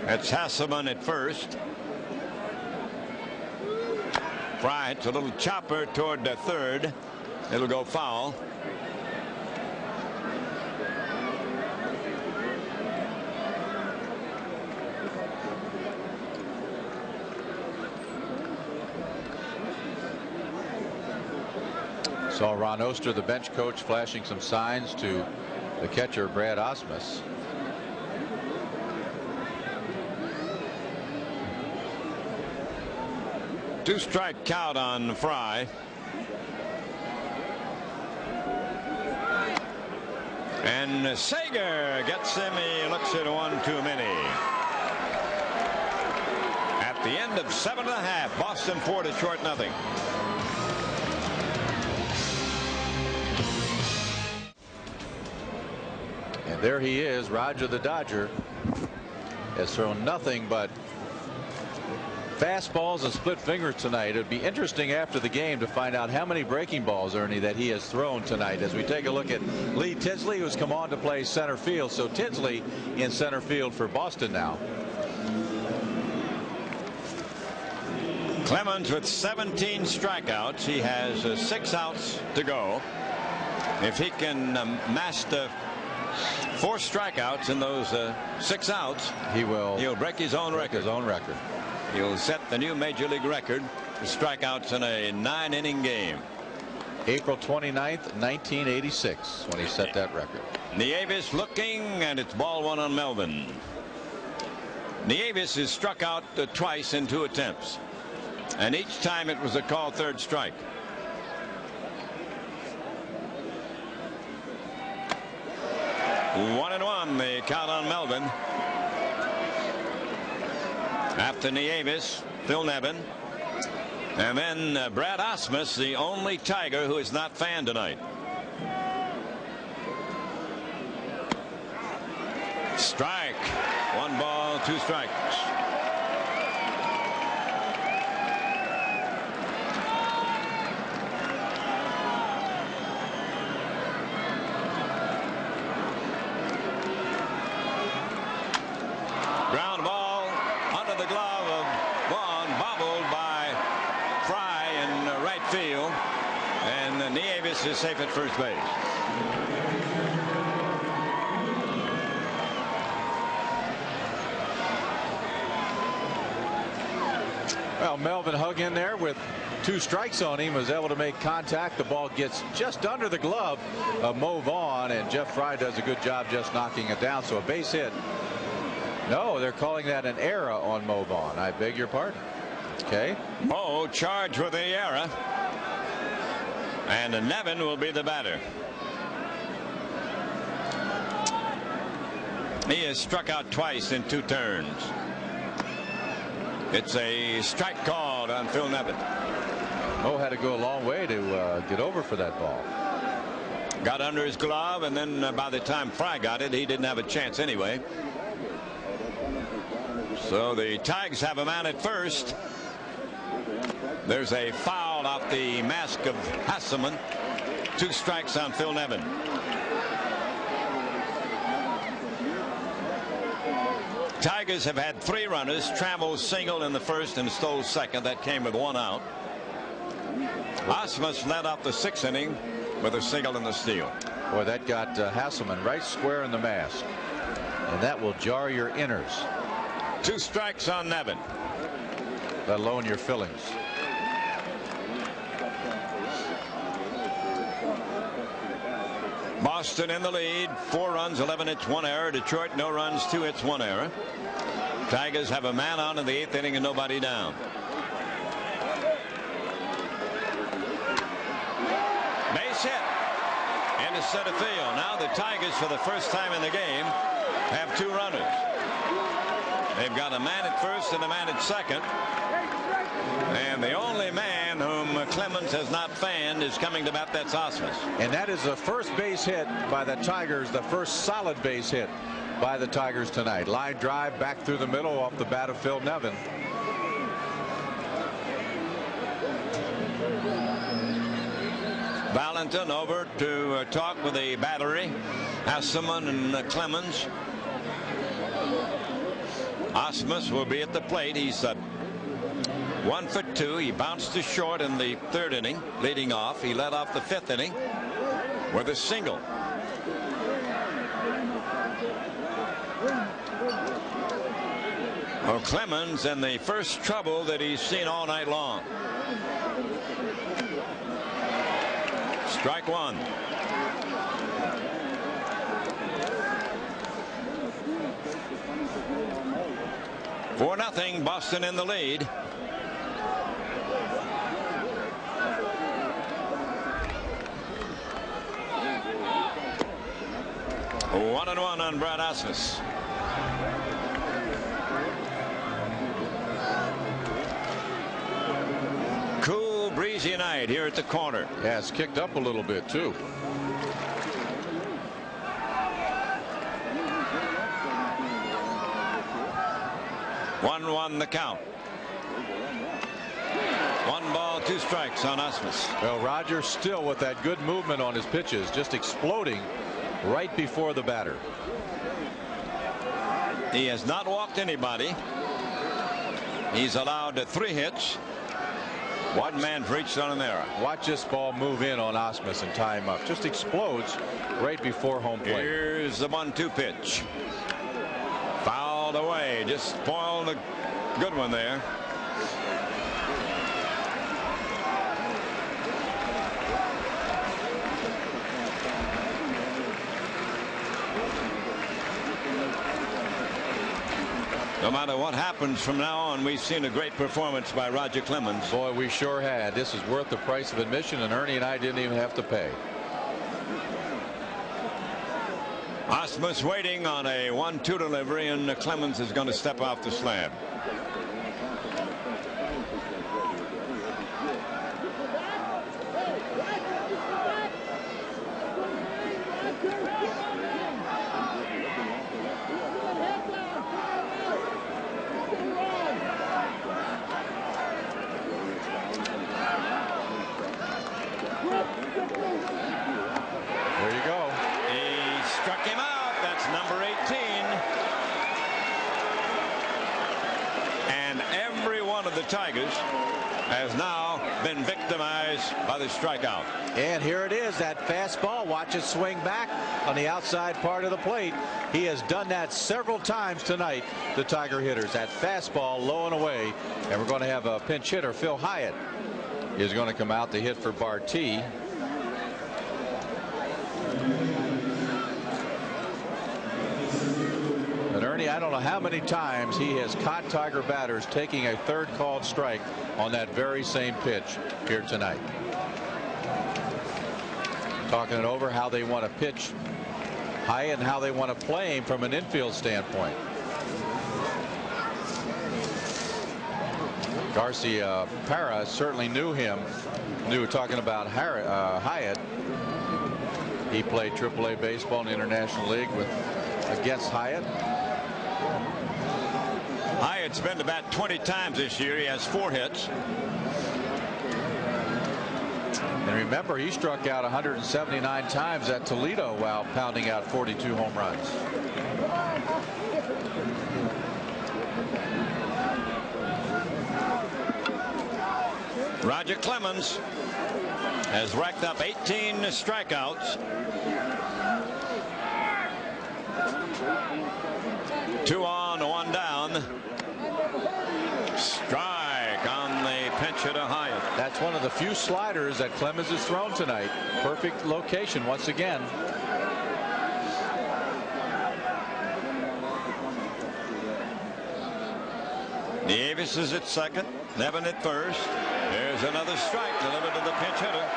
That's Hasselman at first. Fry hits a little chopper toward the third. It'll go foul. Saw Ron Oster, the bench coach, flashing some signs to the catcher, Brad Osmus. Two strike count on Fry. And Sager gets him. He looks at one too many. At the end of 7.5, Boston 4, Detroit nothing. And there he is, Roger the Dodger. Has thrown nothing but fastballs and split fingers tonight. It'd be interesting after the game to find out how many breaking balls, Ernie, that he has thrown tonight, as we take a look at Lee Tinsley, who's come on to play center field. So Tinsley in center field for Boston now. Clemens with 17 strikeouts. He has 6 outs to go. If he can master 4 strikeouts in those 6 outs, he'll break his own record. He'll set the new major league record for strikeouts in a 9-inning game. April 29th, 1986, when he set that record. Nieves looking, and it's ball 1 on Melvin. Nieves has struck out twice in 2 attempts, and each time it was a called third strike. One and one, the count on Melvin. After Nieves, Phil Nevin, and then Brad Osmus, the only Tiger who is not fanned tonight. Strike. 1 ball, 2 strikes. Ground ball under the glove of Vaughn, bobbled by Fry in right field, and Nieves is safe at first base. Well, Melvin hung in there with 2 strikes on him, was able to make contact. The ball gets just under the glove of Mo Vaughn, and Jeff Fry does a good job just knocking it down. So a base hit. No, they're calling that an error on Mo Vaughn. I beg your pardon. Okay. Mo charged with the error, and Nevin will be the batter. He has struck out twice in 2 turns. It's a strike called on Phil Nevin. Mo had to go a long way to get over for that ball. Got under his glove, and then by the time Fry got it, he didn't have a chance anyway. So the Tigers have a man at first. There's a foul off the mask of Hasselman. 2 strikes on Phil Nevin. Tigers have had 3 runners. Trammell singled in the first and Stoll second. That came with 1 out. Osmus led off the 6th inning with a single and a steal. Boy, that got Hasselman right square in the mask, and that will jar your inners. 2 strikes on Nevin. Let alone your fillings. Boston in the lead. 4 runs, 11 hits, 1 error. Detroit no runs, 2 hits, 1 error. Tigers have a man on in the 8th inning and nobody down. Base hit into center field. Now the Tigers, for the first time in the game, have 2 runners. They've got a man at first and a man at second. And the only man whom Clemens has not fanned is coming to bat. That's Osmus. And that is the first base hit by the Tigers, the first solid base hit by the Tigers tonight. Line drive back through the middle off the bat of Phil Nevin. Valentin over to talk with the battery. Hasselman and Clemens. Osmus will be at the plate. He's 1 for 2. He bounced to short in the 3rd inning, leading off. He led off the 5th inning with a single. Well, Clemens in the first trouble that he's seen all night long. Strike 1. For nothing, Boston in the lead. 1-1 on Brad Ausmus. Cool, breezy night here at the corner. Yeah, it's kicked up a little bit too. One the count. 1 ball, 2 strikes on Ausmus. Well, Rogers still with that good movement on his pitches, just exploding right before the batter. He has not walked anybody. He's allowed 3 hits. 1 man for each on an error. Watch this ball move in on Ausmus and tie him up. Just explodes right before home plate. Here's the 1-2 pitch. Fouled away. Just spoiled a good one there. No matter what happens from now on, we've seen a great performance by Roger Clemens. Boy, we sure had. This is worth the price of admission, and Ernie and I didn't even have to pay. Ausmus waiting on a 1-2 delivery, and Clemens is going to step off the slab. There you go. He struck him out. That's number 18. And every one of the Tigers has now been victimized by the strikeout. And here it is, that fastball. Watch it swing back on the outside part of the plate. He has done that several times tonight, the Tiger hitters. That fastball low and away. And we're going to have a pinch hitter. Phil Hyatt is going to come out to hit for Barty. And Ernie, I don't know how many times he has caught Tiger batters taking a third called strike on that very same pitch here tonight. Talking it over, how they want to pitch Hyatt and how they want to play him from an infield standpoint. Garcia Parra certainly knew him. Talking about Hyatt. He played AAA baseball in the International League against Hyatt. Hyatt's been to bat 20 times this year. He has 4 hits. And remember, he struck out 179 times at Toledo while pounding out 42 home runs. Roger Clemens has racked up 18 strikeouts. 2 on, 1 down. Strike on the pinch hitter Hyatt. That's one of the few sliders that Clemens has thrown tonight. Perfect location once again. Davis is at second, Nevin at first. There's another strike delivered to the pinch hitter.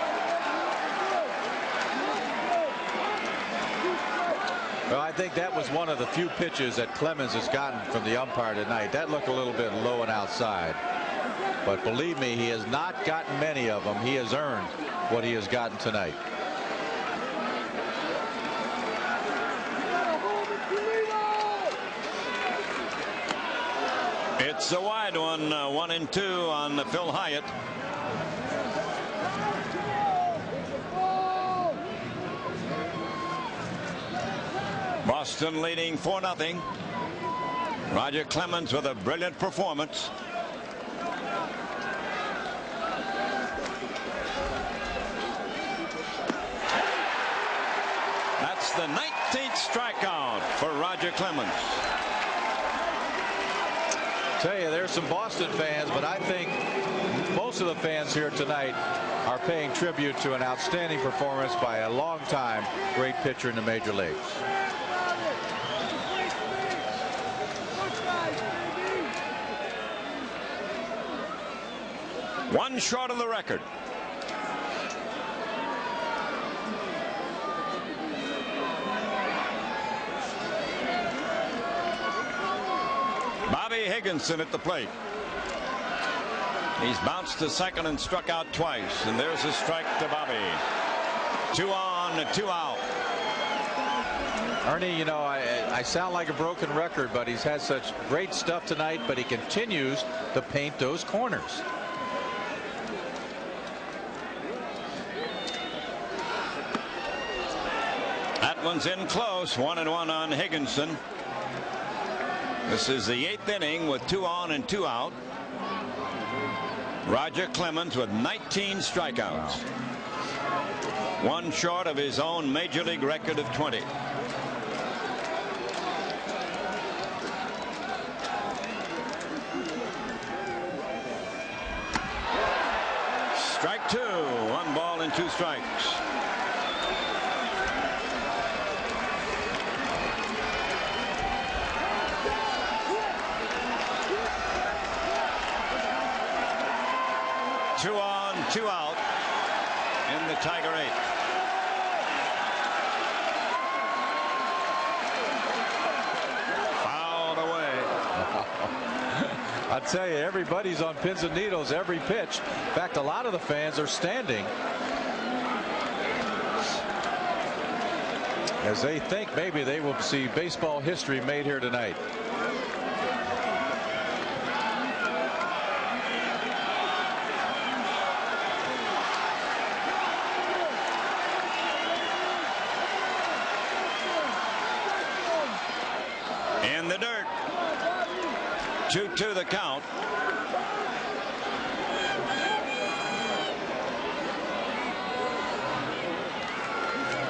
Well, I think that was one of the few pitches that Clemens has gotten from the umpire tonight. That looked a little bit low and outside. But believe me, he has not gotten many of them. He has earned what he has gotten tonight. It's a wide one, 1-2 on Phil Hyatt. Boston leading 4-0. Roger Clemens with a brilliant performance. That's the 19th strikeout for Roger Clemens. Tell you, there's some Boston fans, but I think most of the fans here tonight are paying tribute to an outstanding performance by a long-time great pitcher in the major leagues. One short of the record. Bobby Higginson at the plate. He's bounced to second and struck out twice, and there's a strike to Bobby. 2 on, 2 out. Ernie, you know, I sound like a broken record, but he's had such great stuff tonight, but he continues to paint those corners. That one's in close. 1-1 on Higginson. This is the 8th inning with 2 on and 2 out. Roger Clemens with 19 strikeouts. One short of his own major league record of 20. Strike 2. 1 ball and 2 strikes. Two on, 2 out in the Tiger 8th. Fouled away. I tell you, everybody's on pins and needles every pitch. In fact, a lot of the fans are standing as they think maybe they will see baseball history made here tonight. In the dirt. 2-2 the count.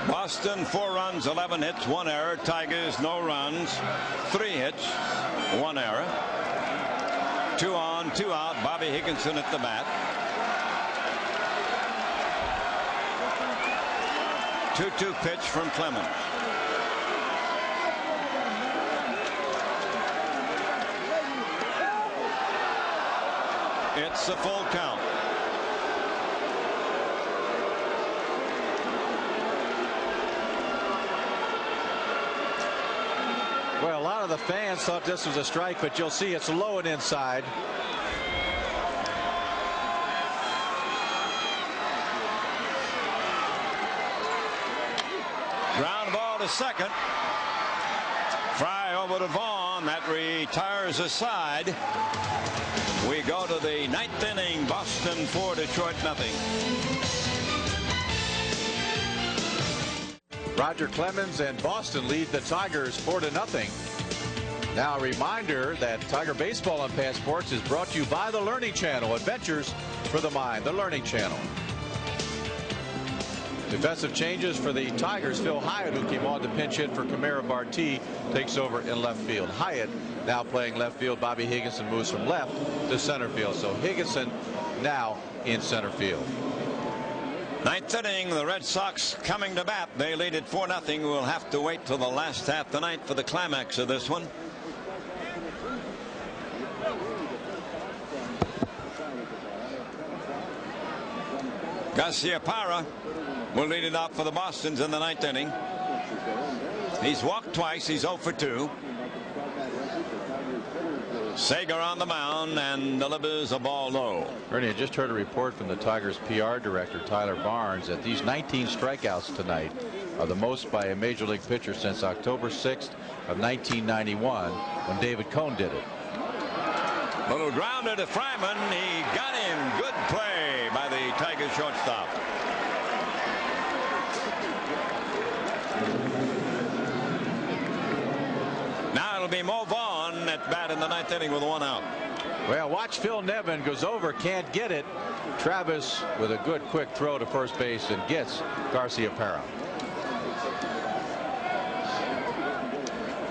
Boston 4 runs, 11 hits, 1 error. Tigers no runs, 3 hits, 1 error. 2 on, 2 out. Bobby Higginson at the bat. 2-2 pitch from Clemens. It's a full count. Well, a lot of the fans thought this was a strike, but you'll see it's low and inside. Ground ball to second. Fry over to Vaughn. That retires a side. We go to the 9th inning. Boston 4, Detroit nothing. Roger Clemens and Boston lead the Tigers 4-0. Now a reminder that Tiger Baseball on Passports is brought to you by the Learning Channel. Adventures for the Mind, the Learning Channel. Defensive changes for the Tigers. Phil Hyatt, who came on to pinch hit for Camara Barti, takes over in left field. Hyatt now playing left field. Bobby Higginson moves from left to center field. So Higginson now in center field. 9th inning, the Red Sox coming to bat. They lead it 4-0. We'll have to wait till the last half tonight for the climax of this one. Garciaparra will lead it off for the Bostons in the 9th inning. He's walked twice. He's 0 for 2. Sager on the mound and delivers a ball low. Ernie, I just heard a report from the Tigers PR director Tyler Barnes that these 19 strikeouts tonight are the most by a major league pitcher since October 6th of 1991 when David Cohn did it. Little grounder to Fryman. He got him. Good play by the Tigers shortstop. Now it'll be Mo Vaughn at bat in the 9th inning with 1 out. Well, watch Phil Nevin goes over, can't get it. Travis with a good quick throw to first base and gets Garciaparra.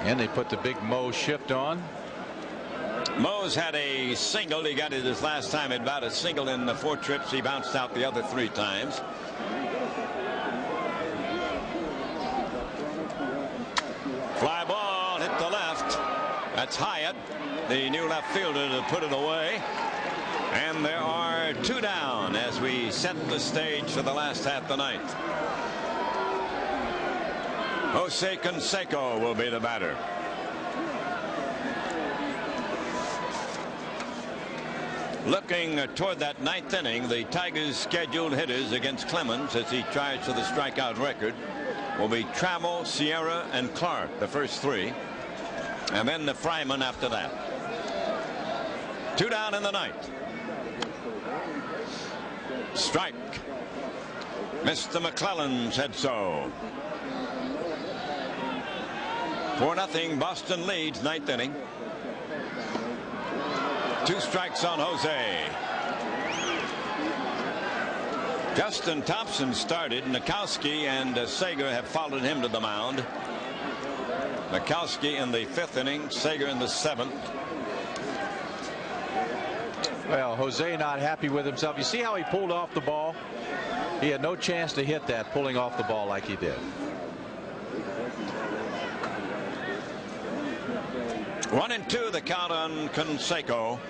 And they put the big Mo shift on. Mo's had a single. He got it his last time at bat, a single in the 4 trips. He bounced out the other 3 times. Fly ball hit the left. That's Hyatt, the new left fielder, to put it away. And there are 2 down as we set the stage for the last half the 9th. Jose Canseco will be the batter. Looking toward that ninth inning, the Tigers' scheduled hitters against Clemens as he tries for the strikeout record will be Trammell, Sierra, and Clark, the first three, and then the Fryman after that. 2 down in the ninth. Strike. Mr. McClellan said so. 4-0 Boston leads ninth inning. 2 strikes on Jose. Justin Thompson started. Nikowski and Sager have followed him to the mound. Nikowski in the 5th inning, Sager in the 7th. Well, Jose not happy with himself. You see how he pulled off the ball? He had no chance to hit that, pulling off the ball like he did. 1-2 the count on Canseco.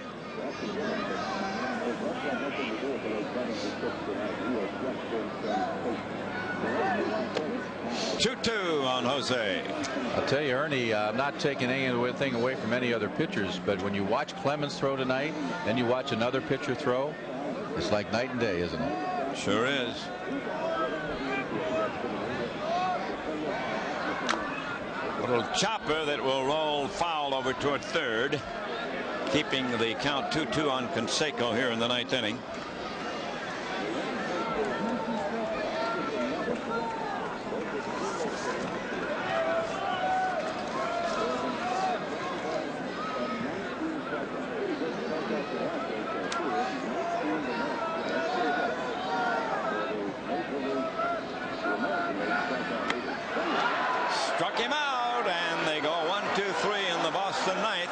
2-2 on Jose. I'll tell you, Ernie, I'm not taking anything away from any other pitchers, but when you watch Clemens throw tonight, then you watch another pitcher throw, it's like night and day, isn't it? Sure is. A little chopper that will roll foul over toward third, keeping the count 2-2 on Canseco here in the ninth inning. Struck him out, and they go 1-2-3 in the Boston ninth.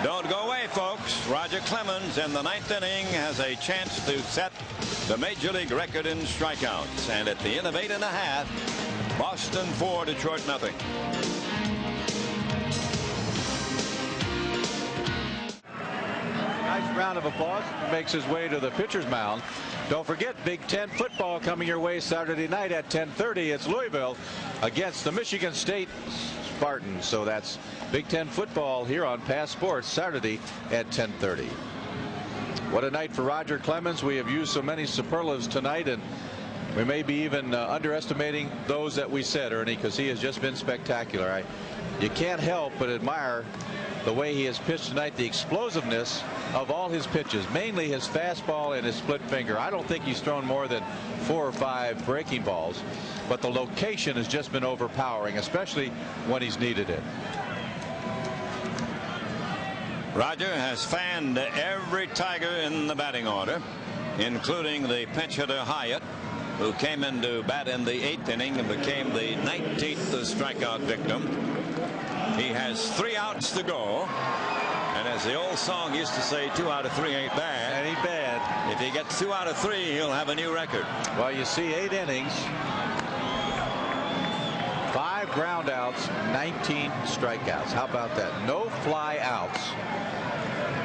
Don't go away, folks. Roger Clemens in the ninth inning has a chance to set the major league record in strikeouts. And at the end of 8.5, Boston 4, Detroit nothing. Nice round of applause. Makes his way to the pitcher's mound. Don't forget, Big Ten football coming your way Saturday night at 10:30. It's Louisville against the Michigan State Spartans. So that's Big Ten football here on Pass Sports Saturday at 10:30. What a night for Roger Clemens. We have used so many superlatives tonight, and we may be even underestimating those that we said, Ernie, because he has just been spectacular. You can't help but admire the way he has pitched tonight, the explosiveness of all his pitches, mainly his fastball and his split finger. I don't think he's thrown more than 4 or 5 breaking balls, but the location has just been overpowering, especially when he's needed it. Roger has fanned every Tiger in the batting order, including the pinch hitter Hyatt, who came into bat in the 8th inning and became the 19th strikeout victim. He has 3 outs to go, and as the old song used to say, 2 out of 3 ain't bad. Ain't bad. If he gets 2 out of 3, he'll have a new record. Well, you see 8 innings, 5 ground outs, 19 strikeouts. How about that? No fly outs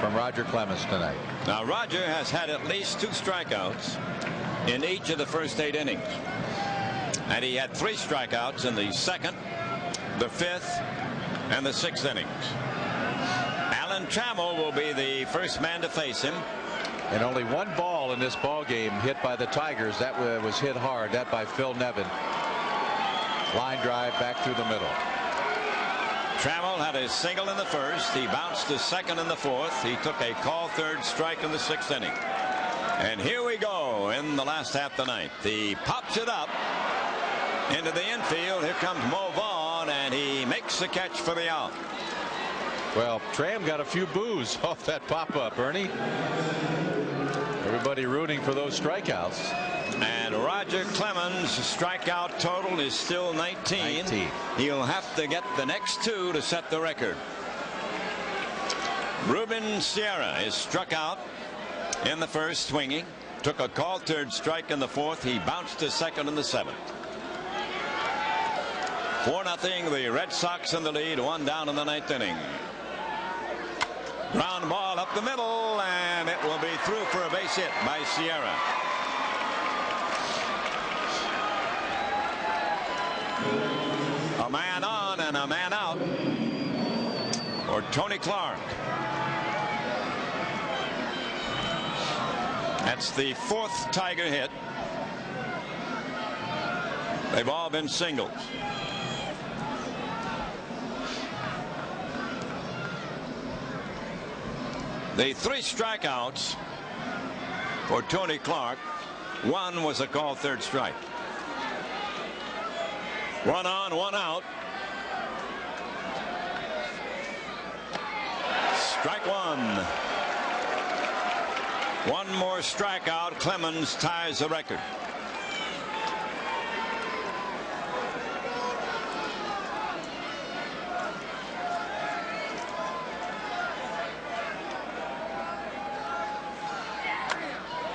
from Roger Clemens tonight. Now, Roger has had at least 2 strikeouts in each of the first 8 innings, and he had 3 strikeouts in the 2nd, the 5th, and the 6th innings. Alan Trammell will be the first man to face him. And only 1 ball in this ball game hit by the Tigers. That was hit hard. That by Phil Nevin. Line drive back through the middle. Trammell had a single in the 1st. He bounced to 2nd in the 4th. He took a call 3rd strike in the 6th inning. And here we go in the last half of the ninth. He pops it up into the infield. Here comes Mo Vaughn, and he makes the catch for the out. Well, Tram got a few boos off that pop-up, Ernie. Everybody rooting for those strikeouts. And Roger Clemens' strikeout total is still 19. He'll have to get the next 2 to set the record. Ruben Sierra is struck out in the 1st swinging. Took a call 3rd strike in the 4th. He bounced to 2nd in the 7th. 4-0 the Red Sox in the lead, 1 down in the 9th inning. Ground ball up the middle, and it will be through for a base hit by Sierra. A man on and a man out for Tony Clark. That's the 4th Tiger hit. They've all been singles. The 3 strikeouts for Tony Clark. 1 was a called 3rd strike. 1 on, 1 out. Strike 1. 1 more strikeout. Clemens ties the record.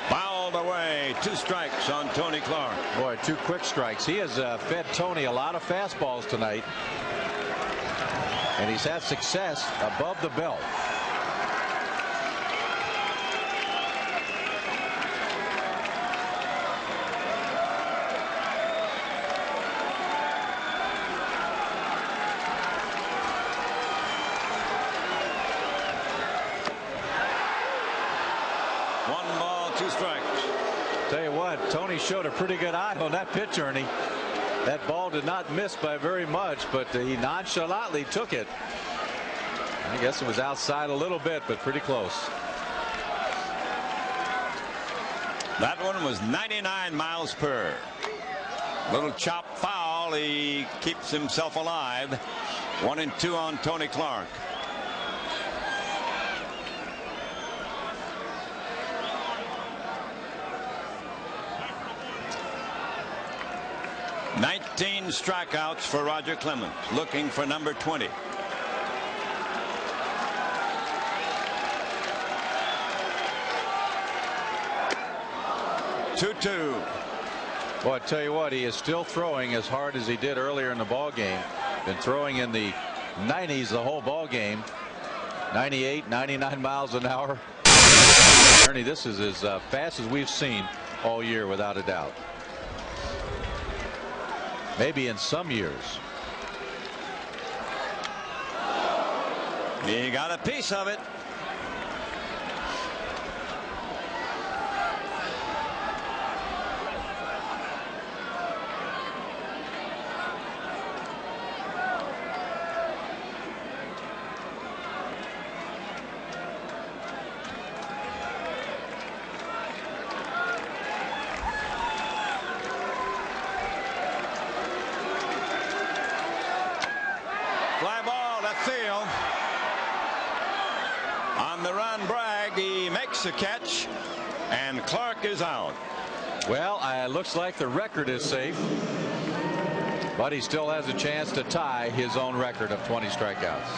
Fouled away. 2 strikes on Tony Clark. Boy, 2 quick strikes. He has fed Tony a lot of fastballs tonight, and he's had success above the belt. Tony showed a pretty good eye on that pitch, Ernie. That ball did not miss by very much, but he nonchalantly took it. I guess it was outside a little bit, but pretty close. That one was 99 miles per. Little chop foul. He keeps himself alive. 1 and 2 on Tony Clark. "19 strikeouts for Roger Clemens, looking for number 20. "2-2. Well, I tell you what, he is still throwing as hard as he did earlier in the ball game. Been throwing in the 90s the whole ball game. 98, 99 miles an hour. Ernie, this is as fast as we've seen all year, without a doubt. Maybe in some years. He got a piece of it. Fly ball left field. On the run, Bragg. He makes the catch, and Clark is out. Well, looks like the record is safe, but he still has a chance to tie his own record of 20 strikeouts.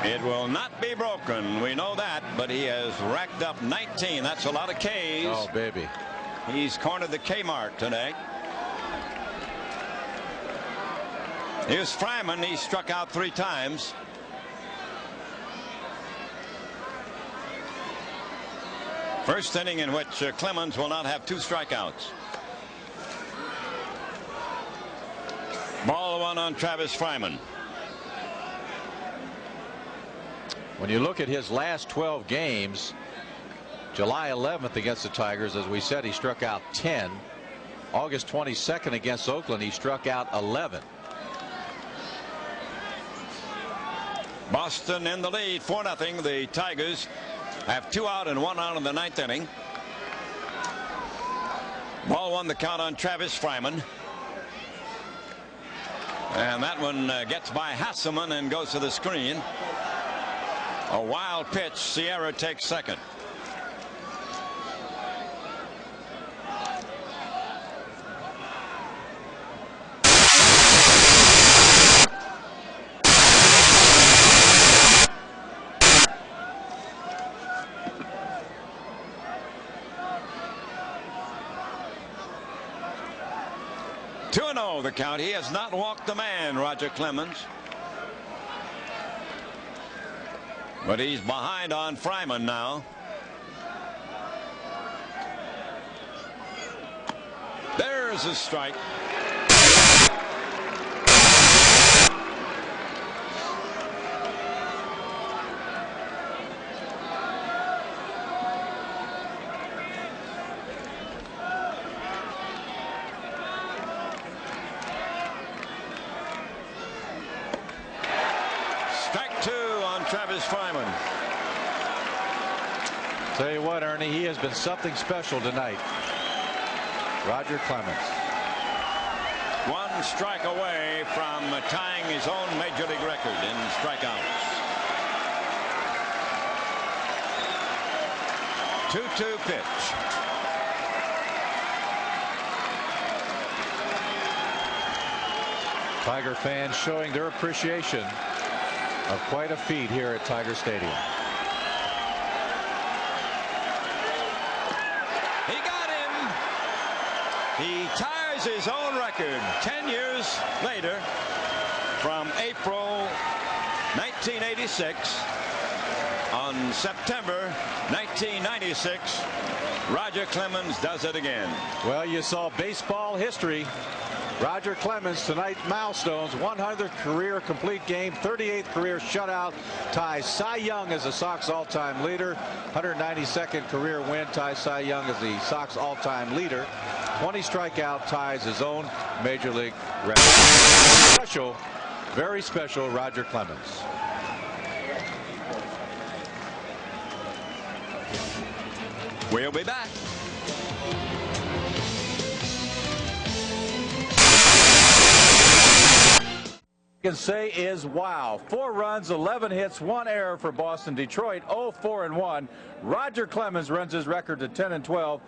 It will not be broken. We know that, but he has racked up 19. That's a lot of Ks. Oh, baby. He's cornered the K mark today. Here's Fryman. He struck out 3 times. First inning in which Clemens will not have 2 strikeouts. Ball 1 on Travis Fryman. When you look at his last 12 games, July 11th against the Tigers, as we said, he struck out 10. August 22nd against Oakland, he struck out 11. Boston in the lead, 4-0. The Tigers have 2 out and 1 out in the 9th inning. Ball 1, the count on Travis Fryman. And that one gets by Hasselman and goes to the screen. A wild pitch. Sierra takes second. The count. He has not walked the man, Roger Clemens, but he's behind on Fryman now. There's a strike. Travis Fryman. Tell you what, Ernie, he has been something special tonight. Roger Clemens. One strike away from tying his own major league record in strikeouts. 2-2 pitch. Tiger fans showing their appreciation of quite a feat here at Tiger Stadium. He got him. He ties his own record 10 years later from April 1986. On September 1996, Roger Clemens does it again. Well, you saw baseball history. Roger Clemens tonight, milestones: 100th career complete game, 38th career shutout, ties Cy Young as the Sox all-time leader, 192nd career win, ties Cy Young as the Sox all-time leader, 20 strikeout, ties his own major league record. Special, very special Roger Clemens. We'll be back. Can say is wow. 4 runs, 11 hits, 1 error for Boston. Detroit 0-4-1. Roger Clemens runs his record to 10-12.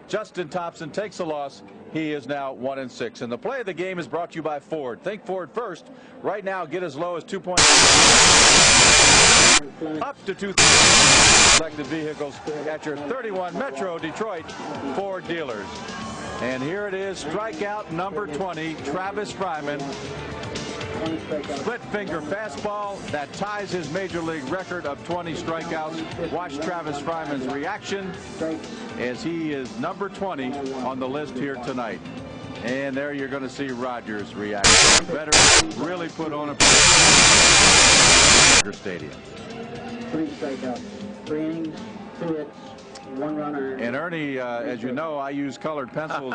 Justin Thompson takes a loss. He is now 1-6. And the play of the game is brought to you by Ford. Think Ford first. Right now, get as low as 2 points. Up to 2 selected vehicles at your 31 Metro Detroit Ford dealers. And here it is, strikeout number 20, Travis Fryman. Split finger fastball that ties his major league record of 20 strikeouts. Watch Travis Fryman's reaction as he is number 20 on the list here tonight. And there you're going to see Roger's reaction. Better really put on a stadium. 3 strikeouts, 3 innings, 2 hits, 1 runner. And Ernie, as you know, I use colored pencils,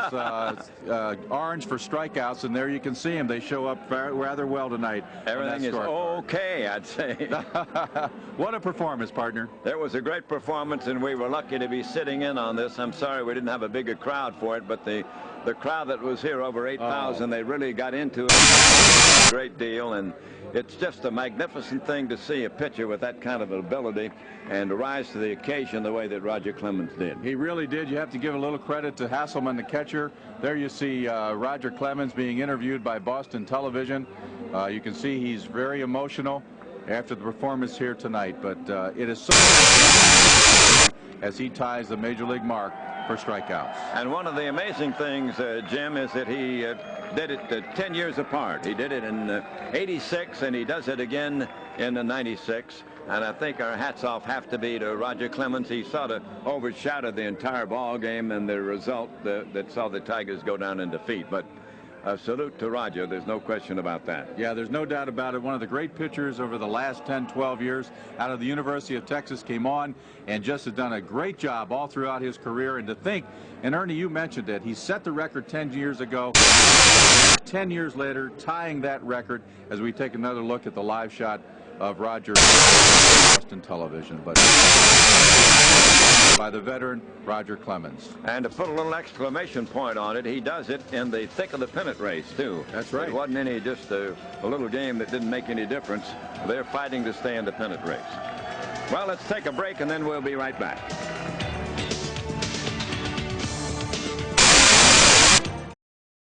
orange for strikeouts, and there you can see them. They show up rather well tonight. Everything is okay, I'd say. What a performance, partner. It was a great performance, and we were lucky to be sitting in on this. I'm sorry we didn't have a bigger crowd for it, but the crowd that was here, over 8,000, they really got into it a great deal, and it's just a magnificent thing to see a pitcher with that kind of ability and to rise to the occasion the way that Roger Clemens did. He really did. You have to give a little credit to Hasselman, the catcher. There you see Roger Clemens being interviewed by Boston Television. You can see he's very emotional after the performance here tonight, but it is so as he ties the major league mark for strikeouts. And one of the amazing things, Jim, is that he did it 10 years apart. He did it in 86, and he does it again in 96. And I think our hats off have to be to Roger Clemens. He sort of overshadowed the entire ball game and the result that saw the Tigers go down in defeat. But a salute to Roger. There's no question about that. Yeah, there's no doubt about it. One of the great pitchers over the last 10, 12 years out of the University of Texas, came on and just has done a great job all throughout his career. And to think, and Ernie, you mentioned it, he set the record 10 years ago. 10 years later, tying that record as we take another look at the live shot of Roger Boston Television, but by the veteran Roger Clemens. And to put a little exclamation point on it, he does it in the thick of the pennant race too. That's right. It wasn't any just a little game that didn't make any difference. They're fighting to stay in the pennant race. Well, let's take a break and then we'll be right back.